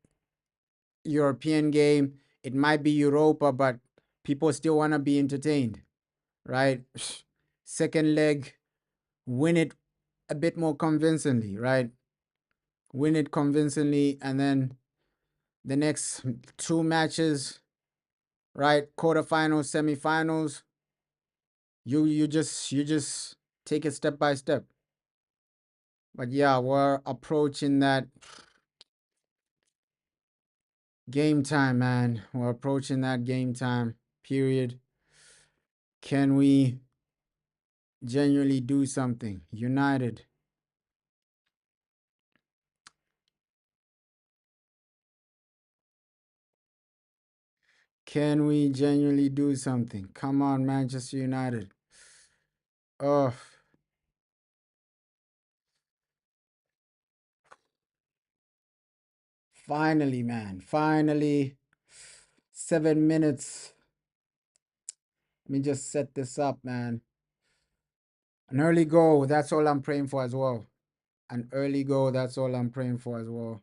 European game. It might be Europa, but people still want to be entertained, right? Second leg, win it a bit more convincingly, right? Win it convincingly, and then the next two matches, right? Quarterfinals, semifinals. You just take it step by step. But yeah, we're approaching that game time, man. We're approaching that game time period. Can we genuinely do something? United. Can we genuinely do something? Come on, Manchester United. Oh, finally, man. Finally. 7 minutes. Let me just set this up, man. An early goal, that's all I'm praying for as well. An early goal, that's all I'm praying for as well.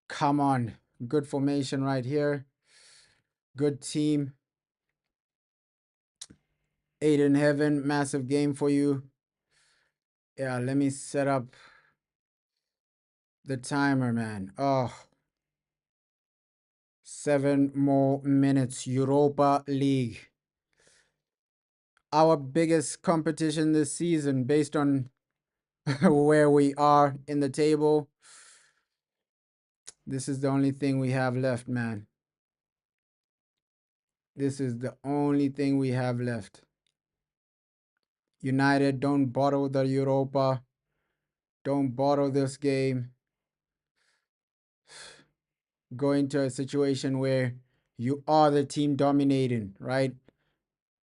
Come on. Good formation right here. Good team. 8 in heaven, massive game for you. Yeah, let me set up the timer, man. Oh, 7 more minutes. Europa League. Our biggest competition this season based on where we are in the table. This is the only thing we have left, man. This is the only thing we have left. United, don't bottle the Europa. Don't bottle this game. Go into a situation where you are the team dominating, right?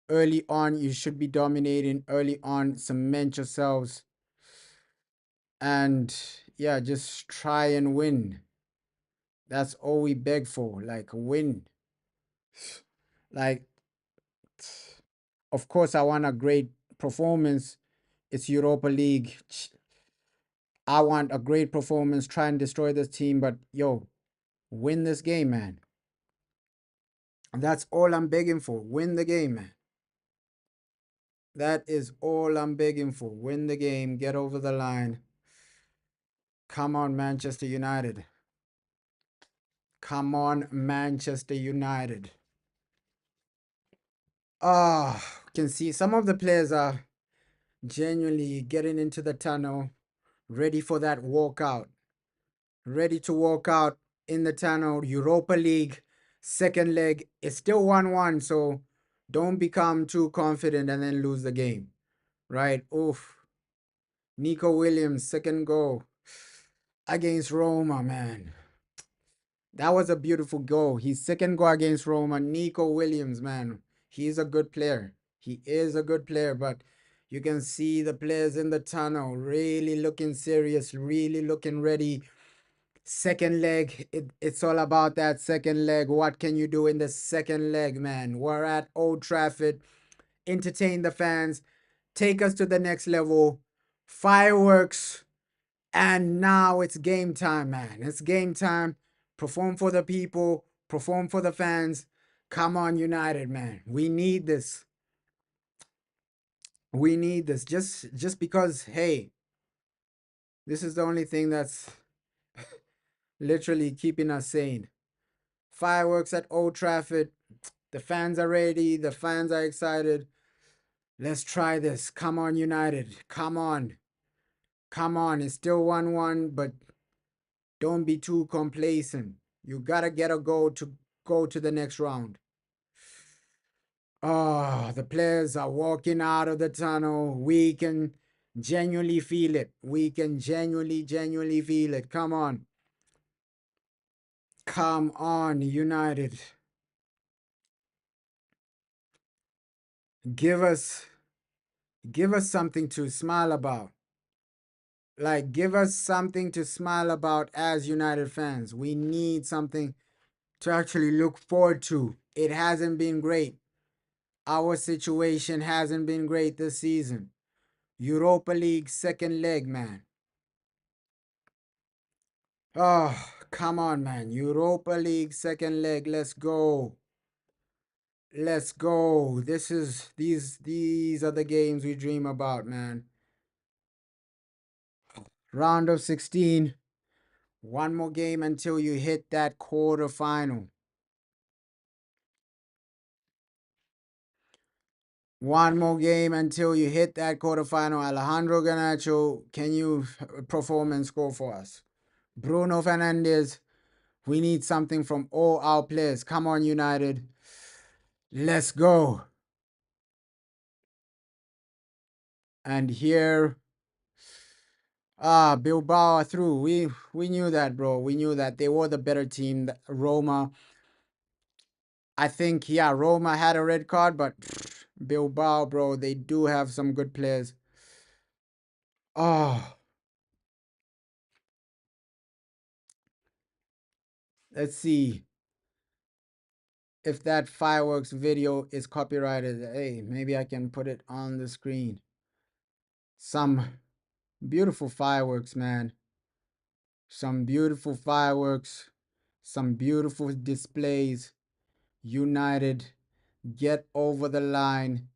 Early on, you should be dominating. Early on, cement yourselves. And yeah, just try and win. That's all we beg for, like win. Like, of course, I want a great performance. It's Europa League. I want a great performance, try and destroy this team, but yo, win this game, man. That's all I'm begging for. Win the game, man. That is all I'm begging for. Win the game, get over the line. Come on, Manchester United. Come on, Manchester United. Can see some of the players are genuinely getting into the tunnel, ready for that walkout. Ready to walk out in the tunnel. Europa League, second leg. It's still 1-1, so don't become too confident and then lose the game. Right? Oof. Nico Williams, second goal against Roma, man. That was a beautiful goal. His second goal against Roma. Nico Williams, man. He's a good player. He is a good player, but you can see the players in the tunnel really looking serious, really looking ready. Second leg, it's all about that second leg. What can you do in the second leg, man? We're at Old Trafford. Entertain the fans. Take us to the next level. Fireworks. And now it's game time, man. It's game time. Perform for the people. Perform for the fans. Come on, United, man. We need this. We need this. Just because, hey, this is the only thing that's literally keeping us sane. Fireworks at Old Trafford. The fans are ready. The fans are excited. Let's try this. Come on, United. Come on. Come on. It's still 1-1, but don't be too complacent. You got to get a goal to go to the next round. Oh, the players are walking out of the tunnel. We can genuinely feel it. We can genuinely feel it. Come on. Come on, United. Give us something to smile about. Like, give us something to smile about as United fans. We need something to actually look forward to. It hasn't been great. Our situation hasn't been great this season. Europa League second leg, man. Oh, come on, man. Europa League second leg. Let's go. Let's go. These are the games we dream about, man. Round of 16. One more game until you hit that quarterfinal. One more game until you hit that quarterfinal. Alejandro Garnacho, can you perform and score for us? Bruno Fernandez, we need something from all our players. Come on, United. Let's go. And here, Bilbao are through. We knew that, bro. We knew that they were the better team. Roma, I think, yeah, Roma had a red card, but Bilbao, bro, they do have some good players. Oh, let's see. if that fireworks video is copyrighted. Hey, maybe I can put it on the screen. Some beautiful fireworks, man. Some beautiful fireworks. Some beautiful displays. United get over the line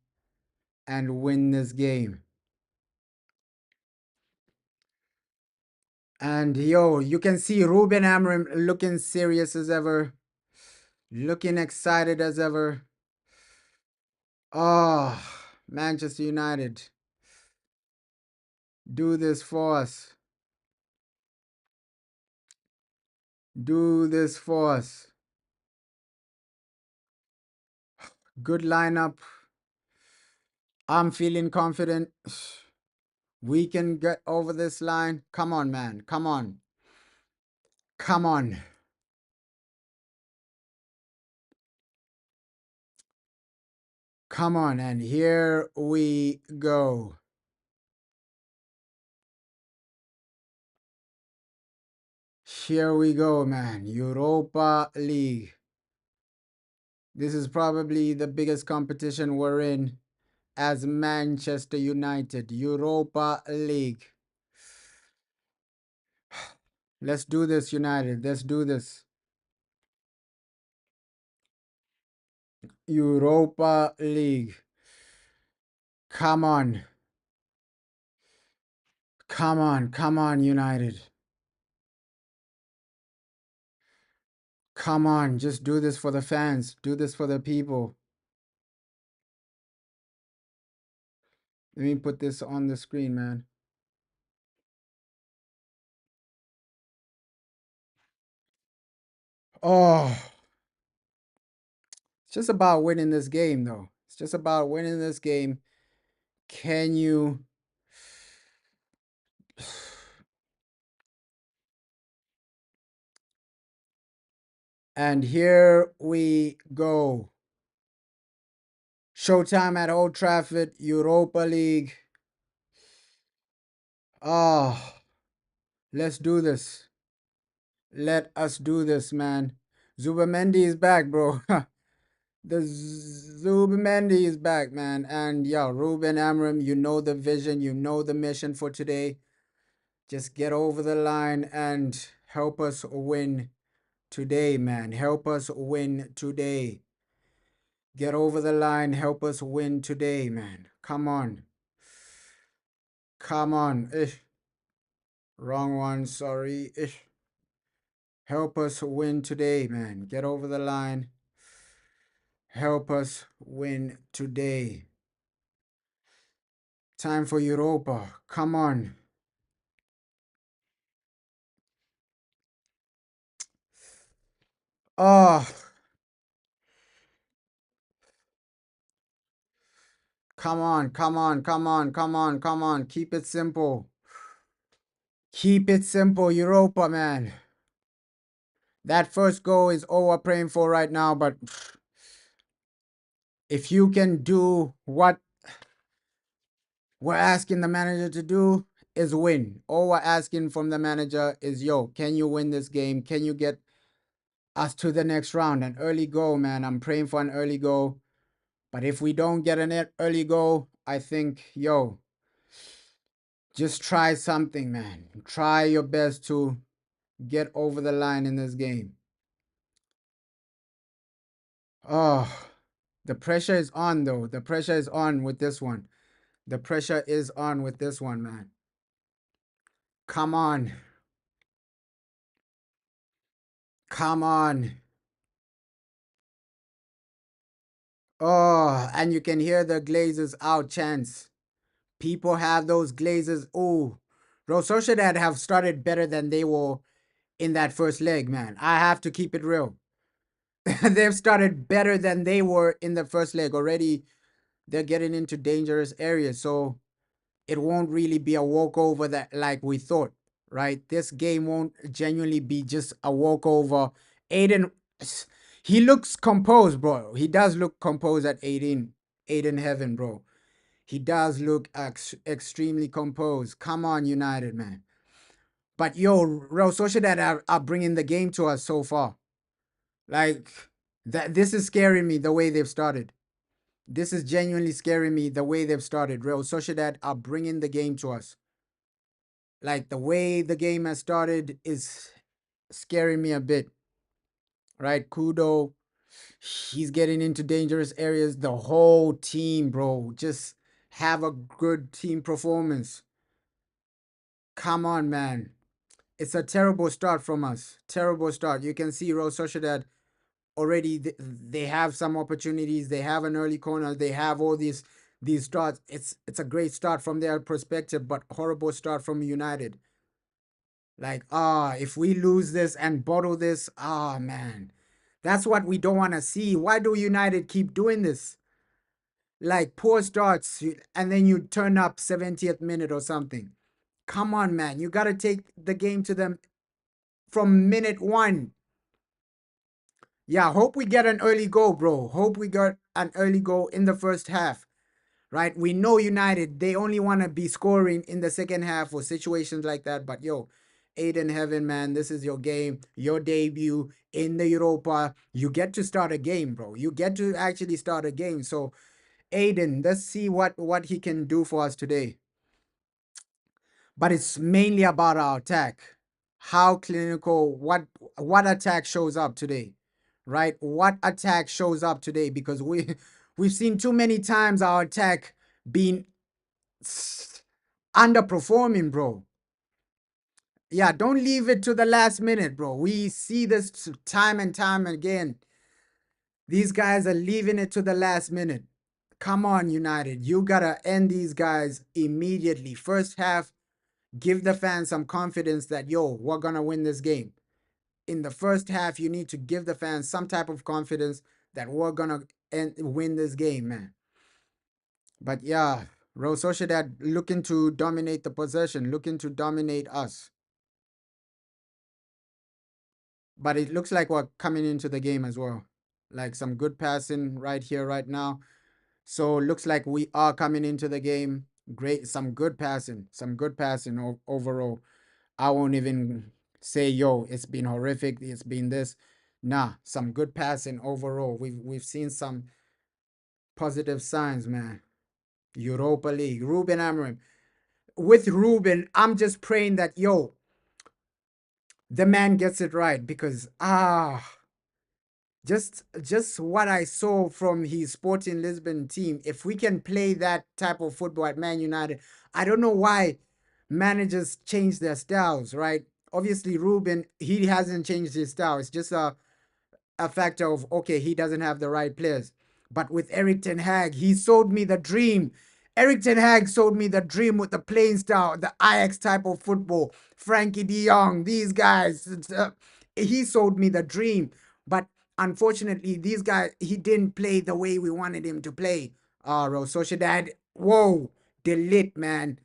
and win this game. And yo, you can see Ruben Amorim looking serious as ever, looking excited as ever. Oh, Manchester United, do this for us. Do this for us. Good lineup. I'm feeling confident. We can get over this line. Come on, man. Come on. Come on. Come on. And here we go. Here we go, man. Europa League. This is probably the biggest competition we're in as Manchester United. Europa League. Let's do this, United. Let's do this. Europa League. Come on. Come on. Come on, United. Come on. Just do this for the fans. Do this for the people. Let me put this on the screen, man. Oh. It's just about winning this game, though. It's just about winning this game. Can you... And here we go. Showtime at Old Trafford, Europa League. Oh, let's do this. Let us do this, man. Zubamendi is back, bro. The Zubamendi is back, man. And yeah, Ruben Amorim, you know the vision, you know the mission for today. Just get over the line and help us win today, man. Help us win today. Get over the line. Help us win today, man. Come on. Come on. Ish. Wrong one. Sorry. Ish. Help us win today, man. Get over the line. Help us win today. Time for Europa. Come on. Oh. Come on, come on, come on, come on, come on. Keep it simple. Keep it simple, Europa, man. That first goal is all we're praying for right now, but if you can do what we're asking the manager to do is win. All we're asking from the manager is, yo, can you win this game? Can you get us to the next round? An early goal, man. I'm praying for an early goal. But if we don't get an early goal, I think, yo, just try something, man. Try your best to get over the line in this game. Oh, the pressure is on, though. The pressure is on with this one. The pressure is on with this one, man. Come on. Come on. Oh, and you can hear the Glazers out chants. People have those Glazers. Oh, bro, Sociedad have started better than they were in that first leg, man. I have to keep it real. They've started better than they were in the first leg. Already, they're getting into dangerous areas. So it won't really be a walkover that like we thought, right? This game won't genuinely be just a walkover. Aiden, he looks composed, bro. He does look composed at 18. Aiden Heaven, bro. He does look extremely composed. Come on, United, man. But yo, Real Sociedad are bringing the game to us so far. Like, This is scaring me the way they've started. This is genuinely scaring me the way they've started. Real Sociedad are bringing the game to us. Like the way the game has started is scaring me a bit. Right? Kudo, he's getting into dangerous areas. The whole team, bro, just have a good team performance. Come on, man. It's a terrible start from us. Terrible start. You can see Real Sociedad already. They have some opportunities. They have an early corner. They have all these starts. It's a great start from their perspective, but horrible start from United. Like, if we lose this and bottle this, man, that's what we don't want to see. Why do United keep doing this? Like poor starts, and then you turn up 70th minute or something. Come on, man. You got to take the game to them from minute 1. Yeah, hope we get an early goal, bro. Hope we got an early goal in the first half, right? We know United, they only want to be scoring in the second half or situations like that. But yo, Aiden Heaven, man, this is your game, your debut in the Europa. You get to start a game, bro. You get to actually start a game. So, Aiden, let's see what he can do for us today. But it's mainly about our attack. How clinical, what attack shows up today, right? What attack shows up today? Because we've seen too many times our attack being underperforming, bro. Yeah, don't leave it to the last minute, bro. We see this time and time again. These guys are leaving it to the last minute. Come on, United. You gotta end these guys immediately. First half, give the fans some confidence that, yo, we're gonna win this game. In the first half, you need to give the fans some type of confidence that we're gonna win this game, man. But yeah, Real Sociedad looking to dominate the possession, looking to dominate us. But it looks like we're coming into the game as well. Like some good passing right here, right now. So looks like we are coming into the game. Great, some good passing overall. I won't even say, yo, it's been horrific. It's been this. Nah, some good passing overall. We've seen some positive signs, man. Europa League, Ruben Amorim. With Ruben, I'm just praying that, yo, the man gets it right because just what I saw from his Sporting Lisbon team, if we can play that type of football at Man United, I don't know why managers change their styles, right? Obviously, Ruben, he hasn't changed his style. It's just a factor of, okay, he doesn't have the right players. But with Eric Ten Hag, he sold me the dream. Eric Ten Hag sold me the dream with the playing style, the Ajax type of football. Frankie de Jong, these guys. He sold me the dream. But unfortunately, these guys, he didn't play the way we wanted him to play. Real Sociedad, whoa, delete, man.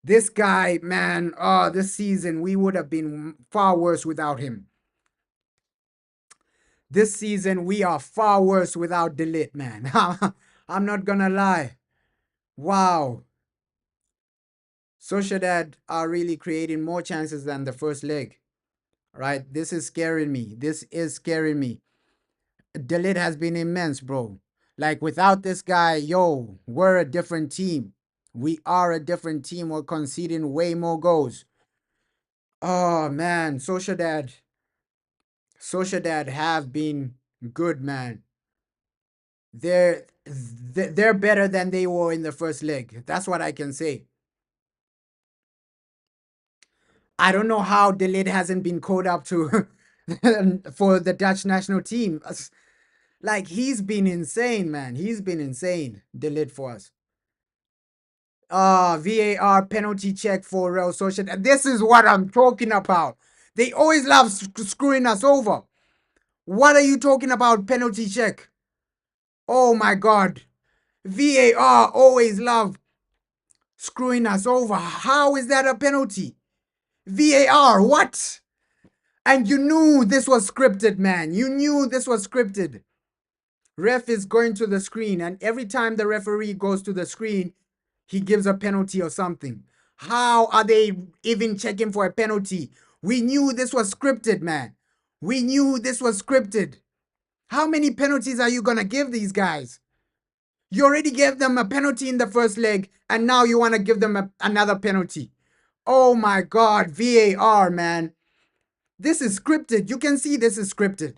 This guy, man, this season, we would have been far worse without him. This season, we are far worse without Delete, man. I'm not gonna lie. Wow. Sociedad are really creating more chances than the first leg. Right? This is scaring me. This is scaring me. Delete has been immense, bro. Like, without this guy, yo, we're a different team. We are a different team. We're conceding way more goals. Oh, man. Sociedad have been good, man. They're better than they were in the first leg. That's what I can say. I don't know how Delete hasn't been called up to for the Dutch national team. Like, he's been insane, man. He's been insane. Delete for us. VAR penalty check for Real Sociedad. This is what I'm talking about. They always love screwing us over. What are you talking about, penalty check? Oh my God. VAR always love screwing us over. How is that a penalty? VAR, what? And you knew this was scripted, man. You knew this was scripted. Ref is going to the screen, and every time the referee goes to the screen, he gives a penalty or something. How are they even checking for a penalty? We knew this was scripted, man. We knew this was scripted. How many penalties are you going to give these guys? You already gave them a penalty in the first leg, and now you want to give them another penalty. Oh my God, VAR, man. This is scripted. You can see this is scripted.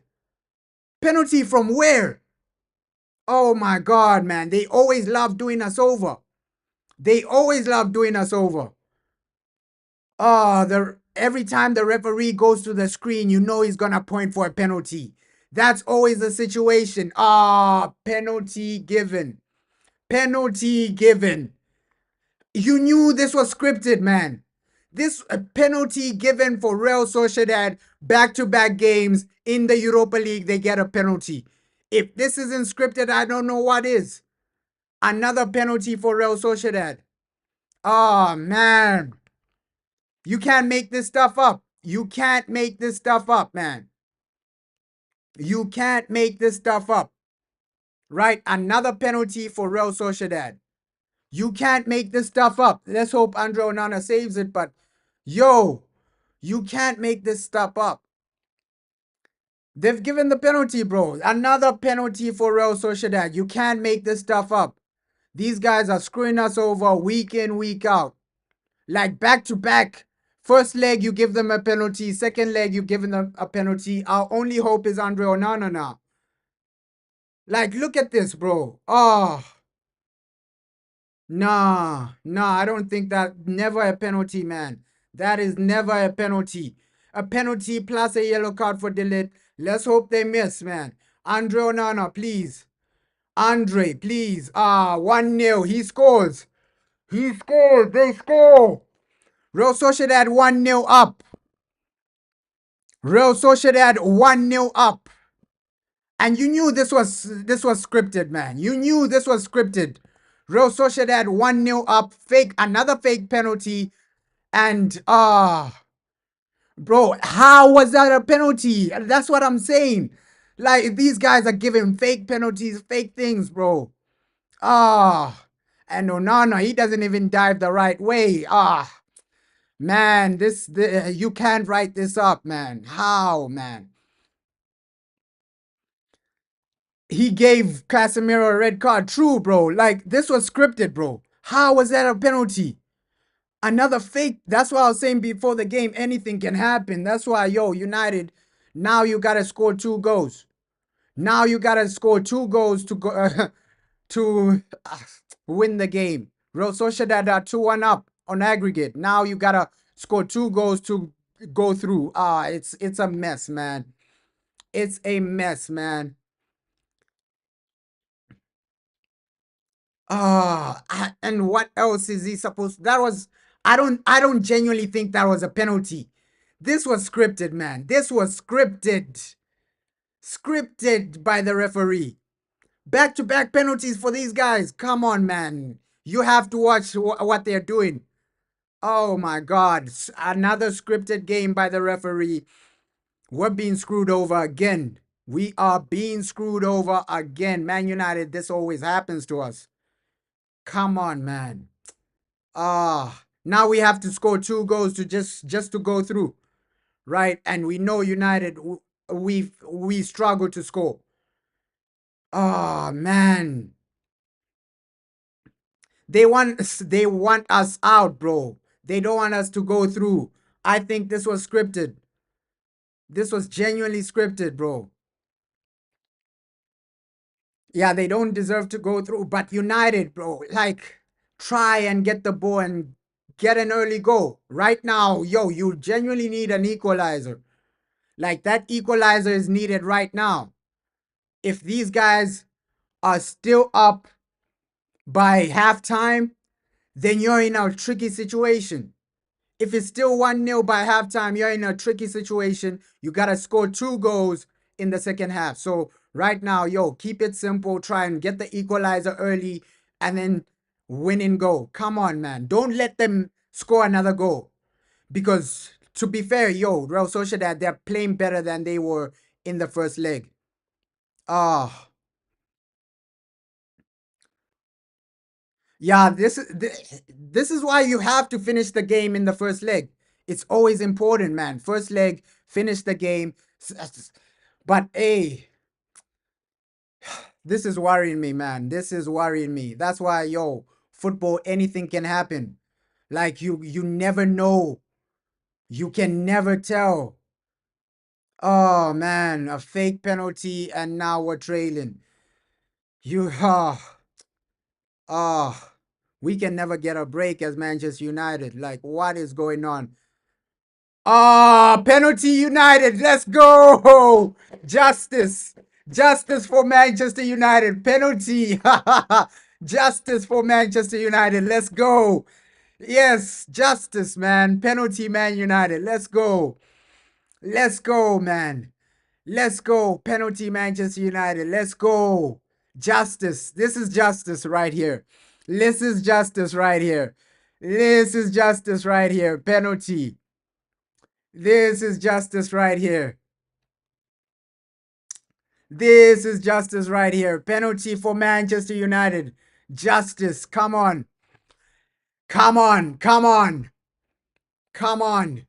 Penalty from where? Oh my God, man. They always love doing us over. They always love doing us over. Oh, every time the referee goes to the screen, you know he's going to point for a penalty. That's always the situation. Penalty given. Penalty given. You knew this was scripted, man. This penalty given for Real Sociedad, back-to-back games in the Europa League, they get a penalty. If this isn't scripted, I don't know what is. Another penalty for Real Sociedad. Oh, man. You can't make this stuff up. You can't make this stuff up, man. You can't make this stuff up. Right? Another penalty for Real Sociedad. You can't make this stuff up. Let's hope Andre Onana saves it, but yo, you can't make this stuff up. They've given the penalty, bro. Another penalty for Real Sociedad. You can't make this stuff up. These guys are screwing us over week in, week out. Like back to back. First leg, you give them a penalty. Second leg, you give them a penalty. Our only hope is Andre Onana now. Like, look at this, bro. Oh. Nah, I don't think that. Never a penalty, man. That is never a penalty. A penalty plus a yellow card for delete. Let's hope they miss, man. Andre Onana, please. Andre, please. 1-0. He scores. He scores. They score. Real Sociedad 1-0 up. Real Sociedad 1-0 up. And you knew this was scripted, man. You knew this was scripted. Real Sociedad 1-0 up. Another fake penalty. And bro, how was that a penalty? That's what I'm saying. Like, these guys are giving fake penalties, fake things, bro. And Onana, he doesn't even dive the right way. Man, you can't write this up, man. How, man? He gave Casemiro a red card. True, bro. Like, this was scripted, bro. How was that a penalty? Another fake. That's what I was saying before the game. Anything can happen. That's why, United, now you got to score 2 goals. Now you got to score 2 goals to go to win the game. Real Sociedad are 2-1 up on aggregate. Now you got to score 2 goals to go through. It's a mess, man. It's a mess, man. And what else is he supposed? I don't genuinely think that was a penalty. This was scripted, man. This was scripted. Scripted by the referee. Back-to-back penalties for these guys. Come on, man. You have to watch what they're doing. Oh my God. Another scripted game by the referee. We're being screwed over again. We are being screwed over again. Man United, this always happens to us. Come on, man. Now we have to score 2 goals to just to go through, right? And we know United, we struggle to score. Man. They want us out, bro. They don't want us to go through. I think this was scripted. This was genuinely scripted, bro. Yeah, they don't deserve to go through, but United, bro, like, try and get the ball and get an early goal. Right now, you genuinely need an equalizer. Like, that equalizer is needed right now. If these guys are still up by halftime, then you're in a tricky situation. If it's still 1-0 by halftime, you're in a tricky situation. You got to score 2 goals in the second half. So right now, keep it simple. Try and get the equalizer early and then win and go. Come on, man. Don't let them score another goal. Because to be fair, Real Sociedad, they're playing better than they were in the first leg. Yeah, this is why you have to finish the game in the first leg. It's always important, man. First leg, finish the game. But hey, This is worrying me, man. This is worrying me. That's why, yo, football, anything can happen. Like you never know. You can never tell. Oh man, a fake penalty and now we're trailing. You ah, we can never get a break as Manchester United. Like, what is going on? Ah, penalty United. Let's go. Justice. Justice for Manchester United. Penalty. Justice for Manchester United. Let's go. Yes, justice, man. Penalty, Man United. Let's go. Let's go, man. Let's go. Penalty, Manchester United. Let's go. Justice. This is justice right here. This is justice right here. This is justice right here. Penalty. This is justice right here. This is justice right here. Penalty for Manchester United. Justice. Come on. Come on. Come on. Come on.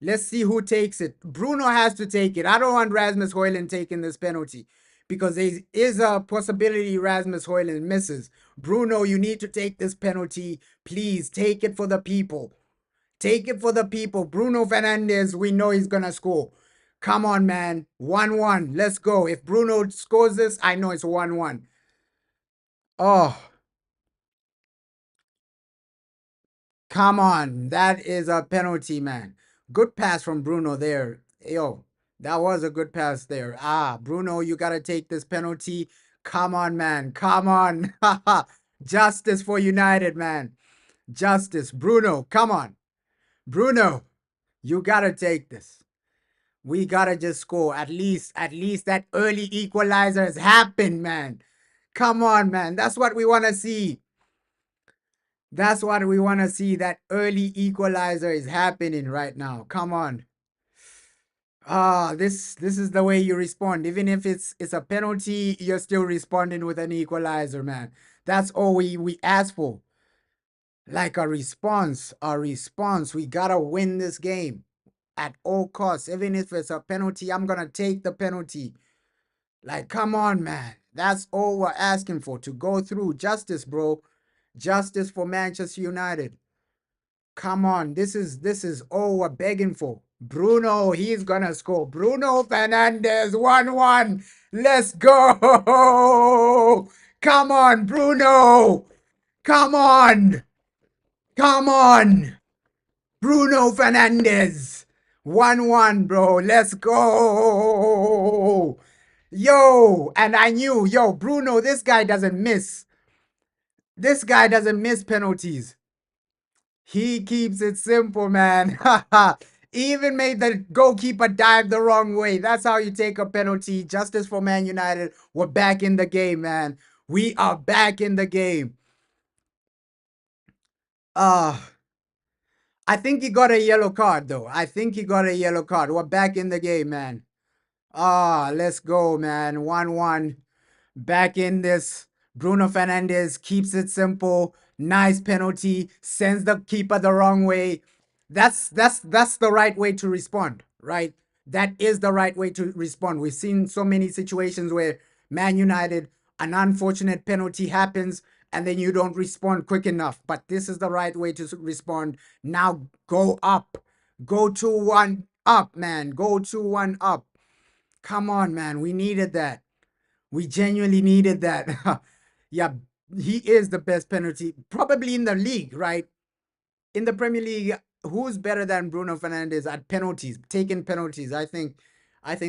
Let's see who takes it. Bruno has to take it. I don't want Rasmus Højlund taking this penalty because there is a possibility Rasmus Højlund misses. Bruno, you need to take this penalty. Please take it for the people. Take it for the people. Bruno Fernandez, we know he's going to score. Come on, man. 1-1. Let's go. If Bruno scores this, I know it's 1-1. Oh. Come on. That is a penalty, man. Good pass from Bruno there. Yo, that was a good pass there. Ah, Bruno, you got to take this penalty. Come on, man. Come on. Justice for United, man. Justice. Bruno, come on. Bruno, you got to take this. We got to just score. At least that early equalizer has happened, man. Come on, man. That's what we want to see. That's what we want to see. That early equalizer is happening right now. Come on. Ah, this is the way you respond. Even if it's a penalty, you're still responding with an equalizer, man. That's all we ask for. Like a response, a response. We gotta win this game at all costs. Even if it's a penalty, I'm gonna take the penalty. Like, come on, man. That's all we're asking for, to go through. Justice, bro. Justice for Manchester United. Come on, this is all we're begging for. Bruno, he's gonna score. Bruno Fernandez, 1-1. Let's go. Come on, Bruno. Come on. Come on. Bruno Fernandez. 1-1, bro. Let's go. Yo, and I knew, yo, Bruno, this guy doesn't miss. This guy doesn't miss penalties. He keeps it simple, man. Even made the goalkeeper dive the wrong way. That's how you take a penalty. Justice for Man United. We're back in the game, man. We are back in the game. I think he got a yellow card, though. I think he got a yellow card. We're back in the game, man. Let's go, man. 1-1. Back in this. Bruno Fernandez keeps it simple. Nice penalty. Sends the keeper the wrong way. That's the right way to respond, right? That is the right way to respond. We've seen so many situations where Man United, an unfortunate penalty happens and then you don't respond quick enough. But this is the right way to respond. Now go up. Go 2-1 up, man. Go 2-1 up. Come on, man. We needed that. We genuinely needed that. Yeah, he is the best penalty, probably in the league, right? In the Premier League, who's better than Bruno Fernandes at penalties, taking penalties? I think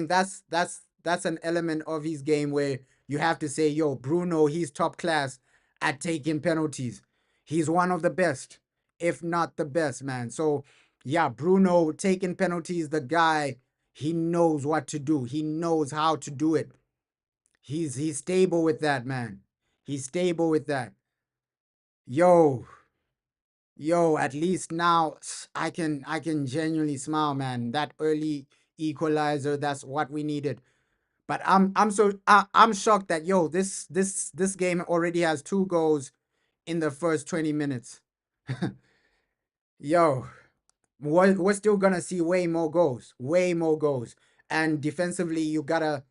that's an element of his game where you have to say, yo, Bruno, he's top class at taking penalties. He's one of the best, if not the best, man. So yeah, Bruno taking penalties, the guy, he knows what to do. He knows how to do it. He's stable with that, man. He's stable with that. Yo, at least now I can genuinely smile, man. That early equalizer, that's what we needed. But I'm shocked that, yo, this game already has 2 goals in the first 20 minutes. Yo, we're still gonna see way more goals. And defensively, you gotta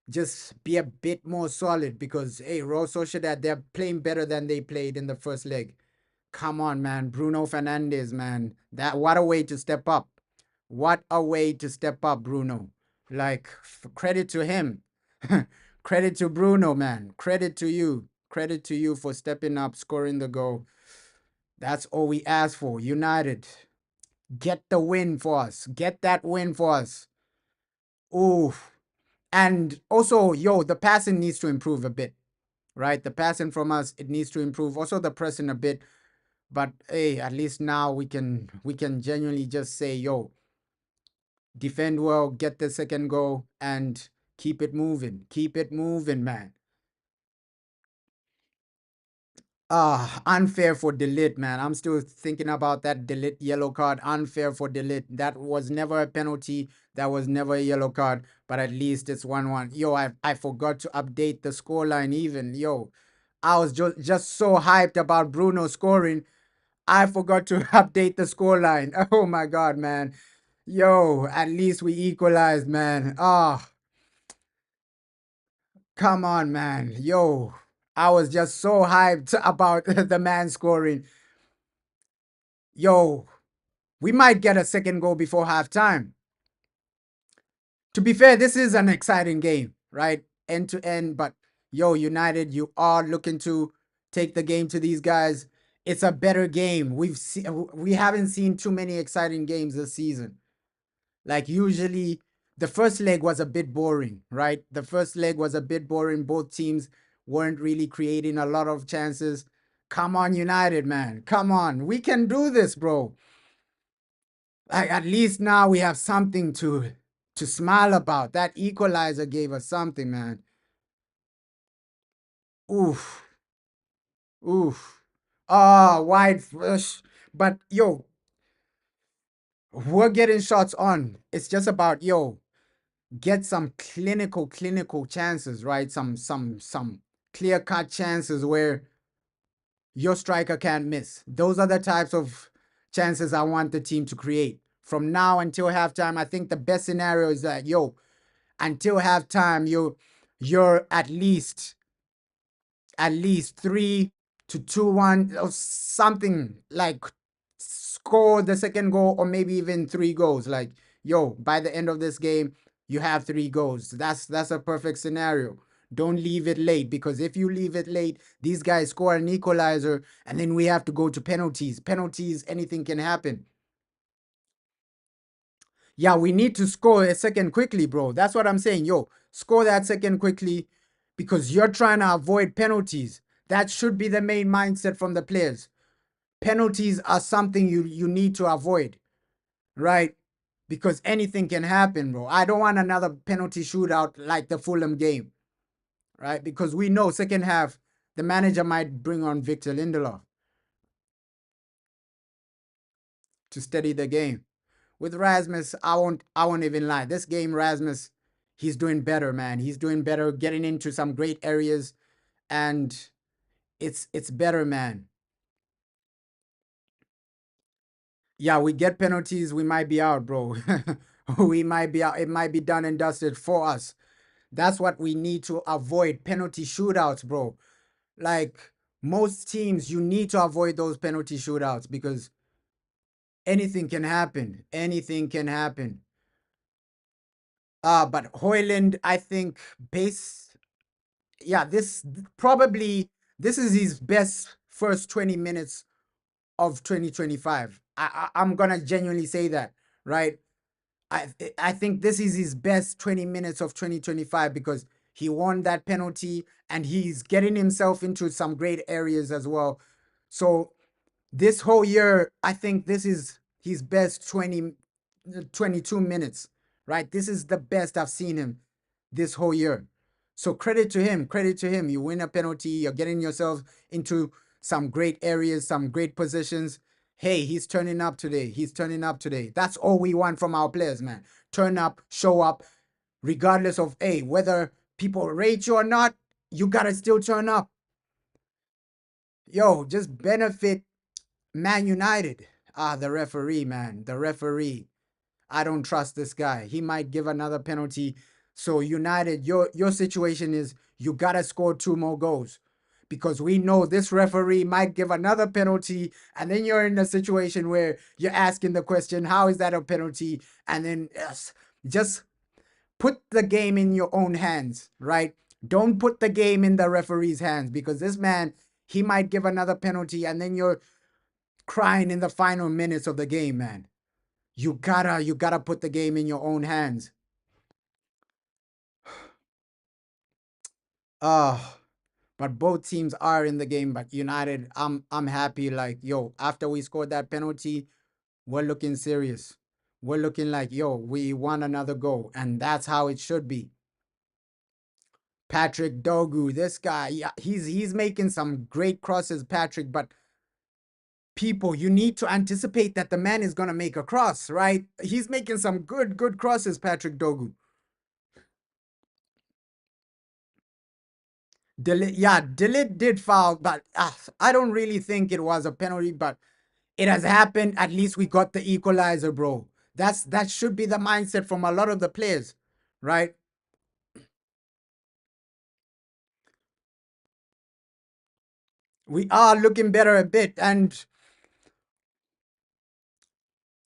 just be a bit more solid because, hey, Real Sociedad, they're playing better than they played in the first leg. Come on, man. Bruno Fernandez, man. What a way to step up. What a way to step up, Bruno. Like, credit to him. Credit to Bruno, man. Credit to you. Credit to you for stepping up, scoring the goal. That's all we ask for. United, get the win for us. Get that win for us. Ooh. And also, yo, the passing needs to improve a bit, right? The passing from us, it needs to improve. Also, the pressing a bit. But hey, at least now we can genuinely just say, yo, defend well, get the second goal, and keep it moving. Keep it moving, man. Unfair for Delit, man. I'm still thinking about that Delit yellow card. Unfair for Delit. That was never a penalty. That was never a yellow card. But at least it's 1-1. Yo, I forgot to update the scoreline even. Yo, I was just so hyped about Bruno scoring. I forgot to update the scoreline. Oh my God, man. Yo, at least we equalized, man. Come on, man. Yo, I was just so hyped about the man scoring. Yo, we might get a second goal before halftime. To be fair, this is an exciting game, right? End to end. But yo, United, you are looking to take the game to these guys. It's a better game. We haven't seen too many exciting games this season. Like usually the first leg was a bit boring, right? The first leg was a bit boring. Both teams weren't really creating a lot of chances. Come on, United, man. Come on. We can do this, bro. Like at least now we have something to smile about. That equalizer gave us something, man. Oof. Oof. Wide rush. But yo, we're getting shots on. It's just about yo, get some clinical chances, right? Some clear-cut chances where your striker can't miss. Those are the types of chances I want the team to create. From now until halftime, I think the best scenario is that yo, until halftime, you're at least 3-2-1 or something, like score the second goal or maybe even 3 goals. Like, yo, by the end of this game, you have 3 goals. That's a perfect scenario. Don't leave it late, because if you leave it late, these guys score an equalizer and then we have to go to penalties. Penalties, anything can happen. Yeah, we need to score a second quickly, bro. That's what I'm saying. Yo, score that second quickly because you're trying to avoid penalties. That should be the main mindset from the players. Penalties are something you need to avoid, right? Because anything can happen, bro. I don't want another penalty shootout like the Fulham game, right? Because we know second half, the manager might bring on Victor Lindelof to steady the game. With Rasmus, I won't even lie. This game, Rasmus, he's doing better, man. He's doing better, getting into some great areas, and it's better, man. Yeah, we get penalties, we might be out, bro. We might be out. It might be done and dusted for us. That's what we need to avoid, penalty shootouts, bro. Like most teams, you need to avoid those penalty shootouts because anything can happen. Anything can happen. But Hoyland, I think this probably this is his best first 20 minutes of 2025. I'm gonna genuinely say that, right? I think this is his best 20 minutes of 2025 because he won that penalty and he's getting himself into some great areas as well. So this whole year, I think this is his best 22 minutes, right? This is the best I've seen him this whole year. So credit to him. Credit to him. You win a penalty. You're getting yourself into some great areas, some great positions. Hey, he's turning up today. He's turning up today. That's all we want from our players, man. Turn up, show up, regardless of, hey, whether people rate you or not, you gotta still turn up. Yo, just benefit Man United. The referee, man. The referee. I don't trust this guy. He might give another penalty. So United, your situation is you gotta score 2 more goals because we know this referee might give another penalty, and then you're in a situation where you're asking the question, how is that a penalty? And then yes, just put the game in your own hands, right? Don't put the game in the referee's hands because this man, he might give another penalty, and then you're crying in the final minutes of the game, man. You gotta put the game in your own hands. But both teams are in the game. But United, I'm happy. Like, yo, after we scored that penalty, we're looking serious. We're looking like, yo, we won another goal, and that's how it should be. Patrick Dogu, this guy, yeah, he's making some great crosses, Patrick. But people, you need to anticipate that the man is gonna make a cross, right? He's making some good crosses, Patrick Dogu. Delit did foul, but I don't really think it was a penalty, but it has happened. At least we got the equalizer, bro. That should be the mindset from a lot of the players, right? We are looking better a bit, and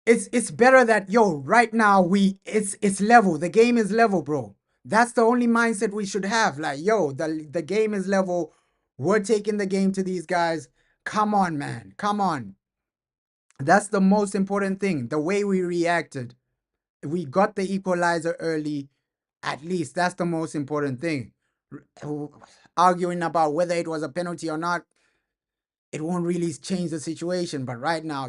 it's better that right now it's level. The game is level, bro. That's the only mindset we should have. Like, the game is level. We're taking the game to these guys. Come on, man. Come on. That's the most important thing. The way we reacted. We got the equalizer early. At least that's the most important thing. Arguing about whether it was a penalty or not, it won't really change the situation. But right now,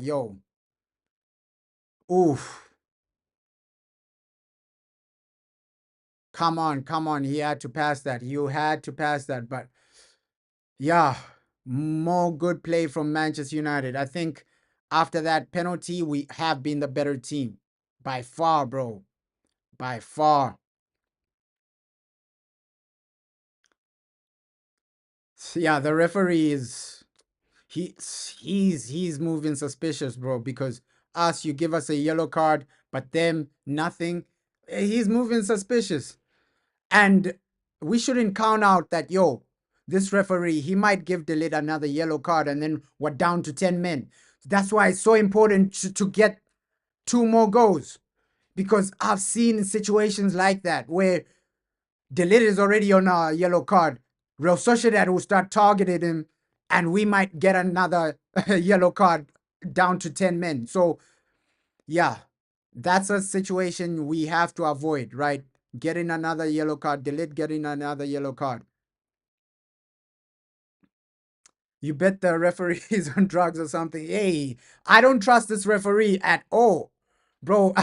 oof. Come on. He had to pass that. You had to pass that. But yeah, more good play from Manchester United. I think after that penalty, we have been the better team. By far, bro. By far. So yeah, the referee is he's moving suspicious, bro, because us, you give us a yellow card, but them nothing. He's moving suspicious. And we shouldn't count out that, this referee, he might give Delete another yellow card, and then we're down to 10 men. That's why it's so important to get 2 more goals, because I've seen situations like that where Delete is already on a yellow card. Real Sociedad will start targeting him, and we might get another yellow card down to 10 men. So, yeah, that's a situation we have to avoid, right? Getting another yellow card, Delete getting another yellow card. You bet the referee is on drugs or something. Hey, I don't trust this referee at all. Bro,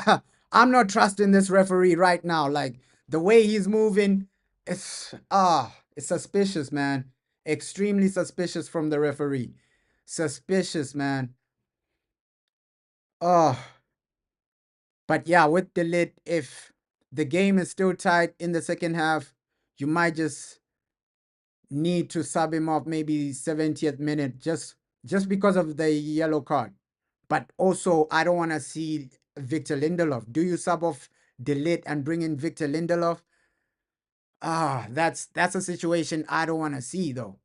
I'm not trusting this referee right now. Like, the way he's moving, it's suspicious, man. Extremely suspicious from the referee. Suspicious, man. Oh, but yeah, with the lid, if the game is still tight in the second half, you might just need to sub him off maybe 70th minute just because of the yellow card. But also, I don't want to see Victor Lindelof. Do you sub off Delete and bring in Victor Lindelof? That's a situation I don't want to see, though.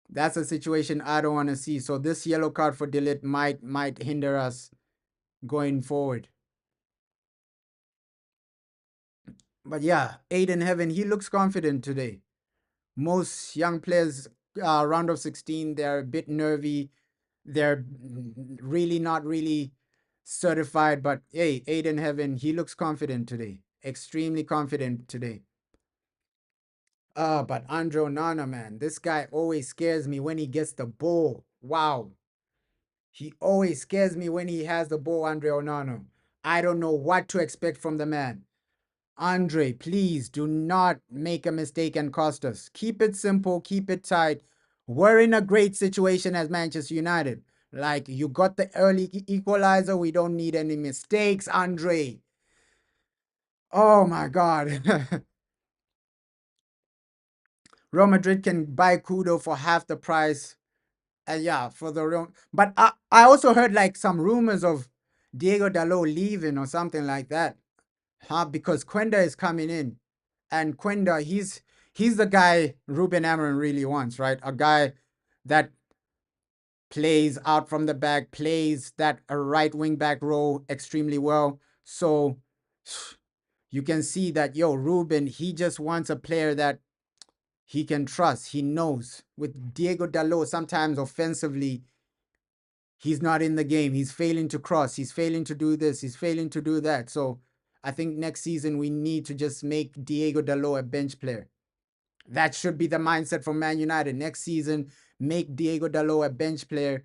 That's a situation I don't want to see. So this yellow card for Delete might hinder us going forward. But yeah, Aiden Heaven, he looks confident today. Most young players, round of 16, they're a bit nervy. They're really not really certified. But hey, Aiden Heaven, he looks confident today. Extremely confident today. But Andre Onana, man, this guy always scares me when he gets the ball. Wow. He always scares me when he has the ball, Andre Onana. I don't know what to expect from the man. Andre, please do not make a mistake and cost us. Keep it simple, keep it tight. We're in a great situation as Manchester United. Like, you got the early equalizer. We don't need any mistakes, Andre. Oh my God. Real Madrid can buy Kudo for half the price. Yeah, for the Real. But I also heard like some rumors of Diego Dalot leaving or something like that. huh? Because Quenda is coming in, and Quenda, he's the guy Ruben Amorim really wants, right? A guy that plays out from the back, plays that a right wing back role extremely well. So you can see that Ruben, he just wants a player that he can trust. He knows with Diego Dalot, sometimes offensively, he's not in the game. He's failing to cross. He's failing to do this. He's failing to do that. So I think next season we need to just make Diego Dalot a bench player. That should be the mindset for Man United. Next season, make Diego Dalot a bench player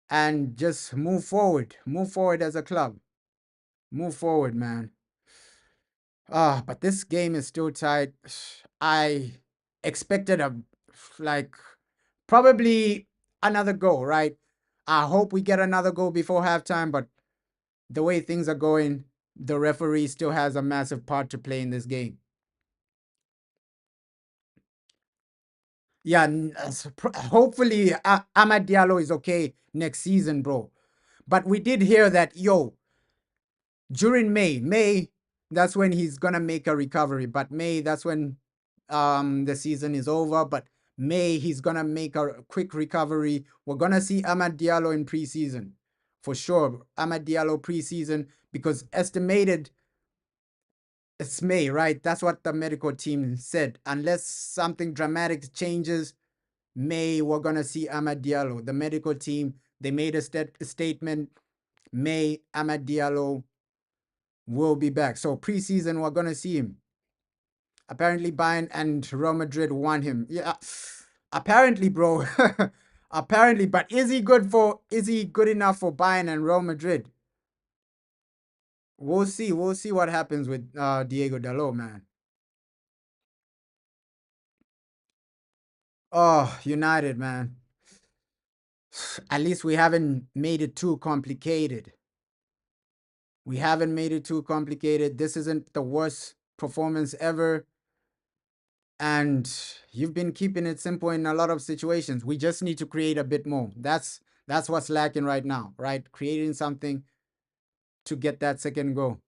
and just move forward. Move forward as a club. Move forward, man. But this game is still tight. I expected like probably another goal, right? I hope we get another goal before halftime, but the way things are going, the referee still has a massive part to play in this game. Yeah, hopefully Amad Diallo is okay next season, bro. But we did hear that, during May, that's when he's gonna make a recovery. But May, that's when the season is over. But May, he's gonna make a quick recovery. We're gonna see Amad Diallo in preseason for sure. Amad Diallo preseason, because estimated it's May, right? That's what the medical team said. Unless something dramatic changes, May, we're gonna see Amad Diallo. The medical team, they made a statement. May, Amad Diallo will be back. So preseason, we're gonna see him. Apparently, Bayern and Real Madrid want him. Yeah, apparently, bro. Apparently, but is he good enough for Bayern and Real Madrid? We'll see. We'll see what happens with Diego Dalot, man. Oh, United, man. At least we haven't made it too complicated. We haven't made it too complicated. This isn't the worst performance ever. And you've been keeping it simple in a lot of situations. We just need to create a bit more. That's what's lacking right now, right? Creating something to get that second goal.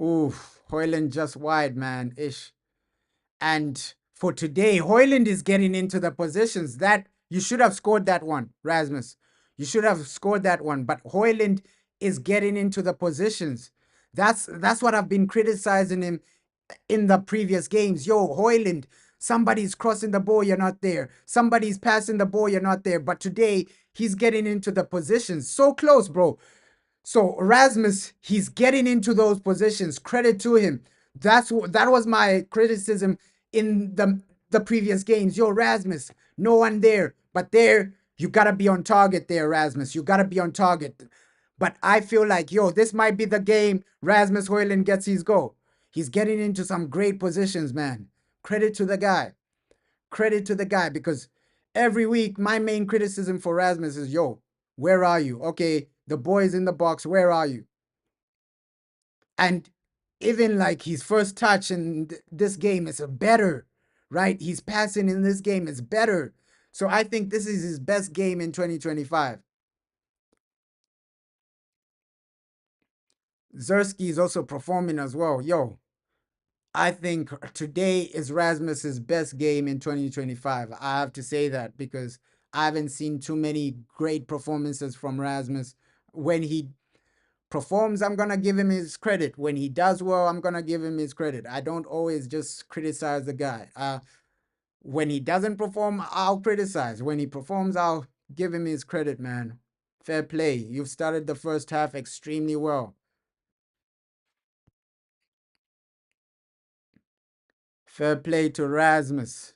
Ooh, Hoyland just wide, man. Ish. And for today, Hoyland is getting into the positions that you should have scored that one, Rasmus. You should have scored that one. But Hoyland is getting into the positions. That's what I've been criticizing him in the previous games. Hoyland, somebody's crossing the ball, you're not there. Somebody's passing the ball, you're not there. But today, he's getting into the positions. So close, bro. So Rasmus, he's getting into those positions. Credit to him. That was my criticism in the previous games. Rasmus, no one there. But there, you gotta be on target there, Rasmus. You gotta be on target. But I feel like, this might be the game Rasmus Højlund gets his goal. He's getting into some great positions, man. Credit to the guy. Credit to the guy, because every week my main criticism for Rasmus is, where are you? Okay, the boy's in the box. Where are you? And even like his first touch in this game is better, right? His passing in this game is better. So I think this is his best game in 2025. Zersky is also performing as well. I think today is Rasmus's best game in 2025. I have to say that because I haven't seen too many great performances from Rasmus. When he performs, I'm going to give him his credit. When he does well, I'm going to give him his credit. I don't always just criticize the guy. When he doesn't perform, I'll criticize. When he performs, I'll give him his credit, man. Fair play. You've started the first half extremely well. Fair play to Rasmus.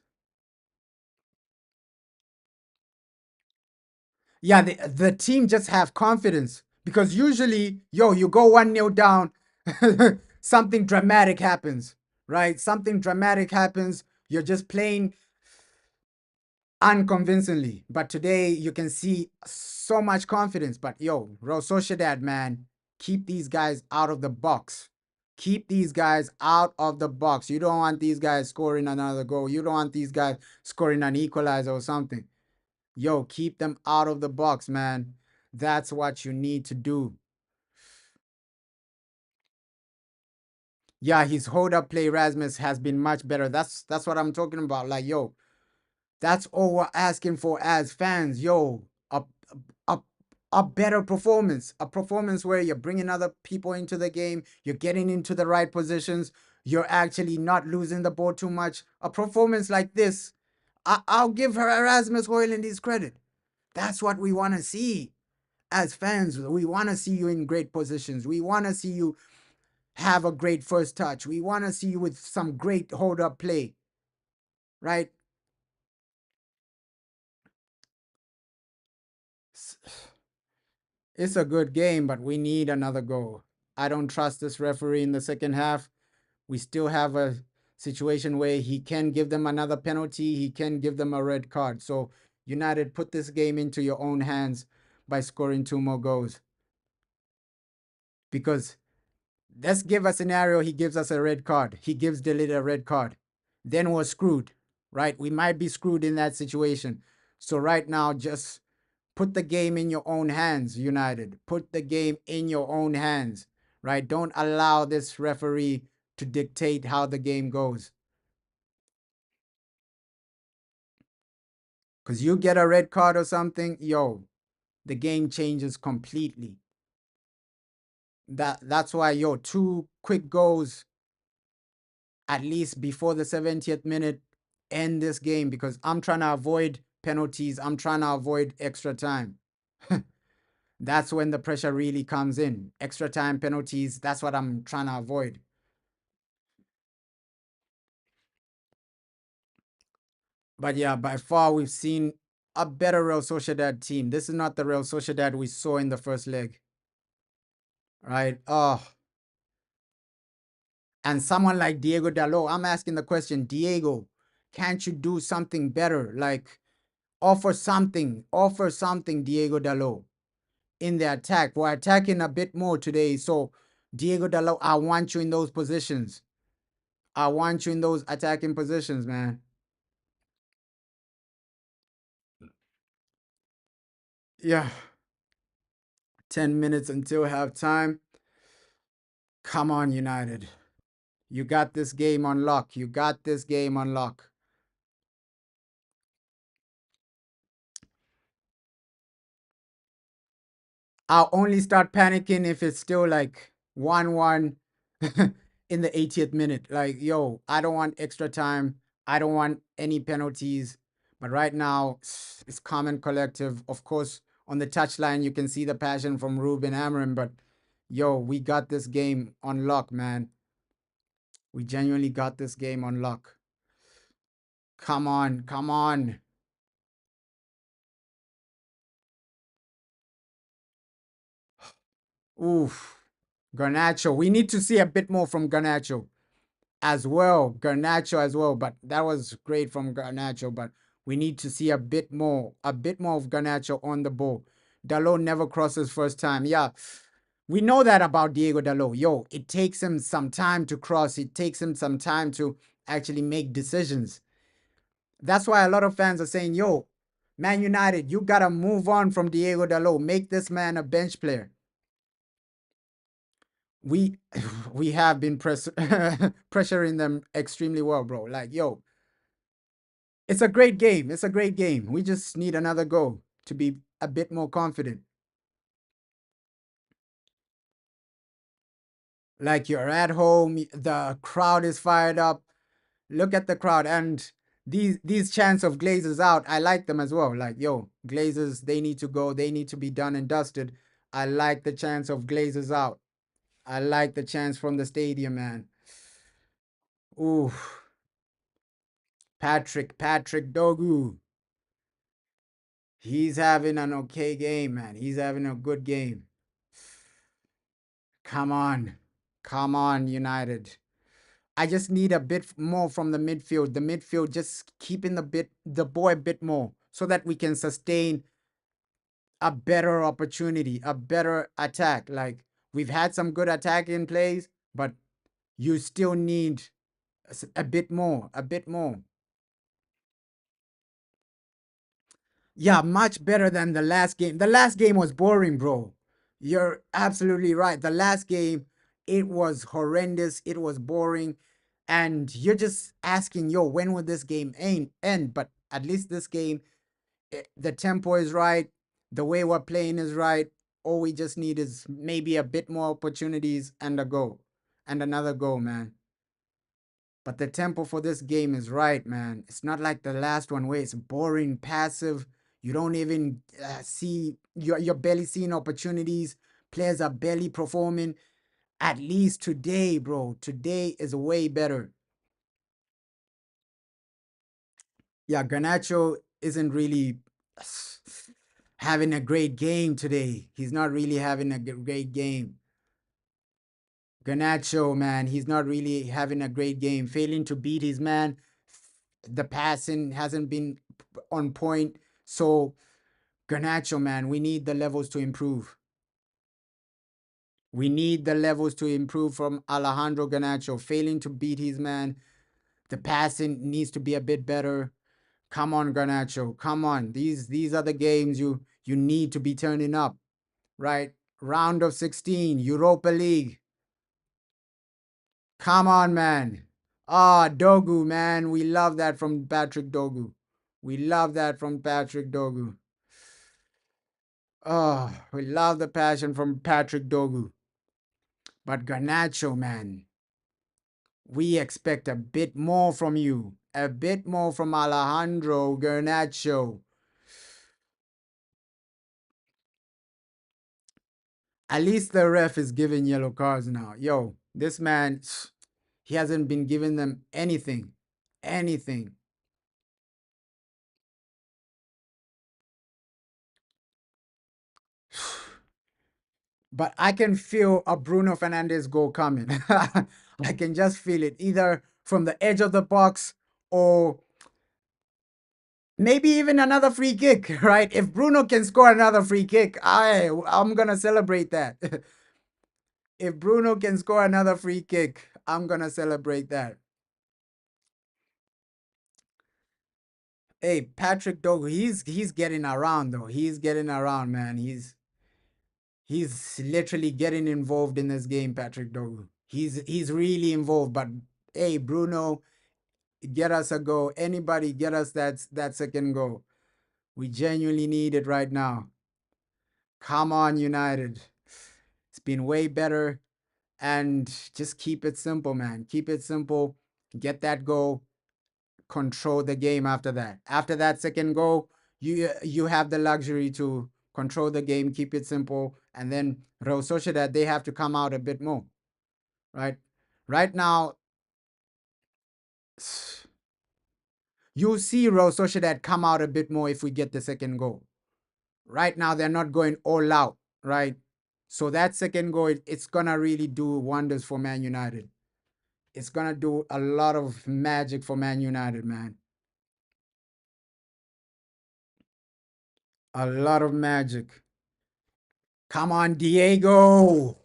Yeah, the team just have confidence, because usually, you go 1-0 down, something dramatic happens, right? Something dramatic happens. You're just playing unconvincingly. But today you can see so much confidence. But Real Sociedad, man, keep these guys out of the box. Keep these guys out of the box. You don't want these guys scoring another goal. You don't want these guys scoring an equalizer or something. Keep them out of the box, man. That's what you need to do. Yeah, his hold up play, Rasmus, has been much better. That's what I'm talking about. Like, yo, that's all we're asking for as fans. Yo, a a better performance, a performance where you're bringing other people into the game, you're getting into the right positions, you're actually not losing the ball too much. A performance like this, I'll give her Erasmus Hoyland his credit. That's what we want to see as fans. We want to see you in great positions. We want to see you have a great first touch. We want to see you with some great hold up play, right? It's a good game, but we need another goal. I don't trust this referee in the second half. We still have a situation where he can give them another penalty, he can give them a red card. So, United, put this game into your own hands by scoring 2 more goals. Because let's give a scenario, he gives us a red card. He gives Delete a red card. Then we're screwed, right? We might be screwed in that situation. So right now, just put the game in your own hands, United. Put the game in your own hands, right? Don't allow this referee to dictate how the game goes. Because you get a red card or something, yo, the game changes completely. That's why, yo, 2 quick goals at least before the 70th minute end this game, because I'm trying to avoid penalties. I'm trying to avoid extra time. That's when the pressure really comes in. Extra time, penalties, that's what I'm trying to avoid. But yeah, by far we've seen a better Real Sociedad team. This is not the Real Sociedad we saw in the first leg. Right? Oh. And someone like Diego Dalot, I'm asking the question, Diego, can't you do something better? Like, offer something, Diego Dalot, in the attack. We're attacking a bit more today. So, Diego Dalot, I want you in those positions. I want you in those attacking positions, man. Yeah. 10 minutes until halftime. Come on, United. You got this game on lock. You got this game on lock. I'll only start panicking if it's still like 1-1 in the 80th minute. Like, yo, I don't want extra time. I don't want any penalties. But right now, it's calm and collective. Of course, on the touchline, you can see the passion from Ruben Amorim. But, yo, we got this game on lock, man. We genuinely got this game on lock. Come on, come on. Oof. Garnacho. We need to see a bit more from Garnacho as well. Garnacho as well. But that was great from Garnacho. But we need to see a bit more of Garnacho on the ball. Dalot never crosses first time. Yeah, we know that about Diego Dalot. Yo, it takes him some time to cross. It takes him some time to actually make decisions. That's why a lot of fans are saying, yo, Man United, you got to move on from Diego Dalot. Make this man a bench player. We we have been pressuring them extremely well, bro. Like, yo, it's a great game. It's a great game. We just need another goal to be a bit more confident. Like, you're at home, the crowd is fired up. Look at the crowd, and these chants of Glazers out, I like them as well. Like, yo, Glazers, they need to go. They need to be done and dusted. I like the chants of Glazers out. I like the chants from the stadium, man. Ooh. Patrick Dogu. He's having an okay game, man. He's having a good game. Come on. Come on, United. I just need a bit more from the midfield. The midfield just keeping the boy a bit more so that we can sustain a better opportunity, a better attack. Like, we've had some good attacking plays, but you still need a bit more, a bit more. Yeah, much better than the last game. The last game was boring, bro. You're absolutely right. The last game, It was horrendous. It was boring. And you're just asking, yo, when will this game end? But at least this game, the tempo is right. The way we're playing is right. All we just need is maybe a bit more opportunities and a goal. And another goal, man. But the tempo for this game is right, man. It's not like the last one where it's boring, passive. You don't even see, you're barely seeing opportunities. Players are barely performing. At least today, bro, today is way better. Yeah, Garnacho isn't really having a great game today. He's not really having a great game. Garnacho, man, he's not really having a great game. Failing to beat his man. The passing hasn't been on point. So, Garnacho, man, we need the levels to improve. We need the levels to improve from Alejandro Garnacho. Failing to beat his man. The passing needs to be a bit better. Come on, Garnacho. Come on. These are the games you need to be turning up, right? Round of 16, Europa League. Come on, man. Ah, Dogu, man. We love that from Patrick Dogu. We love that from Patrick Dogu. Oh, we love the passion from Patrick Dogu. But Garnacho, man, we expect a bit more from you. A bit more from Alejandro Garnacho. At least the ref is giving yellow cards now. Yo, this man, he hasn't been giving them anything. Anything. But I can feel a Bruno Fernandez goal coming. I can just feel it, either from the edge of the box or maybe even another free kick, right? If Bruno can score another free kick, I'm going to celebrate that. If Bruno can score another free kick, I'm going to celebrate that. Hey, Patrick Dogu, he's getting around though. He's getting around, man. He's literally getting involved in this game, Patrick Dogu. He's really involved. But hey, Bruno, get us a goal. Anybody get us that second goal. We genuinely need it right now. Come on, United. It's been way better. And just keep it simple, man. Keep it simple. Get that goal. Control the game after that. After that second goal, you have the luxury to control the game, keep it simple, and then Real Sociedad, they have to come out a bit more, right? Right now, you'll see Real Sociedad come out a bit more if we get the second goal. Right now, they're not going all out, right? So that second goal, it's gonna really do wonders for Man United. It's gonna do a lot of magic for Man United, man. A lot of magic. Come on, Diego.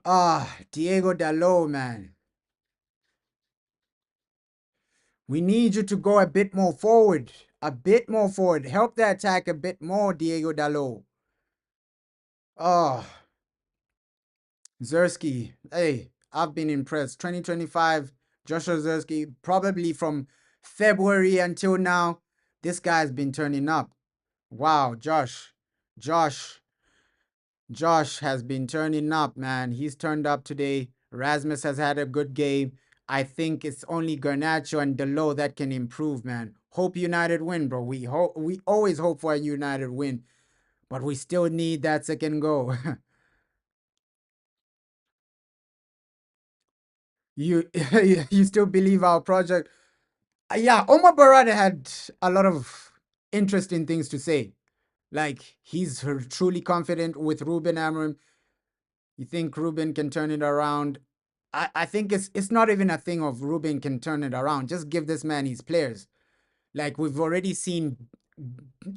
Diego Dalot, man. We need you to go a bit more forward. A bit more forward. Help the attack a bit more, Diego Dalot. Zersky. Hey, I've been impressed. 2025, Joshua Zersky, probably from February until now, this guy's been turning up. Wow, Josh has been turning up, man. He's turned up today. Rasmus has had a good game. I think it's only Garnacho and Dalot that can improve, man. Hope United win, bro. We always hope for a United win, but we still need that second goal. you you still believe our project? Yeah, Omar Barada had a lot of interesting things to say. Like, he's truly confident with Ruben Amorim. You think Ruben can turn it around? I think it's not even a thing of Ruben can turn it around. Just give this man his players. Like, we've already seen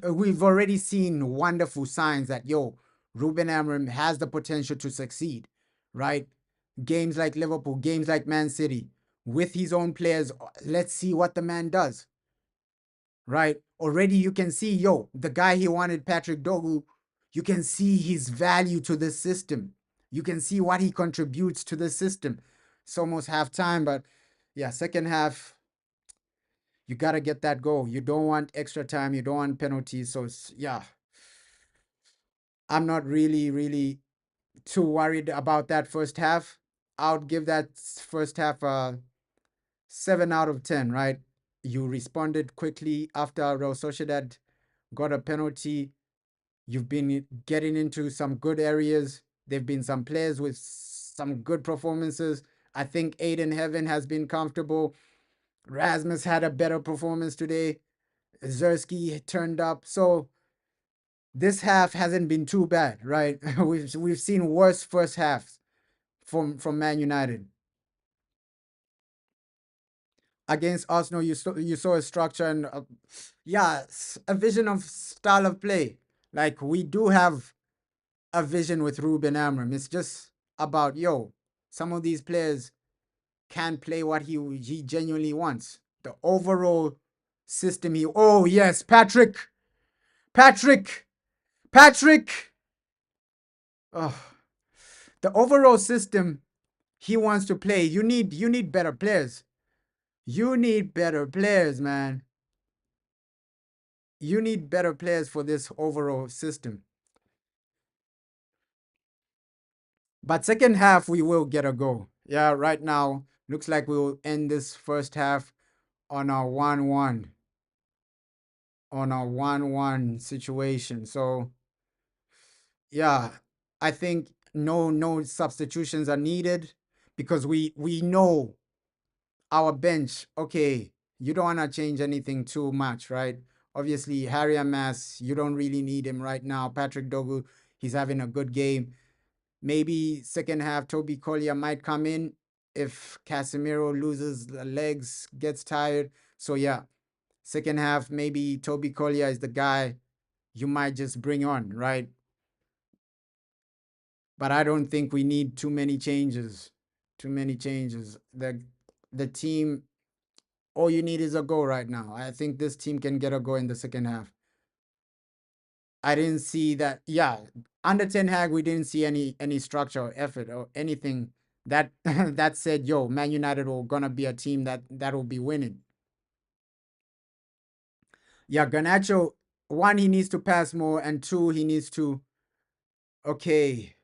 wonderful signs that Ruben Amorim has the potential to succeed, right? Games like Liverpool, games like Man City, with his own players. Let's see what the man does, right? Already you can see, the guy he wanted, Patrick Dogu, you can see his value to this system. You can see what he contributes to the system. It's almost halftime, but yeah, second half, you got to get that goal. You don't want extra time. You don't want penalties. So, yeah, I'm not really too worried about that first half. I would give that first half a 7 out of 10, right? You responded quickly after Real Sociedad got a penalty. You've been getting into some good areas. There've been some players with some good performances. I think Aiden Heaven has been comfortable. Rasmus had a better performance today. Zersky turned up. So this half hasn't been too bad, right? we've seen worse first halves from Man United. Against Arsenal, you saw a structure and yeah, a vision of style of play. Like we do have a vision with Ruben Amorim. It's just about some of these players can play what he genuinely wants. The overall system oh yes, Patrick, Patrick. Oh, the overall system he wants to play. You need better players. You need better players, man. You need better players for this overall system. But second half, we will get a goal. Yeah, right now, looks like we will end this first half on a 1-1. On a 1-1 situation. So, yeah, I think no substitutions are needed because we know our bench, okay, you don't want to change anything too much, right? Obviously, Harry Amas, you don't really need him right now. Patrick Dogu, he's having a good game. Maybe second half, Toby Collier might come in if Casemiro loses the legs, gets tired. So yeah, second half, maybe Toby Collier is the guy you might just bring on, right? But I don't think we need too many changes. Too many changes. The team, all you need is a goal right now. I think this team can get a goal in the second half. I didn't see that. Yeah, under Ten Hag, we didn't see any structure or effort or anything that that said, "Yo, Man United will gonna be a team that will be winning." Yeah, Garnacho, one, he needs to pass more, and two, he needs to okay.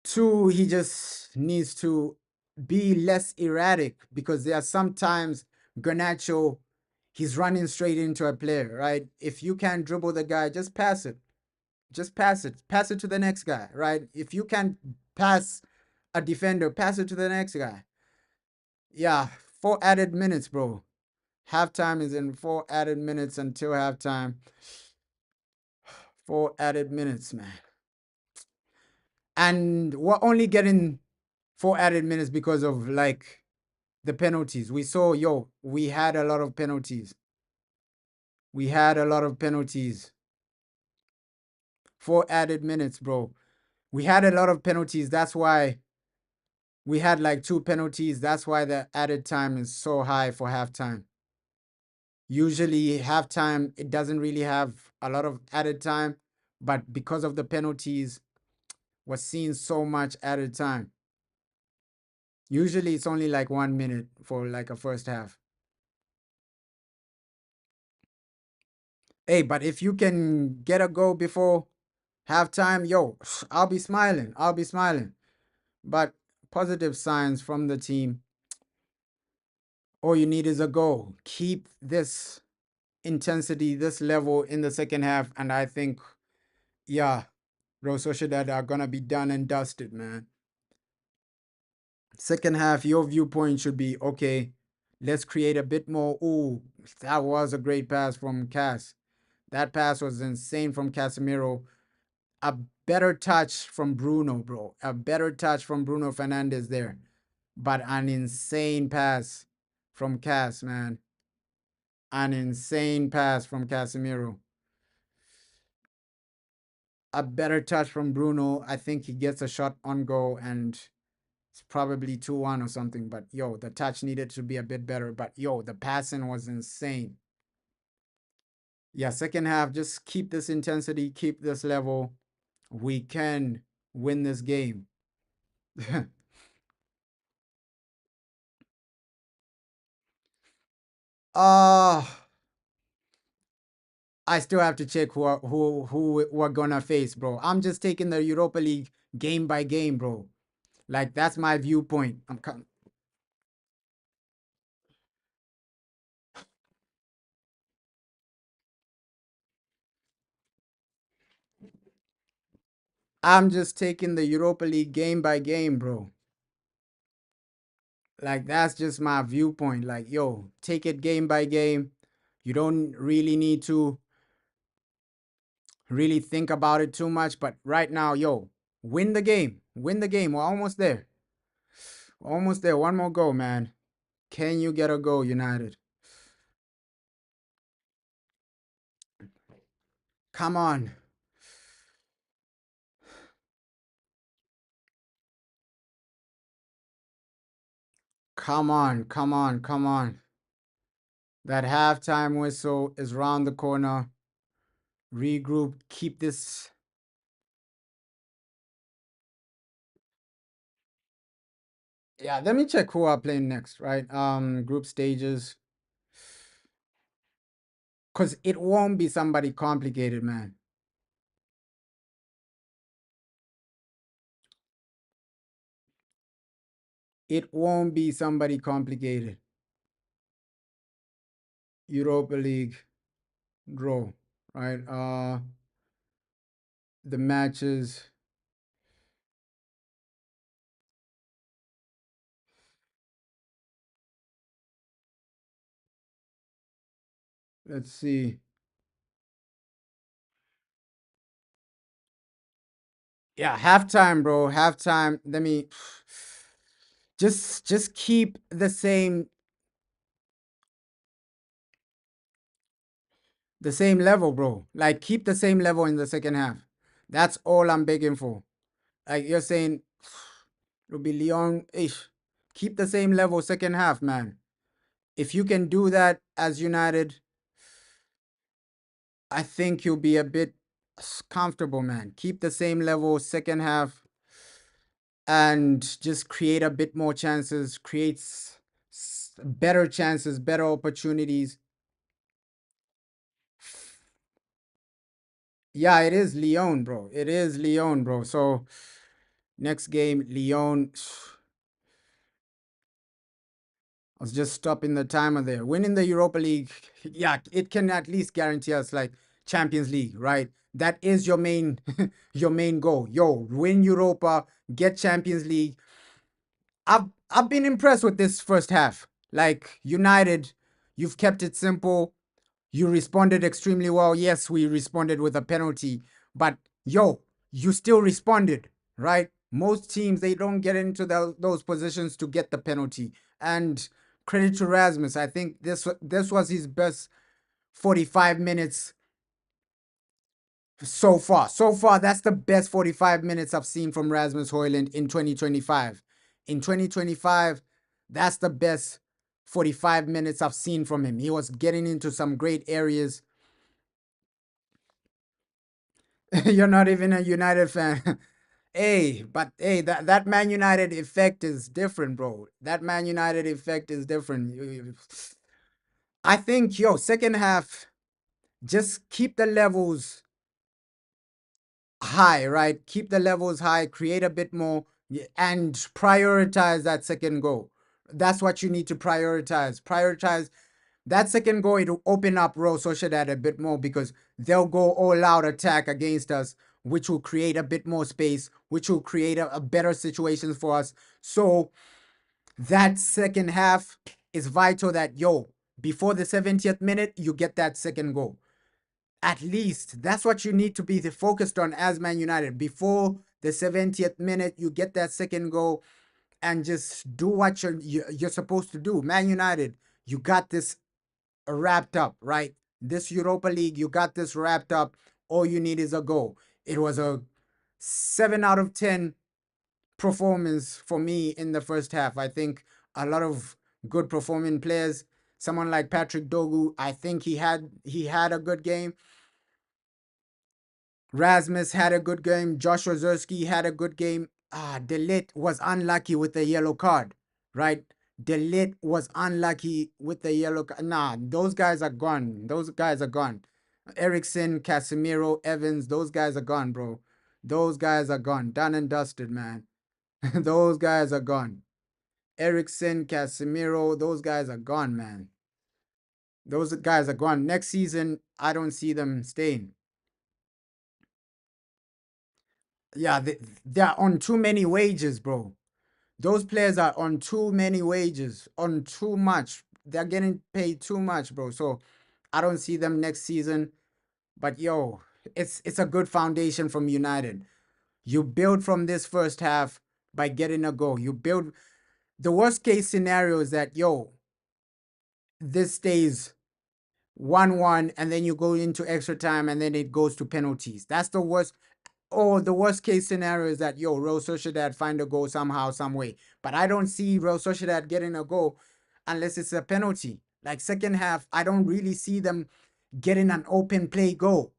Two, he just needs to be less erratic because there are sometimes Garnacho, he's running straight into a player, right? If you can't dribble the guy, just pass it. Just pass it. Pass it to the next guy, right? If you can pass a defender, pass it to the next guy. Yeah, 4 added minutes, bro. Halftime is in 4 added minutes until halftime. 4 added minutes, man. And we're only getting 4 added minutes because of like the penalties. We saw, we had a lot of penalties. We had a lot of penalties. 4 added minutes, bro. We had a lot of penalties. That's why we had like 2 penalties. That's why the added time is so high for halftime. Usually, halftime, it doesn't really have a lot of added time, but because of the penalties, we're seeing so much added time. Usually, it's only like 1 minute for like a first half. Hey, but if you can get a goal before halftime, I'll be smiling. I'll be smiling. But positive signs from the team. All you need is a goal. Keep this intensity, this level in the second half, and I think, yeah, Real Sociedad are gonna be done and dusted, man. Second half, your viewpoint should be okay. Let's create a bit more. Ooh, that was a great pass from Cass. That pass was insane from Casemiro. A better touch from Bruno, bro. A better touch from Bruno Fernandez there. But an insane pass from Cass, man. An insane pass from Casemiro. A better touch from Bruno. I think he gets a shot on goal and it's probably 2-1 or something. But the touch needed to be a bit better. But the passing was insane. Yeah, second half, just keep this intensity, keep this level. We can win this game. uh I still have to check who we're gonna face, bro. I'm just taking the Europa League game by game, bro. Like that's my viewpoint. I'm just taking the Europa League game by game, bro. Like that's just my viewpoint. Like, yo, take it game by game. You don't really need to really think about it too much. But right now, yo, win the game. Win the game. We're almost there. Almost there. One more goal, man. Can you get a goal, United? Come on. Come on. Come on. Come on. That halftime whistle is round the corner. Regroup. Keep this. Yeah, let me check who are playing next, right? Group stages. Cause it won't be somebody complicated, man. It won't be somebody complicated. Europa League draw, right? The matches. Let's see. Yeah, halftime, bro. Halftime. Let me just keep the same level, bro. Like keep the same level in the second half. That's all I'm begging for. Like you're saying it'll be Leon ish. Keep the same level second half, man. If you can do that as United, I think you'll be a bit comfortable, man. Keep the same level second half and just create a bit more chances, creates better chances, better opportunities. Yeah, it is Lyon, bro. It is Lyon, bro. So next game, Lyon. I was just stopping the timer there. Winning the Europa League, yeah, it can at least guarantee us like Champions League, right? That is your main your main goal. Yo, win Europa, get Champions League. I've been impressed with this first half. Like United, you've kept it simple. You responded extremely well. Yes, we responded with a penalty, but yo, you still responded, right? Most teams they don't get into those positions to get the penalty. And credit to Rasmus. I think this was his best 45 minutes so far. So far, that's the best 45 minutes I've seen from Rasmus Højlund in 2025. In 2025, that's the best 45 minutes I've seen from him. He was getting into some great areas. You're not even a United fan. Hey, but hey, that Man United effect is different, bro. That Man United effect is different. I think, yo, second half, just keep the levels high, right? Keep the levels high, create a bit more, and prioritize that second goal. That's what you need to prioritize. Prioritize that second goal. It'll open up Real Sociedad a bit more because they'll go all out attack against us, which will create a bit more space, which will create a better situation for us. So that second half is vital that, yo, before the 70th minute, you get that second goal. At least that's what you need to be focused on as Man United. Before the 70th minute, you get that second goal and just do what you're supposed to do. Man United, you got this wrapped up, right? This Europa League, you got this wrapped up. All you need is a goal. It was a 7 out of 10 performance for me in the first half. I think a lot of good performing players. Someone like Patrick Dogu, I think he had a good game. Rasmus had a good game. Joshua Zerski had a good game. Delit was unlucky with the yellow card, right? Delit was unlucky with the yellow card. Nah, those guys are gone. Those guys are gone. Eriksson, Casemiro, Evans, those guys are gone, bro. Those guys are gone. Done and dusted, man. Those guys are gone. Eriksson, Casemiro, those guys are gone, man. Those guys are gone. Next season, I don't see them staying. Yeah, they're on too many wages, bro. Those players are on too many wages, on too much. They're getting paid too much, bro. So I don't see them next season. But yo, it's a good foundation from United. You build from this first half by getting a goal. You build the worst case scenario is that yo, this stays 1-1 and then you go into extra time and then it goes to penalties. That's the worst. Or the worst case scenario is that yo, Real Sociedad find a goal somehow, some way. But I don't see Real Sociedad getting a goal unless it's a penalty. Like second half, I don't really see them getting an open play goal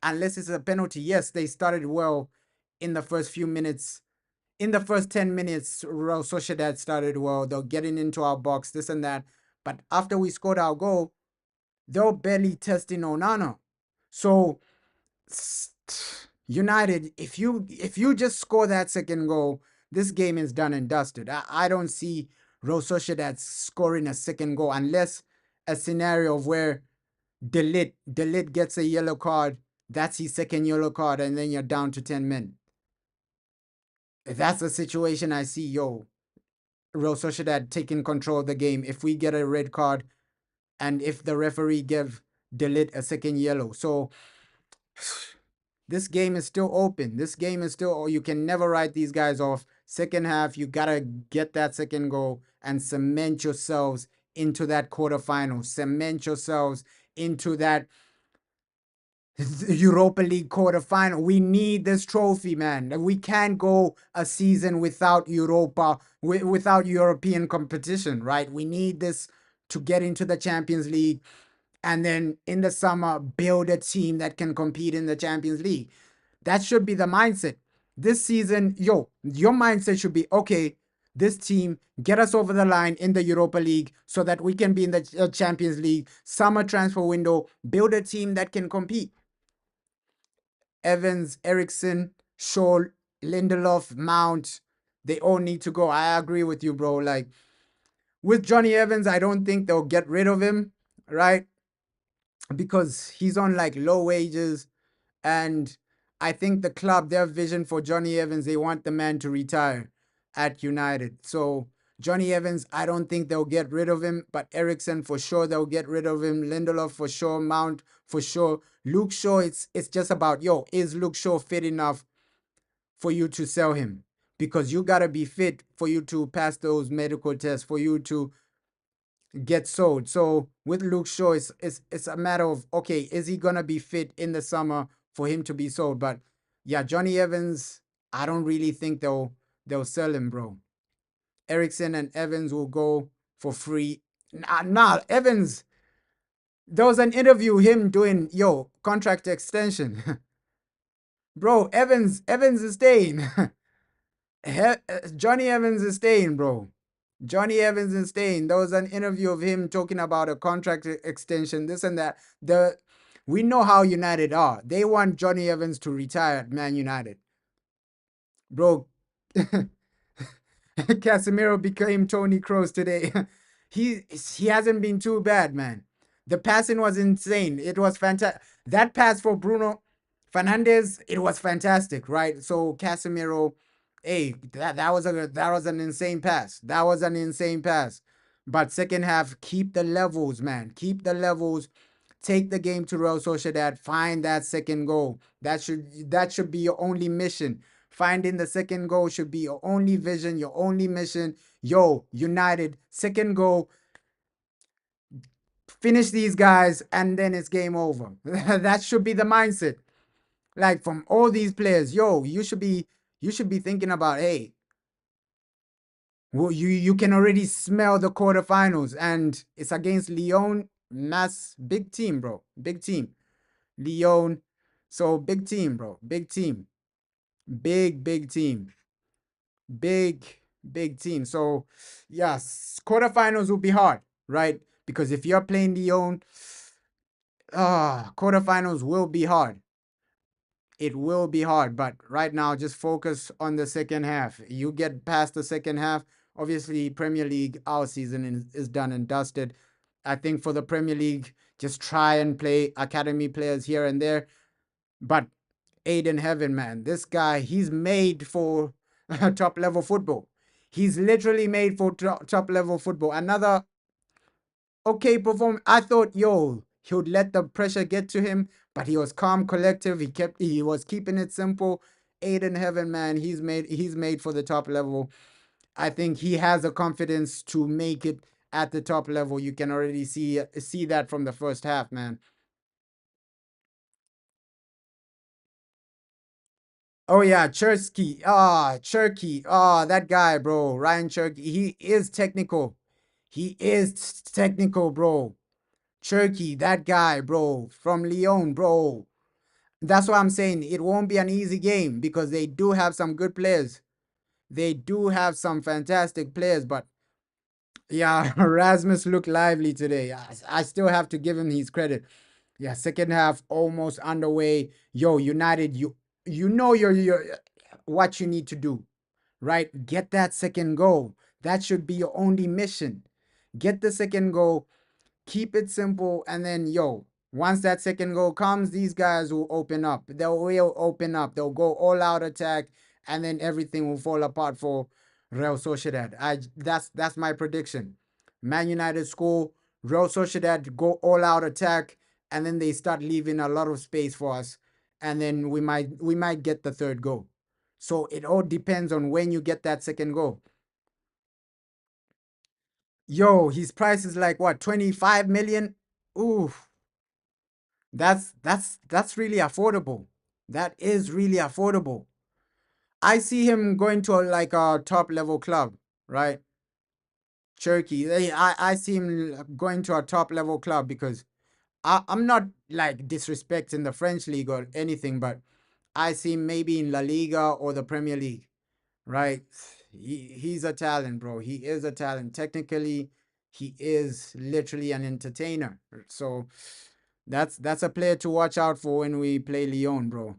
unless it's a penalty. Yes, they started well in the first few minutes. In the first 10 minutes, Real Sociedad started well. They're getting into our box, this and that. But after we scored our goal, they're barely testing Onana. So United, if you just score that second goal, this game is done and dusted. I don't see Real Sociedad scoring a second goal unless a scenario of where Delit gets a yellow card, that's his second yellow card, and then you're down to 10 men. If that's the situation I see, yo, Real Sociedad taking control of the game. If we get a red card and if the referee give Delit a second yellow. So this game is still open. This game is still, you can never write these guys off. Second half, you gotta get that second goal and cement yourselves into that quarterfinal. Cement yourselves into that Europa League quarterfinal. We need this trophy, man. We can't go a season without without European competition, right? We need this to get into the Champions League. And then in the summer, build a team that can compete in the Champions League. That should be the mindset. This season, your mindset should be, okay, this team, get us over the line in the Europa League so that we can be in the Champions League. Summer transfer window, build a team that can compete. Evans, Eriksson, Shaw, Lindelof, Mount, they all need to go. I agree with you, bro. Like, with Johnny Evans, I don't think they'll get rid of him, right? Because he's on like low wages, and I think the club, their vision for Johnny Evans, they want the man to retire at United. So Johnny Evans, I don't think they'll get rid of him, but Eriksson for sure they'll get rid of him. Lindelof for sure, Mount for sure. Luke Shaw, it's just about, yo, is Luke Shaw fit enough for you to sell him? Because you gotta be fit for you to pass those medical tests, for you to get sold. So with Luke Shaw, it's a matter of, okay, is he gonna be fit in the summer for him to be sold? But yeah, Johnny Evans, I don't really think they'll sell him, bro. Eriksson and Evans will go for free. Nah, Evans. There was an interview him doing contract extension. Bro, Evans is staying. Johnny Evans is staying, bro. Johnny Evans is staying. There was an interview of him talking about a contract extension, this and that. We know how United are. They want Johnny Evans to retire at Man United. Bro, Casemiro became Tony Kroos today. he hasn't been too bad, man. The passing was insane. It was fantastic. That pass for Bruno Fernandez, it was fantastic, right? So Casemiro, hey, that was an insane pass. That was an insane pass. But second half, keep the levels, man. Keep the levels. Take the game to Real Sociedad. Find that second goal. That should be your only mission. Finding the second goal should be your only vision, your only mission. Yo, United, second goal. Finish these guys, and then it's game over. That should be the mindset. Like, from all these players, yo, you should be thinking about, hey, well, you can already smell the quarterfinals, and it's against Lyon. Big team, bro. Big team. Lyon, So big team, bro. Big team. Big team. Big, big team. So yes, quarterfinals will be hard, right? Because if you're playing Lyon, quarterfinals will be hard. It will be hard, but right now just focus on the second half. You get past the second half, obviously Premier League our season is done and dusted. I think for the Premier League, just try and play academy players here and there. But Aiden Heaven, man, this guy, he's made for top level football. He's literally made for top level football. Another okay performance. I thought, yo, he would let the pressure get to him, but he was calm, collective. He was keeping it simple. Aiden Heaven, man, he's made for the top level. I think he has the confidence to make it at the top level. You can already see that from the first half, man. Oh yeah, Cherky. Cherky. That guy, bro. Ryan Cherky. He is technical. He is technical, bro. Cherky, that guy, bro. From Lyon, bro. That's why I'm saying it won't be an easy game because they do have some good players. They do have some fantastic players, but yeah, Rasmus looked lively today. I still have to give him his credit. Yeah, second half almost underway. Yo, United, you know your what you need to do, right? Get that second goal. That should be your only mission. Get the second goal, keep it simple, and then yo, once that second goal comes, these guys will open up. Will open up. They'll go all out attack, and then everything will fall apart for Real Sociedad. That's my prediction. Man United score, Real Sociedad go all out attack, and then they start leaving a lot of space for us, and then we might get the third goal. So it all depends on when you get that second goal. Yo, his price is like what, 25 million? Ooh, that's really affordable. That is really affordable. I see him going to like a top level club, right? Turkey. I see him going to a top level club because I'm not like disrespecting the French league or anything, but I see him maybe in La Liga or the Premier League, right? He's a talent, bro. He is a talent. Technically, he is literally an entertainer. So that's a player to watch out for when we play Lyon, bro.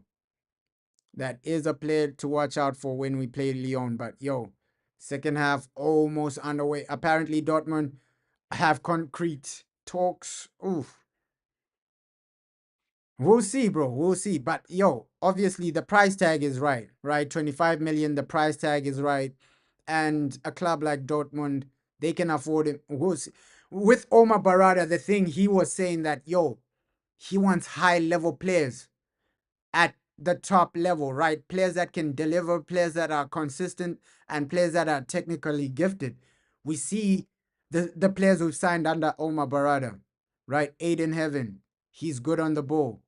That is a player to watch out for when we play Lyon. But yo, second half almost underway. Apparently, Dortmund have concrete talks. Oof. We'll see, bro. We'll see. But yo, obviously the price tag is right, right? 25 million, the price tag is right. And a club like Dortmund, they can afford it. We'll see. With Omar Barada, the thing he was saying that, yo, he wants high level players at the top level, right? Players that can deliver, players that are consistent, and players that are technically gifted. We see the players who've signed under Omar Barada, right? Aiden Heaven, he's good on the ball.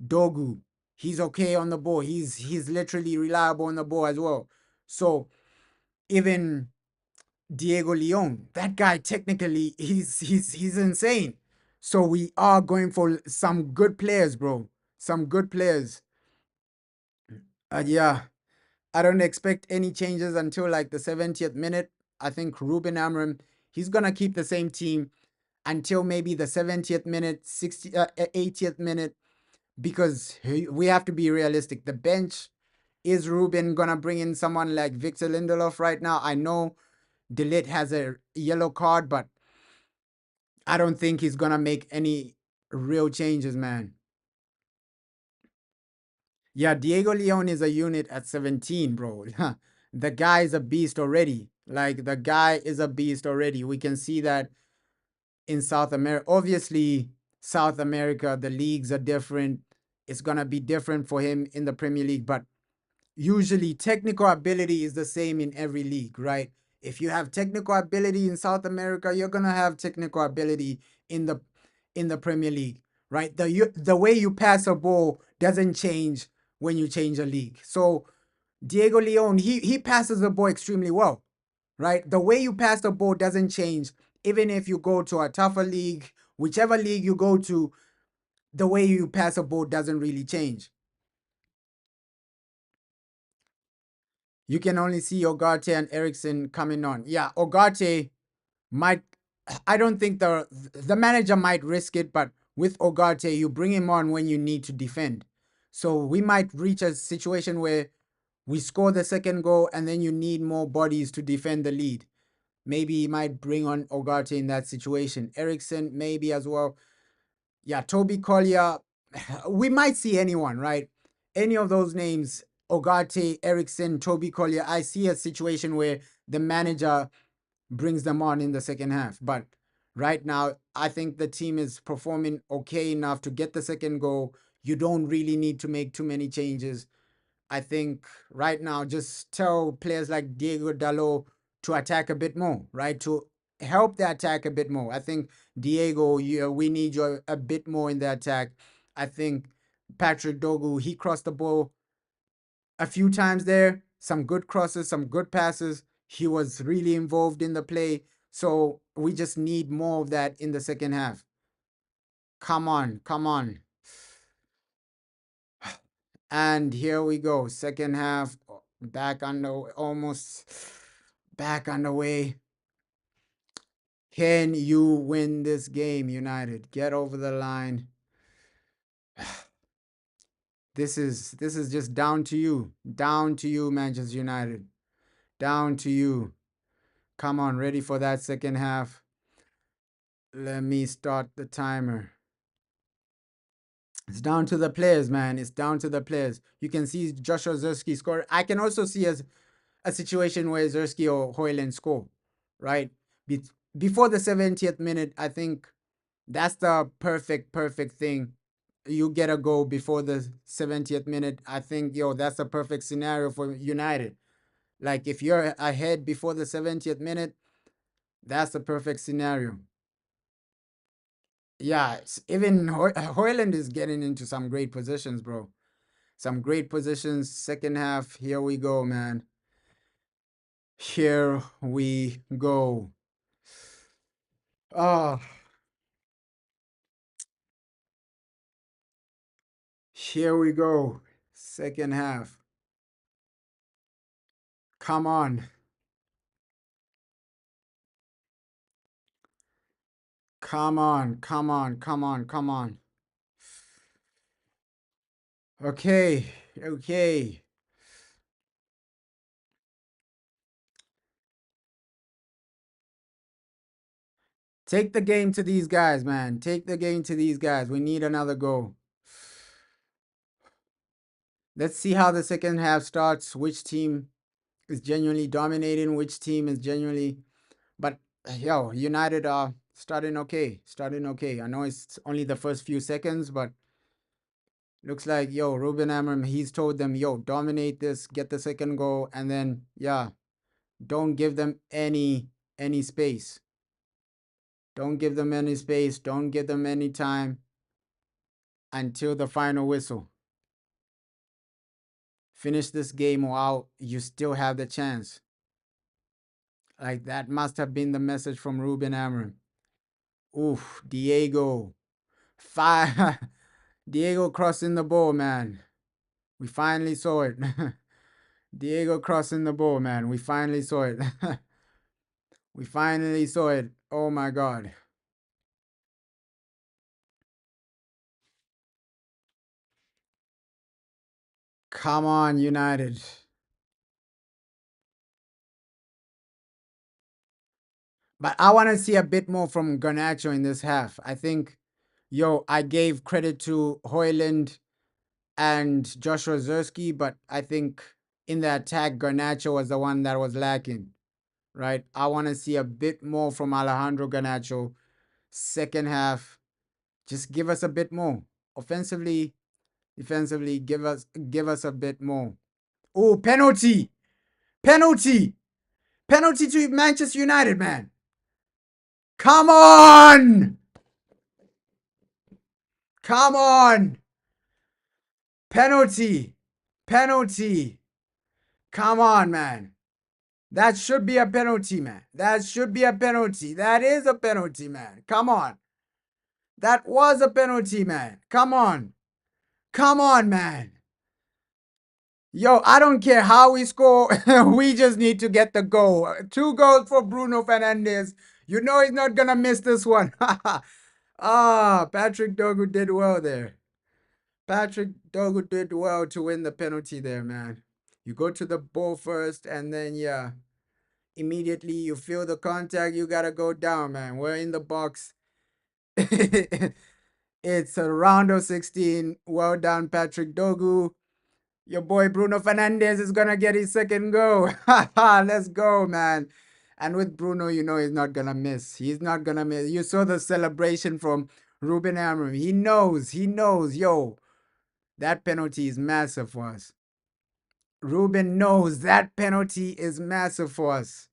Dogu, he's okay on the ball. He's literally reliable on the ball as well. So even Diego Leon, that guy technically he's insane. So we are going for some good players, bro. Some good players. Yeah, I don't expect any changes until like the 70th minute. I think Ruben Amram, he's gonna keep the same team until maybe the 70th minute, 80th minute, because we have to be realistic. The bench, is Ruben gonna bring in someone like Victor Lindelof right now? I know Delit has a yellow card, but I don't think he's gonna make any real changes, man. Yeah, Diego Leon is a unit at 17, bro. The guy is a beast already. Like, the guy is a beast already. We can see that in South America. Obviously, South America, the leagues are different. It's going to be different for him in the Premier League, but usually technical ability is the same in every league, right? If you have technical ability in South America, you're going to have technical ability in the Premier League, right? The way you pass a ball doesn't change when you change a league. So Diego Leon, he passes the ball extremely well, right? The way you pass the ball doesn't change even if you go to a tougher league, whichever league you go to, the way you pass a ball doesn't really change. You can only see Ugarte and Eriksson coming on. Yeah, Ugarte might. I don't think the manager might risk it, but with Ugarte, you bring him on when you need to defend. So we might reach a situation where we score the second goal and then you need more bodies to defend the lead. Maybe he might bring on Ugarte in that situation. Eriksson, maybe as well. Yeah, Toby Collier. We might see anyone, right? Any of those names, Ugarte, Eriksson, Toby Collier. I see a situation where the manager brings them on in the second half. But right now, I think the team is performing okay enough to get the second goal. You don't really need to make too many changes. I think right now, just tell players like Diego Dalot to attack a bit more, right? To help the attack a bit more. I think Diego, we need you a bit more in the attack. I think Patrick Dogu, he crossed the ball a few times there. Some good crosses, some good passes. He was really involved in the play. So we just need more of that in the second half. Come on, come on. And here we go. Second half, almost back underway. Can you win this game, United? Get over the line. This is just down to you. Down to you, Manchester United. Down to you. Come on, ready for that second half. Let me start the timer. It's down to the players, man. It's down to the players. You can see Joshua Zerski score. I can also see a situation where Zerski or Hoyland score, right? Before the 70th minute, I think that's the perfect thing. You get a goal before the 70th minute. I think, that's a perfect scenario for United. Like, if you're ahead before the 70th minute, that's the perfect scenario. Yeah, even Hoyland is getting into some great positions, bro. Some great positions. Second half, here we go, man. Here we go. Oh, here we go. Second half. Come on. Come on, come on, come on, come on. Okay, okay. Take the game to these guys, man. Take the game to these guys. We need another goal. Let's see how the second half starts. Which team is genuinely dominating? Which team is genuinely... But, United are starting okay. Starting okay. I know it's only the first few seconds, but looks like, Ruben Amorim, he's told them, dominate this, get the second goal, and then, don't give them any space. Don't give them any space. Don't give them any time until the final whistle. Finish this game while you still have the chance. Like, that must have been the message from Ruben Amorim. Oof, Diego. Diego crossing the ball, man. We finally saw it. Diego crossing the ball, man. We finally saw it. We finally saw it. Oh my God. Come on, United. But I want to see a bit more from Garnacho in this half. I think, I gave credit to Hoyland and Joshua Zerski, but I think in the attack, Garnacho was the one that was lacking, right? I want to see a bit more from Alejandro Garnacho. Second half, just give us a bit more. Offensively, defensively, give us a bit more. Oh, penalty! Penalty! Penalty to Manchester United, man. Come on! Come on! Penalty! Penalty! Come on, man. That should be a penalty, man. That should be a penalty. That is a penalty, man. Come on. That was a penalty, man. Come on. Come on, man. Yo, I don't care how we score. We just need to get the goal. 2 goals for Bruno Fernandez. You know he's not gonna miss this one. Patrick Dogu did well there. Patrick Dogu did well to win the penalty there, man. You go to the ball first, and then yeah, immediately you feel the contact. You gotta go down, man. We're in the box. It's a round of 16. Well done, Patrick Dogu. Your boy Bruno Fernandez is gonna get his second goal. Let's go, man. And with Bruno, you know he's not gonna miss. He's not gonna miss. You saw the celebration from Ruben Amorim. He knows. He knows. Yo, that penalty is massive for us. Ruben knows that penalty is massive for us.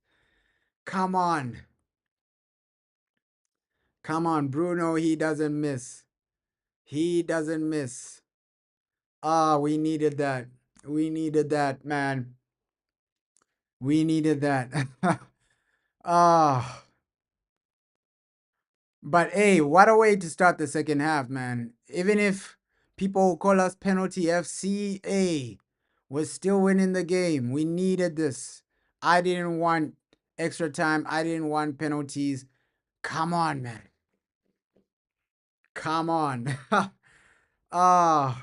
Come on. Come on, Bruno. He doesn't miss. He doesn't miss. We needed that. We needed that, man. We needed that. Ah. But hey, what a way to start the second half, man. Even if people call us penalty FC, we're still winning the game. We needed this. I didn't want extra time. I didn't want penalties. Come on, man. Come on.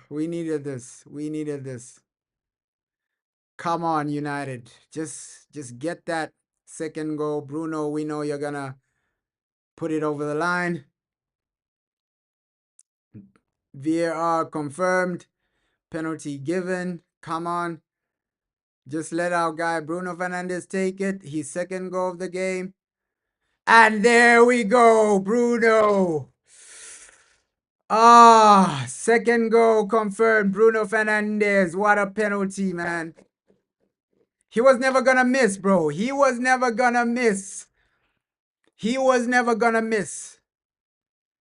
We needed this. We needed this. Come on, United. Just get that second goal. Bruno, we know you're gonna put it over the line. VAR confirmed. Penalty given. Come on. Just let our guy Bruno Fernandez take it. His second goal of the game. And there we go, Bruno. Second goal confirmed. Bruno Fernandez. What a penalty, man. He was never gonna miss, bro. He was never gonna miss. He was never gonna miss.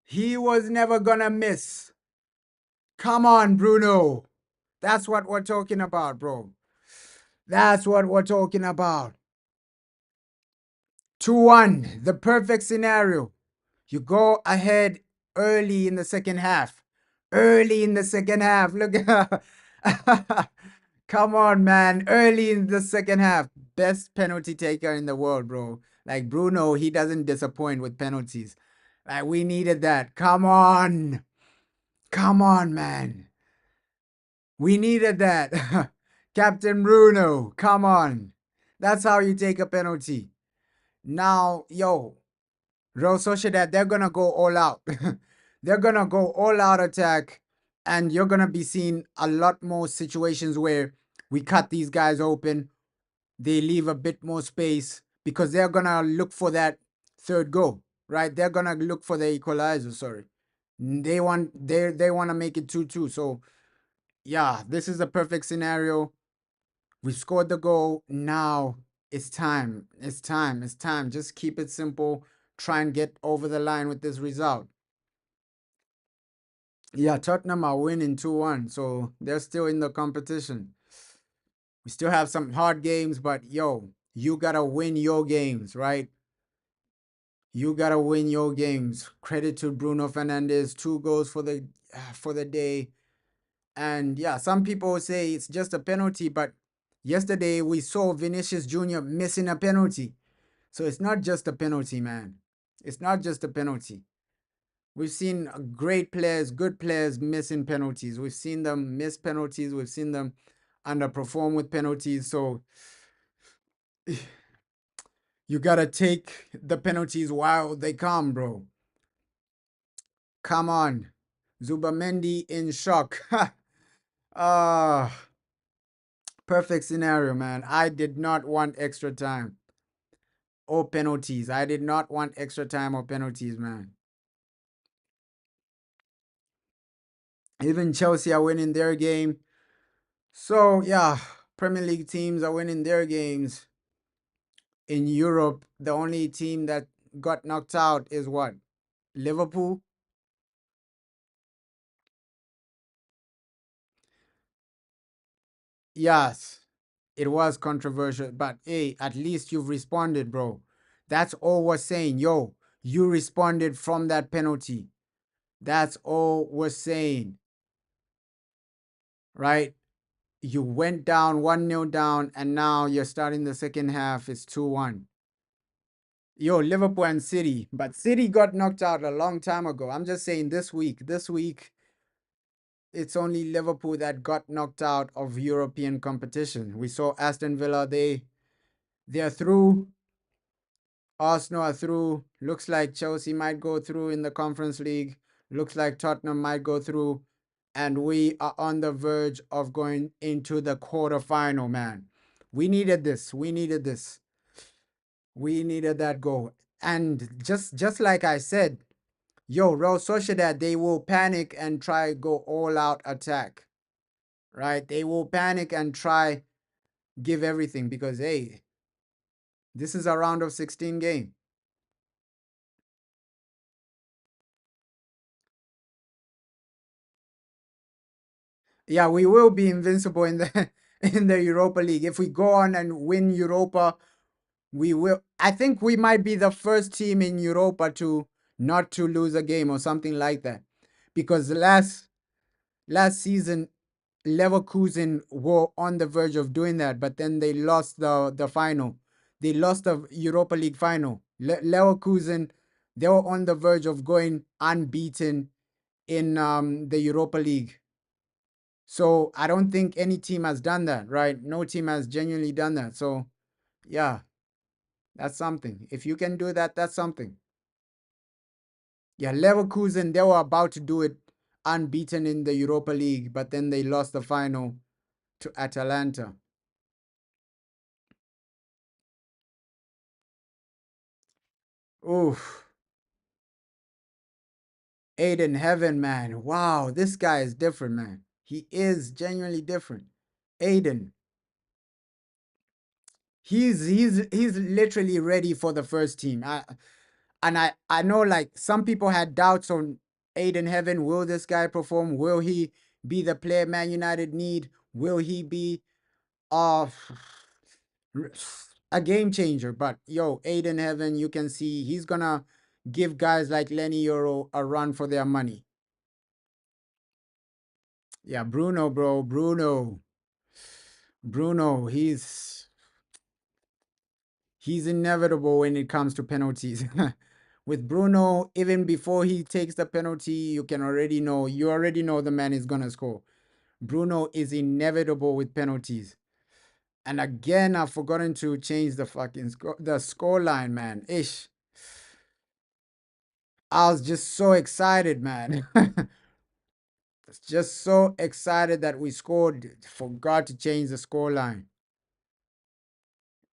He was never gonna miss. Come on, Bruno. That's what we're talking about, bro. That's what we're talking about. 2-1, the perfect scenario. You go ahead early in the second half. Early in the second half. Look. Come on, man. Early in the second half. Best penalty taker in the world, bro. Like Bruno, he doesn't disappoint with penalties. Like, we needed that. Come on. Come on, man. We needed that. Captain Bruno, come on. That's how you take a penalty. Now, yo, Real Sociedad, they're going to go all out. They're going to go all out attack. And you're going to be seeing a lot more situations where we cut these guys open. They leave a bit more space because they're going to look for that third goal, right? They're going to look for the equalizer, sorry. They want to make it 2-2. So, yeah, this is a perfect scenario. We scored the goal. Now it's time. It's time. It's time. Just keep it simple. Try and get over the line with this result. Yeah, Tottenham are winning 2-1, so they're still in the competition. We still have some hard games, but yo, you gotta win your games, right? You gotta win your games. Credit to Bruno Fernandez, 2 goals for the day. And yeah, some people say it's just a penalty, but yesterday we saw Vinicius Jr. missing a penalty. So it's not just a penalty, man. It's not just a penalty. We've seen great players, good players missing penalties. We've seen them miss penalties. We've seen them underperform with penalties. So you gotta take the penalties while they come, bro. Come on. Zubamendi in shock. Perfect scenario, man. I did not want extra time or penalties. I did not want extra time or penalties, man. Even Chelsea are winning their game. So, yeah, Premier League teams are winning their games. In Europe, the only team that got knocked out is what? Liverpool? Yes, it was controversial, but hey, at least you've responded, bro. That's all we're saying. Yo, you responded from that penalty. That's all we're saying. Right? you went down 1-0 down, and now you're starting the second half. It's 2-1. Yo, Liverpool and City. But City got knocked out a long time ago. I'm just saying this week. This week, it's only Liverpool that got knocked out of European competition. We saw Aston Villa, they're through. Arsenal are through. Looks like Chelsea might go through in the Conference League. Looks like Tottenham might go through. And we are on the verge of going into the quarterfinal, man. We needed this. We needed this. We needed that goal. And just like I said, yo, Real Sociedad, they will panic and try go all out attack. Right? They will panic and try give everything because hey, this is a round of 16 game. Yeah, we will be invincible in the in the Europa League. If we go on and win Europa, we will. I think we might be the first team in Europa to not to lose a game or something like that. Because last season Leverkusen were on the verge of doing that, but then they lost the final. They lost the Europa League final. Leverkusen, they were on the verge of going unbeaten in the Europa League. So I don't think any team has done that, right? No team has genuinely done that. So yeah, that's something. If you can do that, that's something. Yeah, Leverkusen, they were about to do it unbeaten in the Europa League, but then they lost the final to Atalanta. Oof. Aiden Heaven, man. Wow, this guy is different, man. He is genuinely different. Aiden. He's literally ready for the first team. I know like some people had doubts on Aiden Heaven. Will this guy perform? Will he be the player Man United need? Will he be uh a game changer? But yo, Aiden Heaven, you can see he's gonna give guys like Lenny Euro a run for their money. Yeah, Bruno, bro. Bruno, he's inevitable when it comes to penalties. With Bruno, even before he takes the penalty, you already know the man is gonna score. Bruno is inevitable with penalties. And again, I've forgotten to change the fucking score line, man. Ish. I was just so excited, man. Just so excited that we scored. Forgot to change the score line.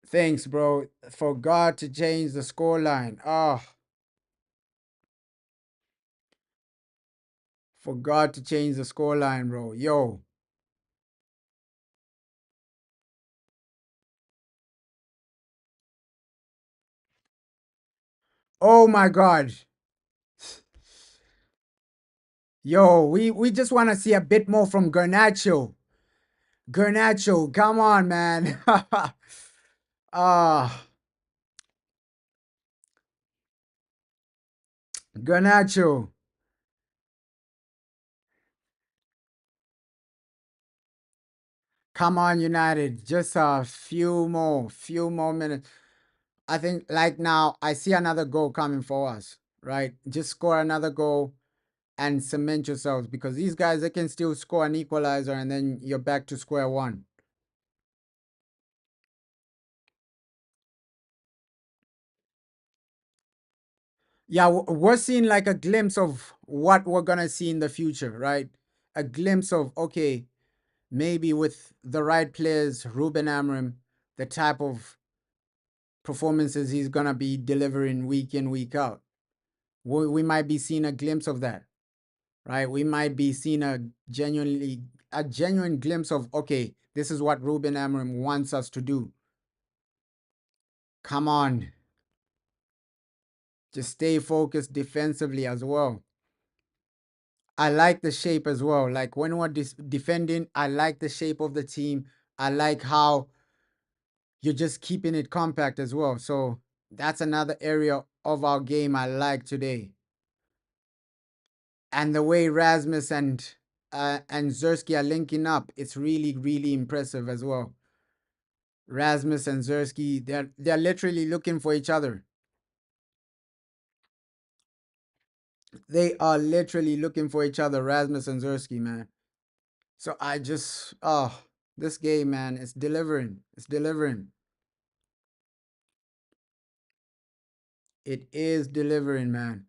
Thanks, bro. Forgot to change the score line. Oh. Forgot to change the score line, bro. Yo. Oh my God. Yo, we just want to see a bit more from Garnacho. Garnacho, come on, man. Garnacho. Come on, United. Just a few more minutes. I think like now, I see another goal coming for us, right? Just score another goal and cement yourselves because these guys, they can still score an equalizer and then you're back to square one. Yeah, we're seeing like a glimpse of what we're going to see in the future, right? A glimpse of, okay, maybe with the right players, Ruben Amorim, the type of performances he's going to be delivering week in, week out. We might be seeing a glimpse of that, right? We might be seeing a genuine glimpse of, okay, this is what Ruben Amorim wants us to do. Come on. Just stay focused defensively as well. I like the shape as well. Like when we're defending, I like the shape of the team. I like how you're just keeping it compact as well. So that's another area of our game I like today. And the way Rasmus and and Zersky are linking up. It's really, really impressive as well. Rasmus and Zersky, they're literally looking for each other. They are literally looking for each other, Rasmus and Zersky, man. So I just, this game, man, it's delivering. It's delivering. It is delivering, man.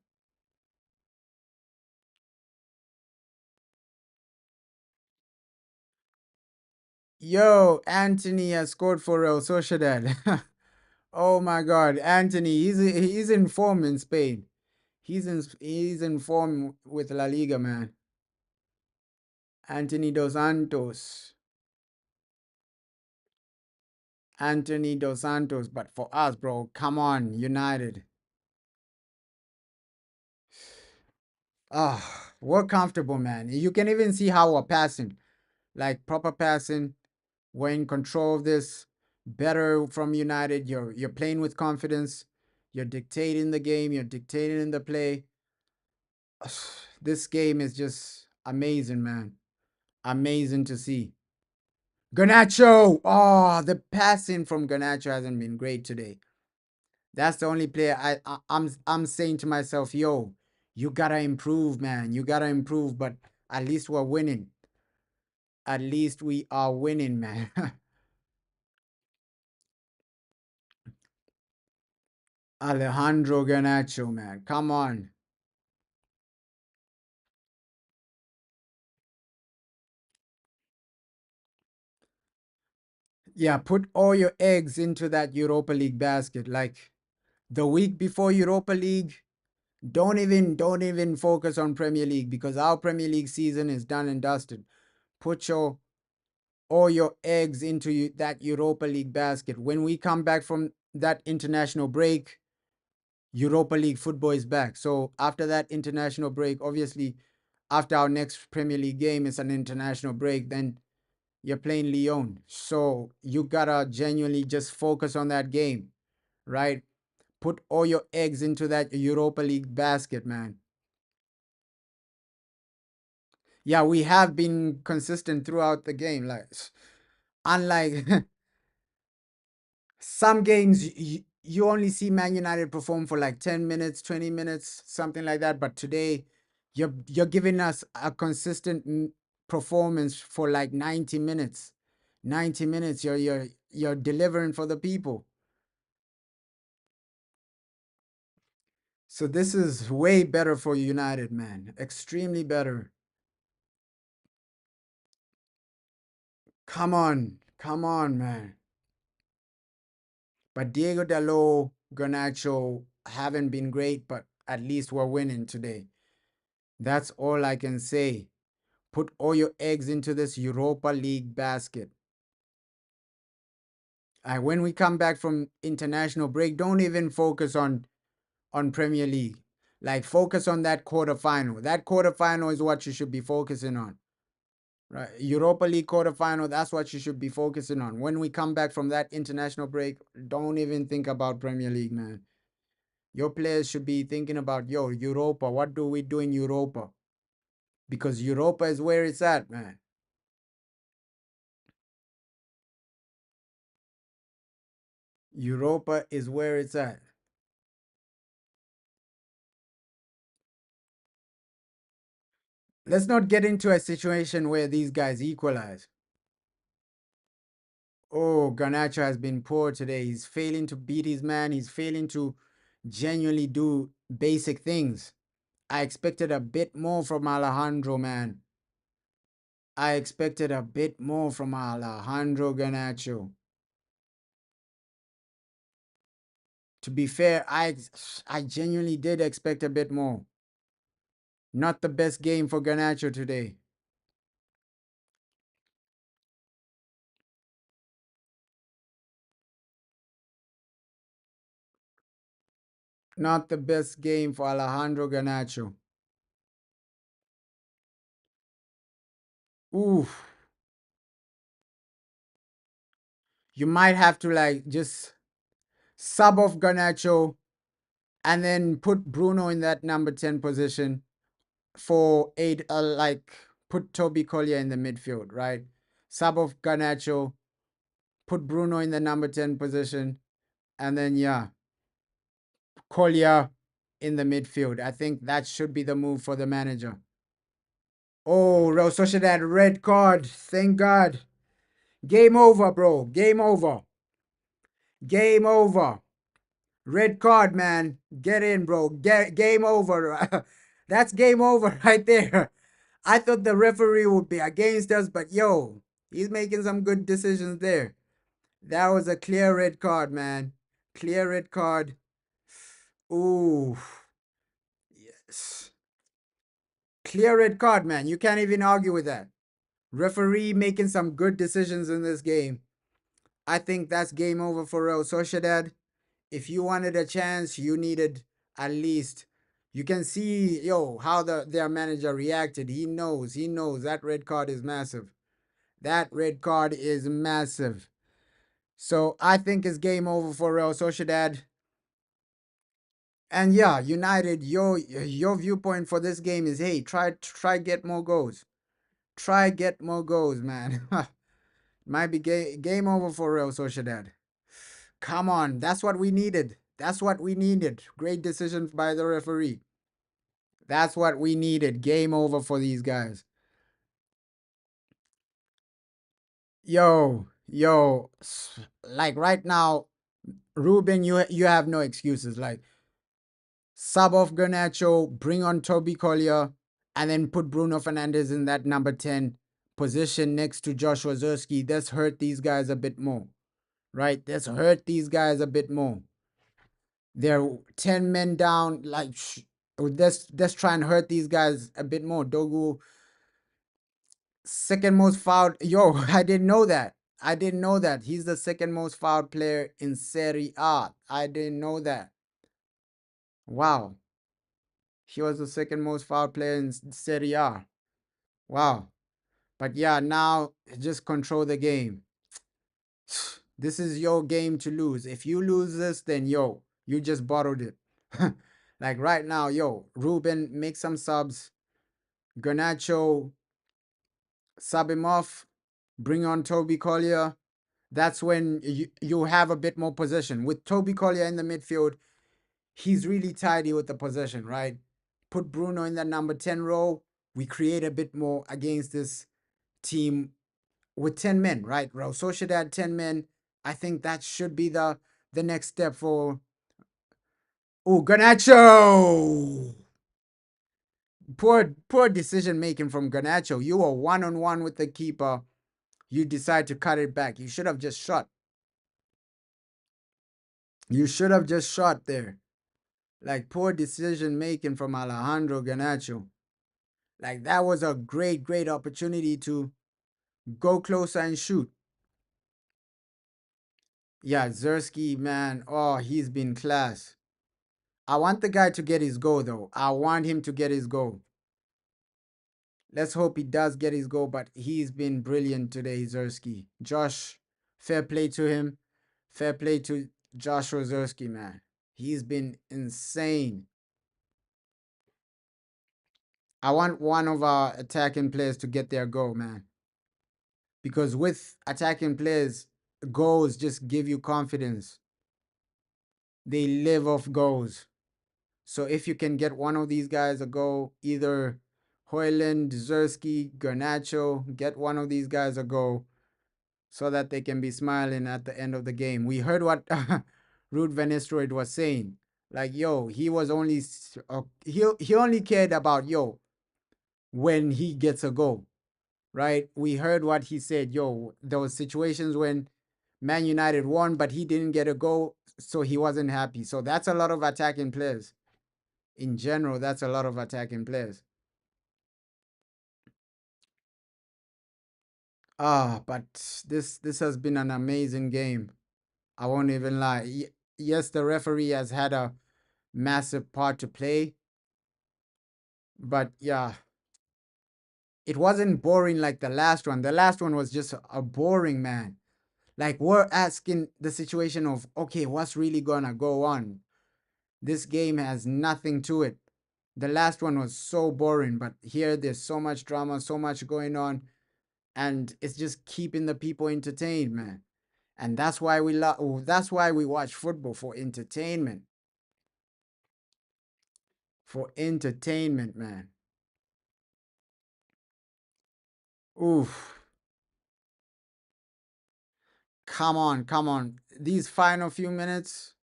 Yo, Anthony has scored for Real Sociedad. Oh my God, Anthony, he's in form in Spain. He's in form with La Liga, man. Anthony Dos Santos. Anthony Dos Santos, but for us, bro, come on, United. We're comfortable, man. You can even see how we're passing, like proper passing. We're in control of this. Better from United. You're playing with confidence. You're dictating the game. You're dictating the play. This game is just amazing, man. Amazing to see. Garnacho! Oh, the passing from Garnacho hasn't been great today. That's the only player I'm saying to myself, yo, you gotta improve, man. You gotta improve, but at least we're winning. At least we are winning, man. Alejandro Garnacho, man. Come on. Yeah, put all your eggs into that Europa League basket. Like the week before Europa League, don't even focus on Premier League because our Premier League season is done and dusted. Put all your eggs into that Europa League basket. When we come back from that international break, Europa League football is back. So after that international break, obviously, after our next Premier League game is an international break, then you're playing Lyon. So you gotta genuinely just focus on that game, right? Put all your eggs into that Europa League basket, man. Yeah, we have been consistent throughout the game. Like, unlike some games, you only see Man United perform for like 10 minutes, 20 minutes, something like that. But today, you're giving us a consistent performance for like 90 minutes. 90 minutes, you're delivering for the people. So this is way better for United, man. Extremely better. Come on, man. But Diego Dalot, Garnacho haven't been great, but at least we're winning today. That's all I can say. Put all your eggs into this Europa League basket. When we come back from international break, don't even focus on Premier League. Like focus on that quarterfinal. That quarterfinal is what you should be focusing on. Right. Europa League quarterfinal, that's what you should be focusing on. When we come back from that international break, don't even think about Premier League, man. Your players should be thinking about, yo, Europa. What do we do in Europa? Because Europa is where it's at, man. Europa is where it's at. Let's not get into a situation where these guys equalize. Oh, Garnacho has been poor today. He's failing to beat his man. He's failing to genuinely do basic things. I expected a bit more from Alejandro, man. I expected a bit more from Alejandro Garnacho. To be fair, I genuinely did expect a bit more. Not the best game for Garnacho today. Not the best game for Alejandro Garnacho. Oof. You might have to like just sub off Garnacho and then put Bruno in that number 10 position for eight, like put Toby Collier in the midfield, right? Sub off Garnacho, put Bruno in the number 10 position, and then, yeah, Collier in the midfield. I think that should be the move for the manager. Oh, Real Sociedad, red card. Thank God. Game over, bro. Game over. Game over. Red card, man. Get in, bro. Game over. That's game over right there. I thought the referee would be against us, but yo, he's making some good decisions there. That was a clear red card, man. Clear red card. Ooh. Yes. Clear red card, man. You can't even argue with that. Referee making some good decisions in this game. I think that's game over for Real Sociedad. If you wanted a chance, you needed at least. You can see, yo, how their manager reacted. He knows that red card is massive. That red card is massive. So I think it's game over for Real Sociedad. And yeah, United, your viewpoint for this game is, hey, try get more goals. Try get more goals, man. Might be game over for Real Sociedad. Come on, that's what we needed. That's what we needed. Great decision by the referee. That's what we needed. Game over for these guys. Yo, like right now, Ruben, you have no excuses. Like, sub off Garnacho, bring on Toby Collier, and then put Bruno Fernandez in that number 10 position next to Joshua Zerski. Let's hurt these guys a bit more, right? Let's hurt these guys a bit more. They're 10 men down. Like, let's try and hurt these guys a bit more. Dogu, second most fouled. Yo, I didn't know that. I didn't know that. He's the second most fouled player in Serie A. I didn't know that. Wow. He was the second most fouled player in Serie A. Wow. But yeah, now just control the game. This is your game to lose. If you lose this, then yo, you just bottled it. Like right now, yo, Ruben, make some subs. Garnacho, sub him off. Bring on Toby Collier. That's when you have a bit more possession. With Toby Collier in the midfield, he's really tidy with the possession, right? Put Bruno in the number 10 role. We create a bit more against this team with 10 men, right? Real Sociedad 10 men. I think that should be the next step for. Oh, Garnacho! Poor decision making from Garnacho. You were one-on-one with the keeper. You decide to cut it back. You should have just shot. You should have just shot there. Like, poor decision making from Alejandro Garnacho. Like, that was a great opportunity to go closer and shoot. Yeah, Zerski, man. Oh, he's been class. I want the guy to get his goal, though. I want him to get his goal. Let's hope he does get his goal, but he's been brilliant today, Zerski. Josh, fair play to him. Fair play to Joshua Zerski, man. He's been insane. I want one of our attacking players to get their goal, man. Because with attacking players, goals just give you confidence. They live off goals. So if you can get one of these guys a goal, either Hoyland, Zerski, Garnacho, get one of these guys a goal so that they can be smiling at the end of the game. We heard what Ruud Van Nistelrooy was saying. Like, yo, he was only he only cared about yo when he gets a goal, right? We heard what he said. Yo, there was situations when Man United won, but he didn't get a goal, so he wasn't happy. So that's a lot of attacking players. In general, that's a lot of attacking players. But this has been an amazing game. I won't even lie. Yes, the referee has had a massive part to play, but yeah, it wasn't boring like the last one. The last one was just a boring, man. Like, we're asking the situation of, okay, what's really gonna go on? This game has nothing to it. The last one was so boring, but here there's so much drama, so much going on, and it's just keeping the people entertained, man. And that's why we love. That's why we watch football, for entertainment. For entertainment, man. Oof. Come on, come on. These final few minutes,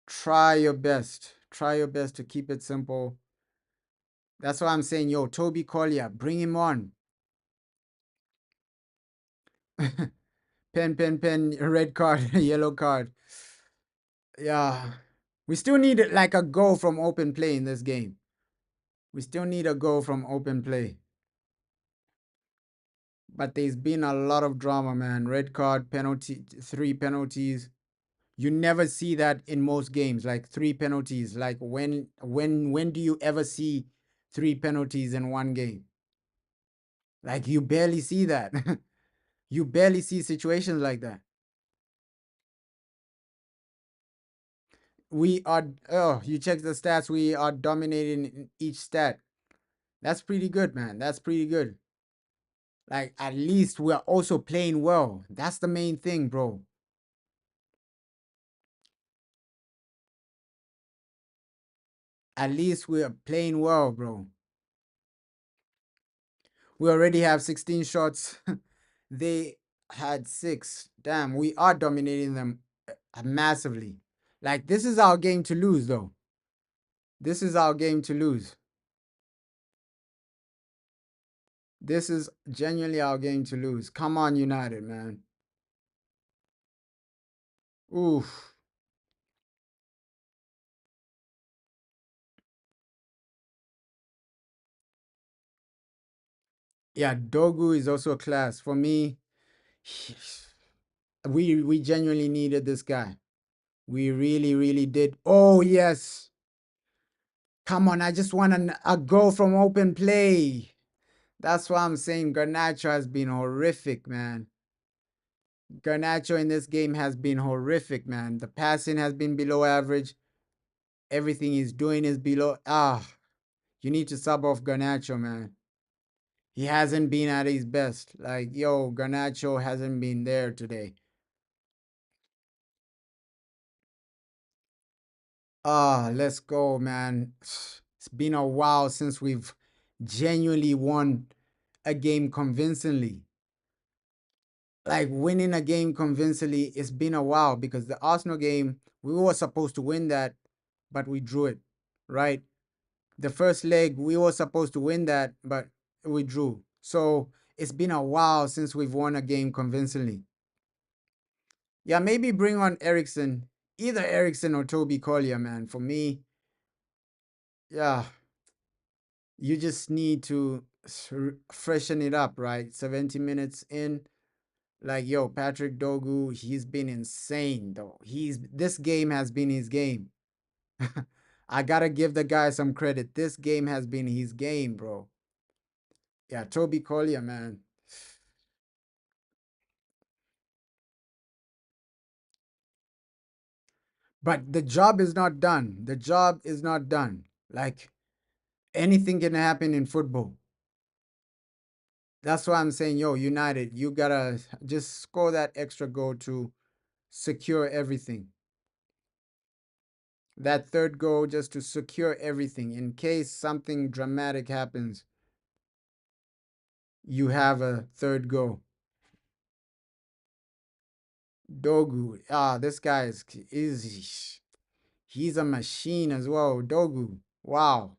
try your best. Try your best to keep it simple. That's why I'm saying, yo, Toby Collier, bring him on. Pen, red card, yellow card. Yeah. We still need like a goal from open play in this game. We still need a goal from open play. But there's been a lot of drama, man. Red card, penalty, 3 penalties. You never see that in most games, like 3 penalties. Like when do you ever see 3 penalties in one game? Like you barely see that. You barely see situations like that. We are, oh, you check the stats, we are dominating in each stat. That's pretty good, man. That's pretty good. Like at least we're also playing well. That's the main thing, bro. At least we're playing well, bro. We already have 16 shots. They had 6. Damn, we are dominating them massively. Like this is our game to lose, though. This is our game to lose. This is genuinely our game to lose. Come on, United, man. Oof. Yeah, Dogu is also a class. For me, we genuinely needed this guy. We really, really did. Oh, yes. Come on, I just want a goal from open play. That's why I'm saying Garnacho has been horrific, man. Garnacho in this game has been horrific, man. The passing has been below average. Everything he's doing is below. You need to sub off Garnacho, man. He hasn't been at his best. Like, yo, Garnacho hasn't been there today. Let's go, man. It's been a while since we've genuinely won a game convincingly. Like winning a game convincingly, it's been a while because the Arsenal game, we were supposed to win that, but we drew it, right? The first leg, we were supposed to win that, but we drew. So it's been a while since we've won a game convincingly. Yeah, maybe bring on Ericsson, either Ericsson or Toby Collier, man. For me, yeah, you just need to freshen it up, right? 70 minutes in. Like, yo, Patrick Dogu, he's been insane, though. This game has been his game. I gotta give the guy some credit. This game has been his game, bro. Yeah, Toby Collier, man. But the job is not done. The job is not done. Like, anything can happen in football. That's why I'm saying, yo, United, you gotta just score that extra goal to secure everything. That third goal just to secure everything. In case something dramatic happens, you have a third goal. Dogu. This guy is he's a machine as well. Dogu. Wow.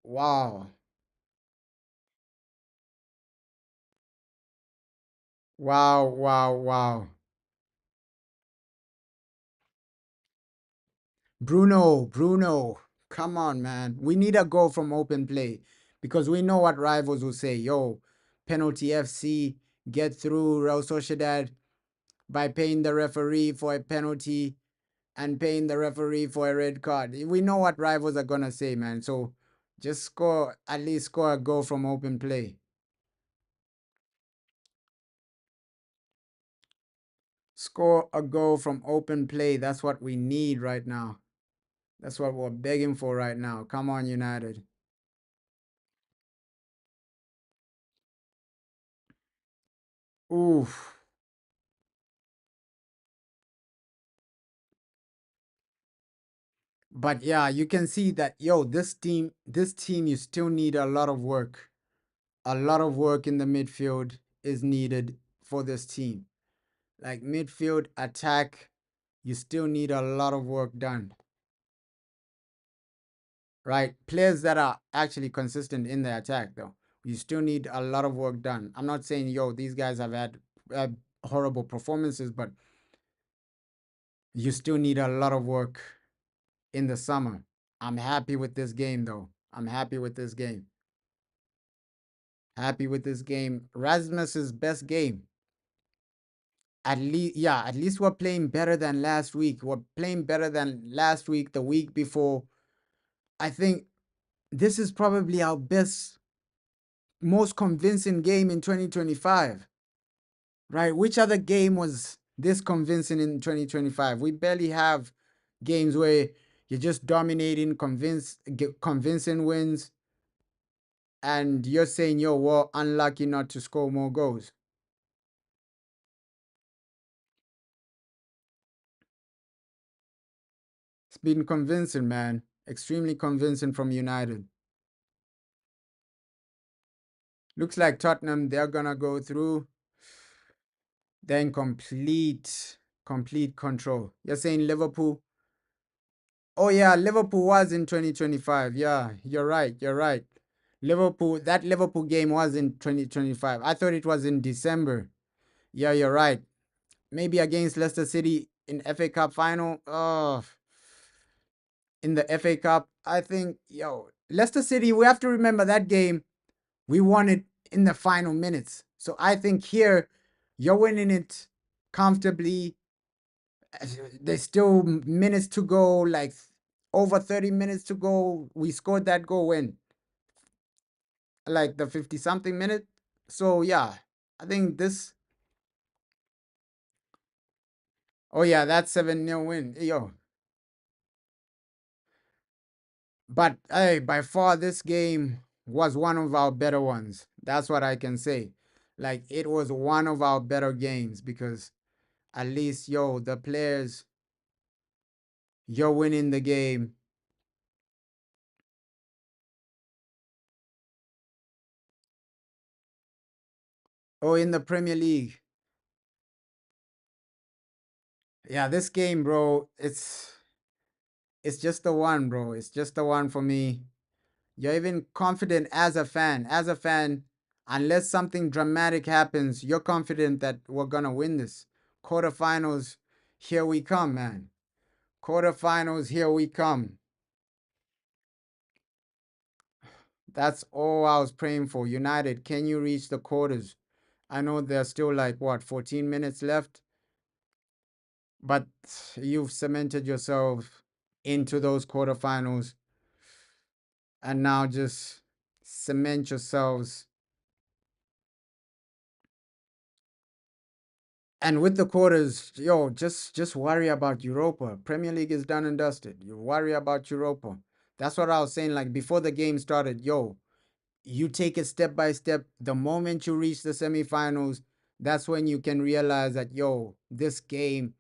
Wow. Wow, wow, wow. Bruno. Come on, man. We need a goal from open play because we know what rivals will say. Yo, penalty FC, get through Real Sociedad by paying the referee for a penalty and paying the referee for a red card. We know what rivals are gonna say, man. So just at least score a goal from open play. Score a goal from open play. That's what we need right now. That's what we're begging for right now. Come on, United. Oof. But yeah, you can see that this team, you still need a lot of work. A lot of work in the midfield is needed for this team. Like midfield attack, you still need a lot of work done. Right? Players that are actually consistent in the attack, though, you still need a lot of work done. I'm not saying, these guys have had horrible performances, but you still need a lot of work in the summer. I'm happy with this game, though. I'm happy with this game. Happy with this game. Rasmus's best game. At least we're playing better than last week. We're playing better than last week, the week before. I think this is probably our best, most convincing game in 2025. Right? Which other game was this convincing in 2025? We barely have games where you're just dominating, convincing wins, and you're saying, we're unlucky not to score more goals. It's been convincing, man. Extremely convincing from United. Looks like Tottenham, they're gonna go through. Then complete control. You're saying Liverpool? Oh yeah, Liverpool was in 2025. Yeah, you're right. You're right. That Liverpool game was in 2025. I thought it was in December. Yeah, you're right. Maybe against Leicester City in FA Cup final. Oh, in the FA Cup, I think, Leicester City, we have to remember that game, we won it in the final minutes. So I think here, you're winning it comfortably. There's still minutes to go, like over 30 minutes to go. We scored that goal when, like the 50 something minute. So yeah, I think this. Oh yeah, that's 7-0 win. Yo. But hey, by far this game was one of our better ones. That's what I can say. Like it was one of our better games because at least the players, you're winning the game. Oh, in the Premier League. Yeah, this game, bro, it's just the one, bro. It's just the one for me. You're even confident as a fan. As a fan, unless something dramatic happens, you're confident that we're gonna win this. Quarterfinals, here we come, man. Quarterfinals, here we come. That's all I was praying for. United, can you reach the quarters? I know there's still like 14 minutes left, but you've cemented yourself into those quarterfinals, and now just cement yourselves. And with the quarters, just worry about Europa. Premier League is done and dusted. You worry about Europa. That's what I was saying. Like before the game started, you take it step by step. The moment you reach the semifinals, that's when you can realize that this game,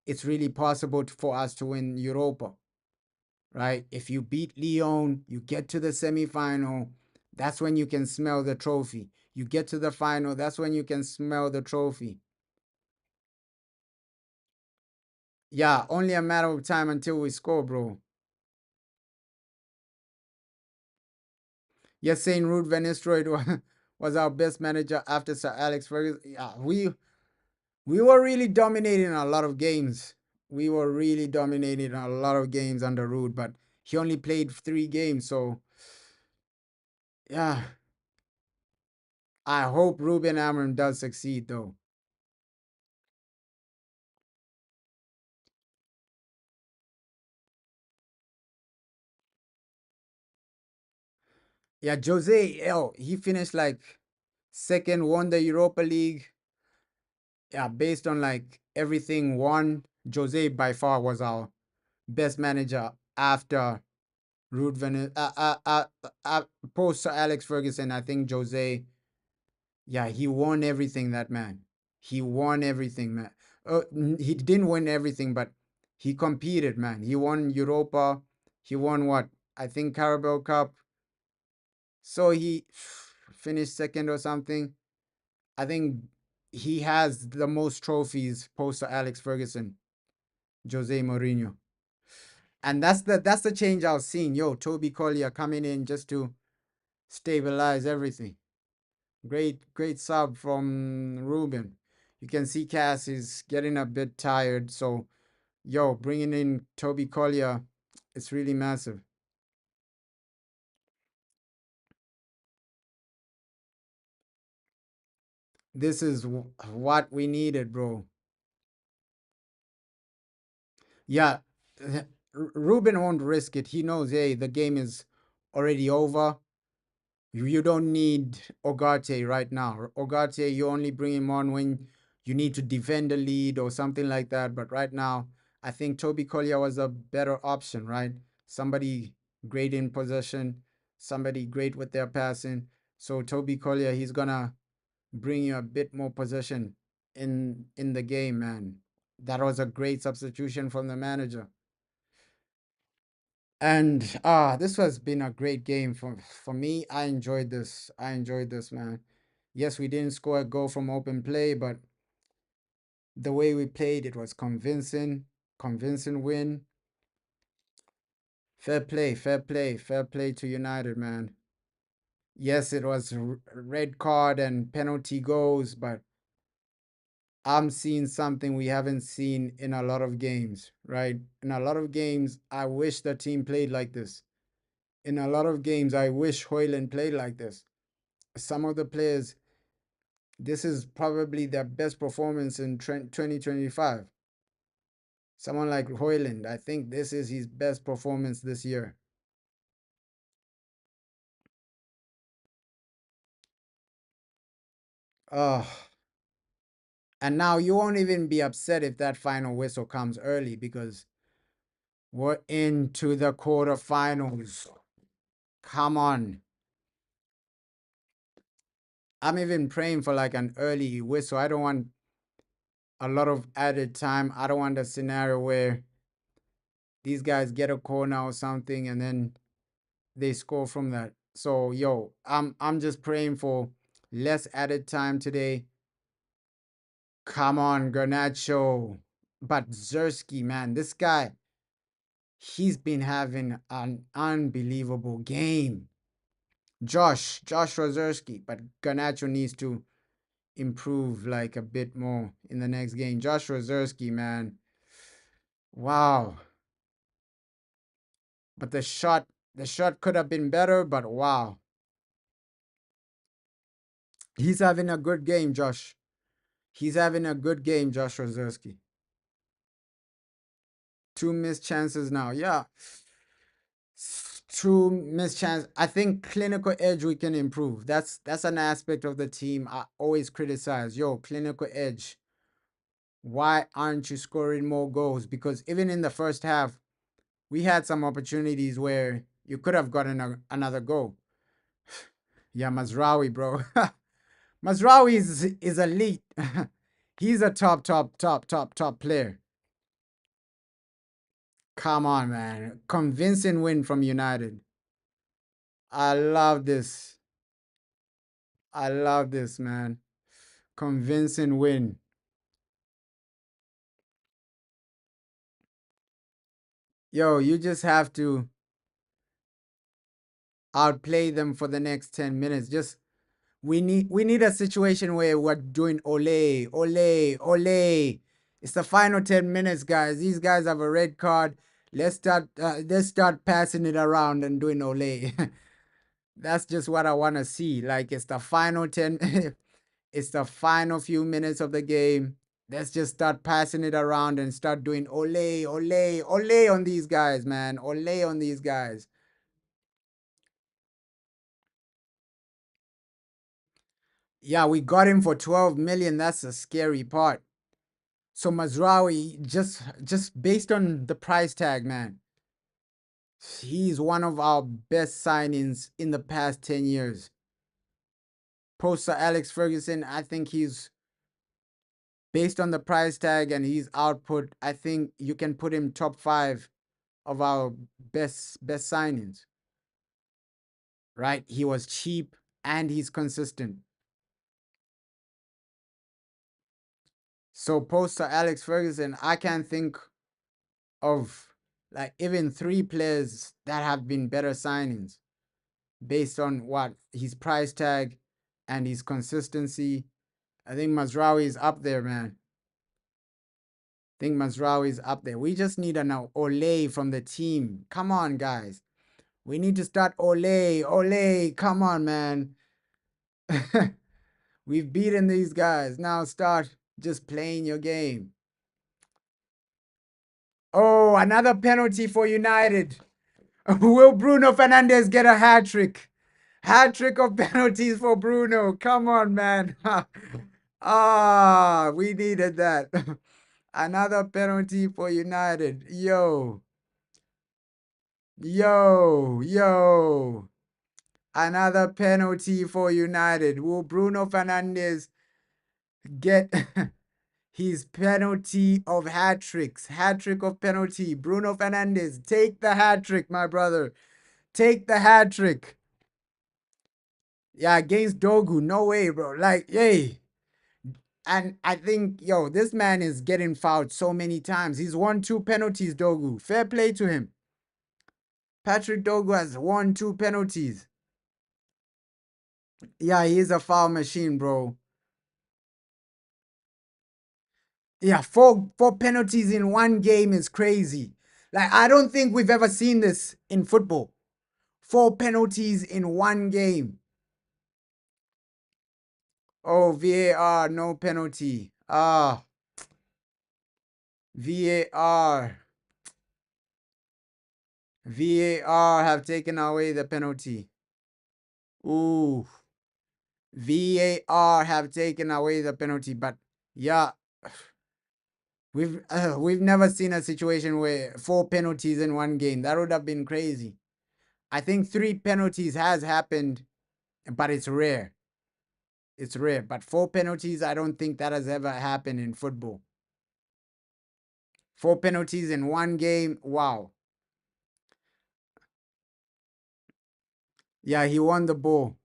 it's really possible for us to win Europa. Right? If you beat Lyon, you get to the semifinal. That's when you can smell the trophy. You get to the final. That's when you can smell the trophy. Yeah, only a matter of time until we score, bro. You're saying Ruud van Nistelrooy was our best manager after Sir Alex Ferguson. Yeah, we were really dominating a lot of games. We were really dominating a lot of games under Ruud, but he only played 3 games, so yeah. I hope Ruben Amorim does succeed, though. Yeah, Jose, he finished like second, won the Europa League. Yeah, based on like everything won, Jose by far was our best manager after post Alex Ferguson. I think Jose, yeah, he won everything. That man, he won everything, man. He didn't win everything, but he competed, man. He won Europa. He won what? I think Carabao Cup. So he finished second or something. I think he has the most trophies post Alex Ferguson, Jose Mourinho. And that's the change I was seeing. Yo, Toby Collier coming in just to stabilize everything. Great sub from Ruben. You can see Cass is getting a bit tired, so yo, bringing in Toby Collier, it's really massive. This is what we needed, bro. Yeah, Ruben won't risk it. He knows, hey, the game is already over. You don't need Ogate right now. Ogate, you only bring him on when you need to defend the lead or something like that. But right now, I think Toby Collier was a better option, right? Somebody great in possession, somebody great with their passing. So Toby Collier, he's gonna bring you a bit more possession in the game, man. That was a great substitution from the manager. And this has been a great game for me. I enjoyed this. I enjoyed this, man. Yes, we didn't score a goal from open play, but the way we played, it was convincing. Convincing win. Fair play, fair play, fair play to United, man. Yes, it was red card and penalty goals, but I'm seeing something we haven't seen in a lot of games, right? In a lot of games, I wish the team played like this. In a lot of games, I wish Hoyland played like this. Some of the players, this is probably their best performance in 2025. Someone like Hoyland, I think this is his best performance this year. Oh, and now you won't even be upset if that final whistle comes early because we're into the quarterfinals. Come on. I'm even praying for like an early whistle. I don't want a lot of added time. I don't want a scenario where these guys get a corner or something and then they score from that. So yo, I'm just praying for less added time today. Come on, Garnacho. But Zersky, man, this guy, he's been having an unbelievable game. Josh Rozersky, but Garnacho needs to improve like a bit more in the next game. Josh Rozersky, man. Wow. But the shot could have been better, but wow. He's having a good game, Josh. He's having a good game, Josh Rozersky. 2 missed chances now. Yeah. 2 missed chances. I think clinical edge we can improve. That's an aspect of the team I always criticize. Yo, clinical edge. Why aren't you scoring more goals? Because even in the first half, we had some opportunities where you could have gotten another goal. Yeah, Mazraoui, bro. Mazraoui is elite. He's a top player. Come on, man. Convincing win from United. I love this. I love this, man. Convincing win. Yo, you just have to outplay them for the next 10 minutes. Just we need a situation where we're doing ole. It's the final 10 minutes, guys. These guys have a red card. Let's start passing it around and doing ole. That's just what I want to see. Like it's the final 10 it's the final few minutes of the game. Let's just start passing it around and start doing ole on these guys, man. Ole on these guys. Yeah, we got him for 12 million. That's the scary part. So Mazraoui, just based on the price tag, man. He's one of our best signings in the past 10 years. Post Sir Alex Ferguson, I think he's, based on the price tag and his output, I think you can put him top 5 of our best signings. Right? He was cheap and he's consistent. So post Sir Alex Ferguson, I can't think of like even 3 players that have been better signings based on what his price tag and his consistency. I think Mazraoui is up there, man. I think Mazraoui is up there. We just need an Ole from the team. Come on, guys. We need to start Ole. Ole, come on, man. We've beaten these guys. Now start just playing your game. Oh, another penalty for United. Will Bruno Fernandez get a hat trick? Hat trick of penalties for Bruno. Come on, man. We needed that. Another penalty for United. Yo. Another penalty for United. Will Bruno Fernandez get his penalty of hat tricks? Hat trick of penalty. Bruno Fernandez, take the hat trick, my brother. Take the hat trick. Yeah, against Dogu. No way, bro. Like, yay. And I think, this man is getting fouled so many times. He's won 2 penalties, Dogu. Fair play to him. Patrick Dogu has won 2 penalties. Yeah, he is a foul machine, bro. Yeah, four penalties in one game is crazy. Like, I don't think we've ever seen this in football. 4 penalties in one game. Oh, VAR, no penalty. VAR. VAR have taken away the penalty. Ooh. VAR have taken away the penalty, but yeah, we've never seen a situation where 4 penalties in one game. That would have been crazy. I think 3 penalties has happened, but it's rare. It's rare, but 4 penalties, I don't think that has ever happened in football. 4 penalties in one game. Wow. Yeah, he won the ball.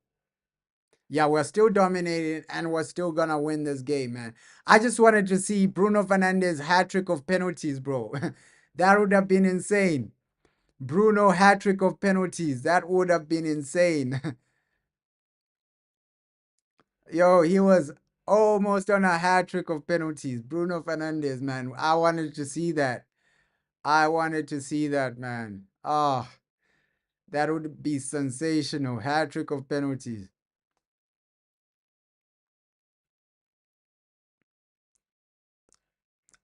Yeah, we're still dominating and we're still gonna win this game, man. I just wanted to see Bruno Fernandez hat trick of penalties, bro. That would have been insane. Bruno hat trick of penalties. That would have been insane. Yo, he was almost on a hat trick of penalties. Bruno Fernandez, man. I wanted to see that. I wanted to see that, man. That would be sensational. Hat trick of penalties.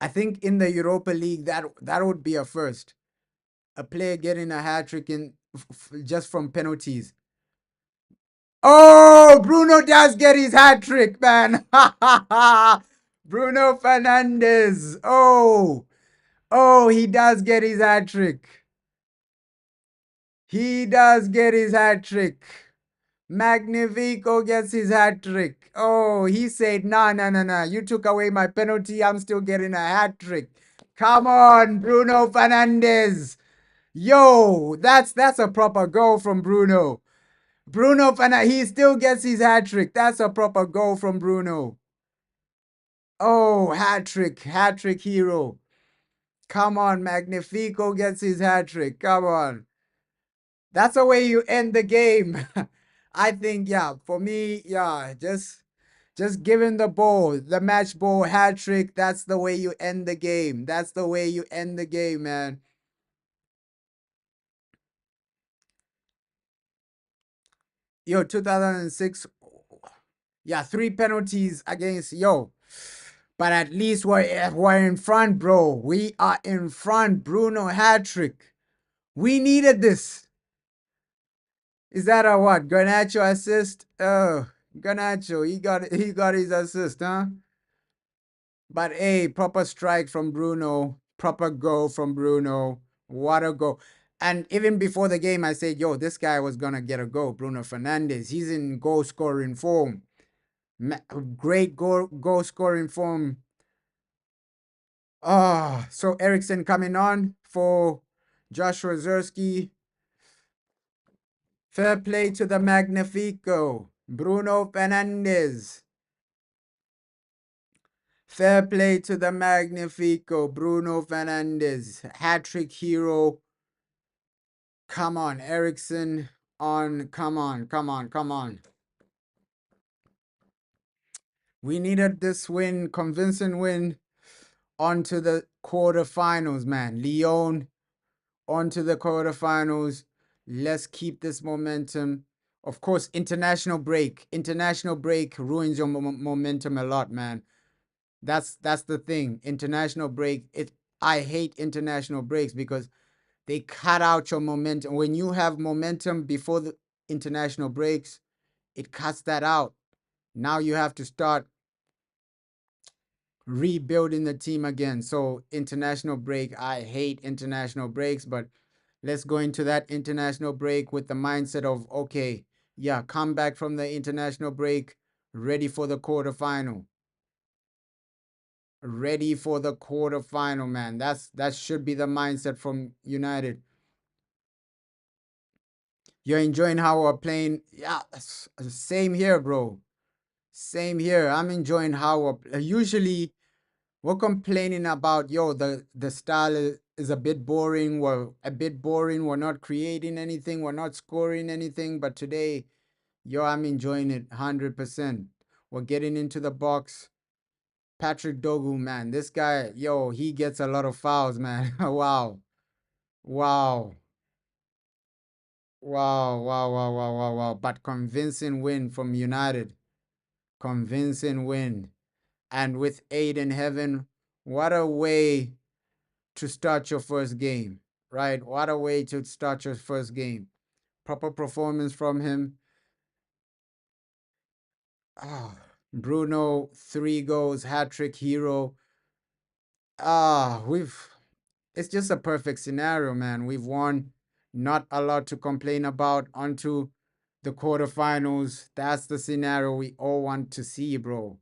I think in the Europa League, that would be a first. A player getting a hat trick in just from penalties. Oh, Bruno does get his hat trick, man. Bruno Fernandez. Oh, he does get his hat trick. He does get his hat trick. Magnifico gets his hat trick. Oh, he said, no. You took away my penalty. I'm still getting a hat trick. Come on, Bruno Fernandez. Yo, that's a proper goal from Bruno. Bruno Fernandez, he still gets his hat trick. That's a proper goal from Bruno. Oh, hat trick hero. Come on, Magnifico gets his hat trick. Come on. That's the way you end the game. I think, yeah, for me, yeah, just giving the ball, the match ball hat trick. That's the way you end the game. That's the way you end the game, man. Yo, 2006, yeah, 3 penalties against, but at least we're in front, bro. We are in front. Bruno hat trick. We needed this. Is that a what? Garnacho assist? Oh, Garnacho, he got his assist, huh? But hey, proper strike from Bruno. Proper goal from Bruno. What a goal. And even before the game, I said, yo, this guy was going to get a goal. Bruno Fernandez. He's in goal scoring form. Great goal scoring form. So Ericsson coming on for Joshua Zerski. Fair play to the Magnifico. Bruno Fernandez. Fair play to the Magnifico. Bruno Fernandez. Hat-trick hero. Come on, Ericsson on. Come on, come on, come on. We needed this win, convincing win, onto the quarterfinals, man. Lyon onto the quarterfinals. Let's keep this momentum. Of course, international break. International break ruins your momentum a lot, man. That's the thing. International break. I hate international breaks because they cut out your momentum. When you have momentum before the international breaks, it cuts that out. Now you have to start rebuilding the team again. So international break, I hate international breaks, but let's go into that international break with the mindset of, okay, yeah, come back from the international break, ready for the quarterfinal. Ready for the quarterfinal, man. That should be the mindset from United. You're enjoying how we're playing? Yeah, same here, bro. Same here. I'm enjoying how we're usually we're complaining about, yo, the style is a bit boring. We're a bit boring. We're not creating anything. We're not scoring anything. But today, yo, I'm enjoying it 100%. We're getting into the box. Patrick Dogu, man, this guy, yo, he gets a lot of fouls, man. Wow. Wow. Wow, wow, wow, wow, wow, wow. But convincing win from United. Convincing win. And with 8 in heaven, what a way to start your first game, right? What a way to start your first game. Proper performance from him. Bruno, 3 goals, hat-trick hero. It's just a perfect scenario, man. We've won, not a lot to complain about. Onto the quarterfinals. That's the scenario we all want to see, bro.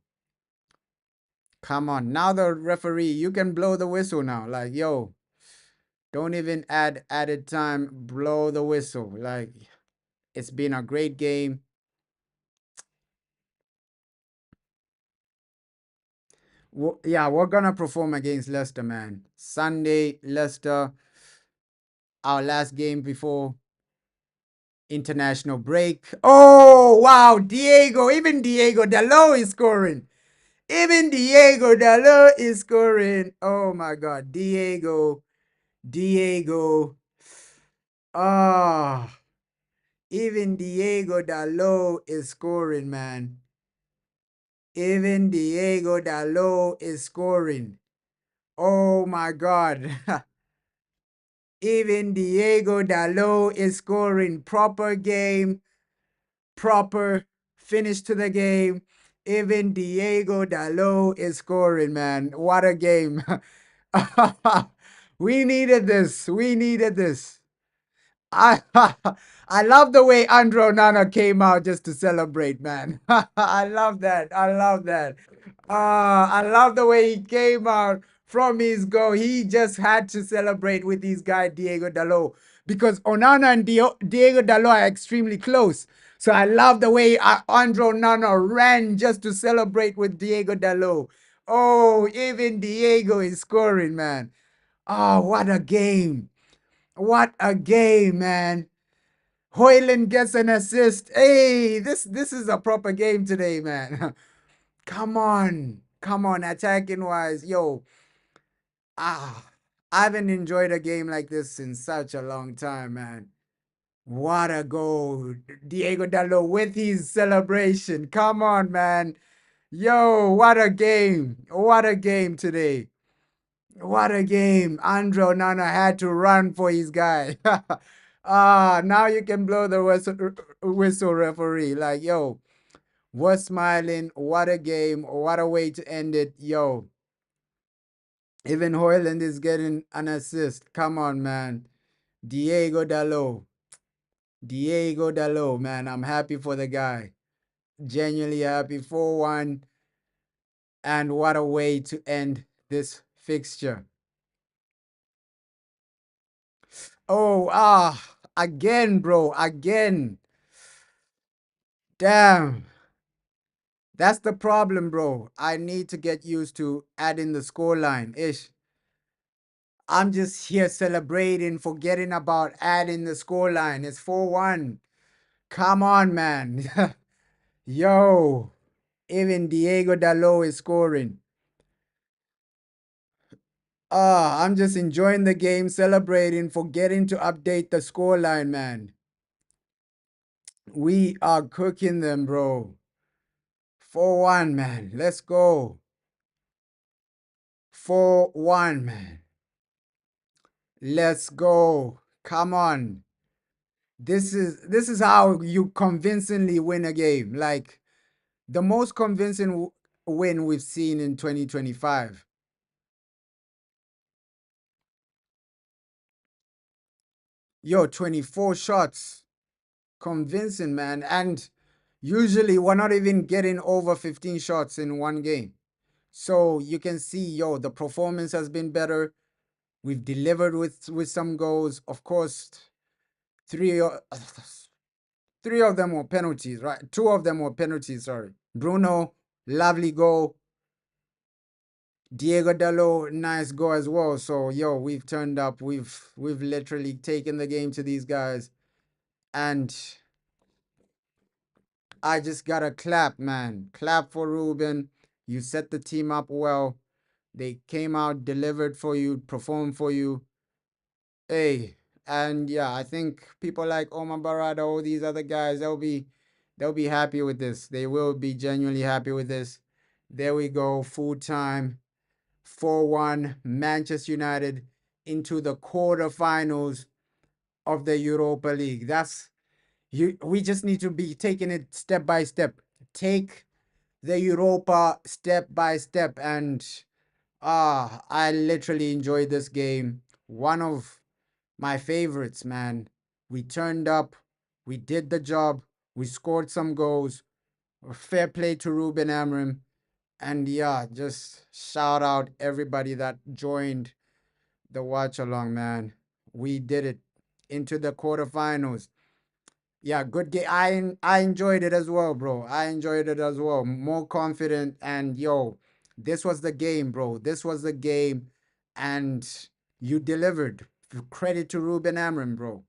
Come on. Now the referee, you can blow the whistle now. Like, yo, don't even add added time. Blow the whistle. Like, it's been a great game. Yeah, we're gonna perform against Leicester, man. Sunday, Leicester, our last game before international break. Oh, wow, Diego. Even Diego Dalot is scoring. Even Diego Dalot is scoring. Oh, my God. Diego. Ah. Even Diego Dalot is scoring, man. Even Diego Dalot is scoring. Oh my God. Even Diego Dalot is scoring. Proper game. Proper finish to the game. Even Diego Dalot is scoring, man. What a game. We needed this. We needed this. I I love the way Andro Nana came out just to celebrate, man. I love that. I love that. I love the way he came out from his goal. He just had to celebrate with his guy Diego Dalot because Onana and Diego Dalot are extremely close. So I love the way Andro Nana ran just to celebrate with Diego Dalot. Oh, even Diego is scoring, man. Oh, what a game. What a game, man. Hoyland gets an assist. Hey, this is a proper game today, man. Come on. Come on, attacking wise. Yo, I haven't enjoyed a game like this in such a long time, man. What a goal. Diego Dalot with his celebration. Come on, man. Yo, what a game. What a game today. What a game. Andro Nana had to run for his guy. Now you can blow the whistle, referee. Like, yo, we're smiling. What a game. What a way to end it. Yo, even Hoyland is getting an assist. Come on, man. Diego Dalot. Diego Dalot, man. I'm happy for the guy. Genuinely happy. 4-1. And what a way to end this fixture. Oh, again, bro. Again. Damn. That's the problem, bro. I need to get used to adding the scoreline. Ish. I'm just here celebrating, forgetting about adding the scoreline. It's 4-1. Come on, man. Yo. Even Diego Dalot is scoring. I'm just enjoying the game, celebrating, forgetting to update the scoreline, man. We are cooking them, bro. 4-1, man. Let's go. 4-1, man. Let's go. Come on. This is how you convincingly win a game. Like the most convincing win we've seen in 2025. Yo, 24 shots. Convincing, man. And usually we're not even getting over 15 shots in one game. So you can see, yo, the performance has been better. We've delivered with some goals. Of course, three of them were penalties, right? Two of them were penalties, sorry. Bruno, lovely goal. Diego Dalot, nice goal as well. So, yo, we've turned up. We've literally taken the game to these guys. And I just gotta clap, man. Clap for Ruben. You set the team up well. They came out, delivered for you, performed for you. Hey, and yeah, I think people like Omar Barada, all these other guys, they'll be happy with this. They will be genuinely happy with this. There we go, full time, 4-1, Manchester United into the quarterfinals of the Europa League. We just need to be taking it step by step. Take the Europa step by step, and I literally enjoyed this game. One of my favorites, man. We turned up, we did the job, we scored some goals. Fair play to Ruben Amorim. And yeah, just shout out everybody that joined the watch along, man. We did it into the quarterfinals. Yeah, good game. I enjoyed it as well, bro. I enjoyed it as well. More confident, and yo, this was the game, bro. This was the game, and you delivered. Credit to Ruben Amorim, bro.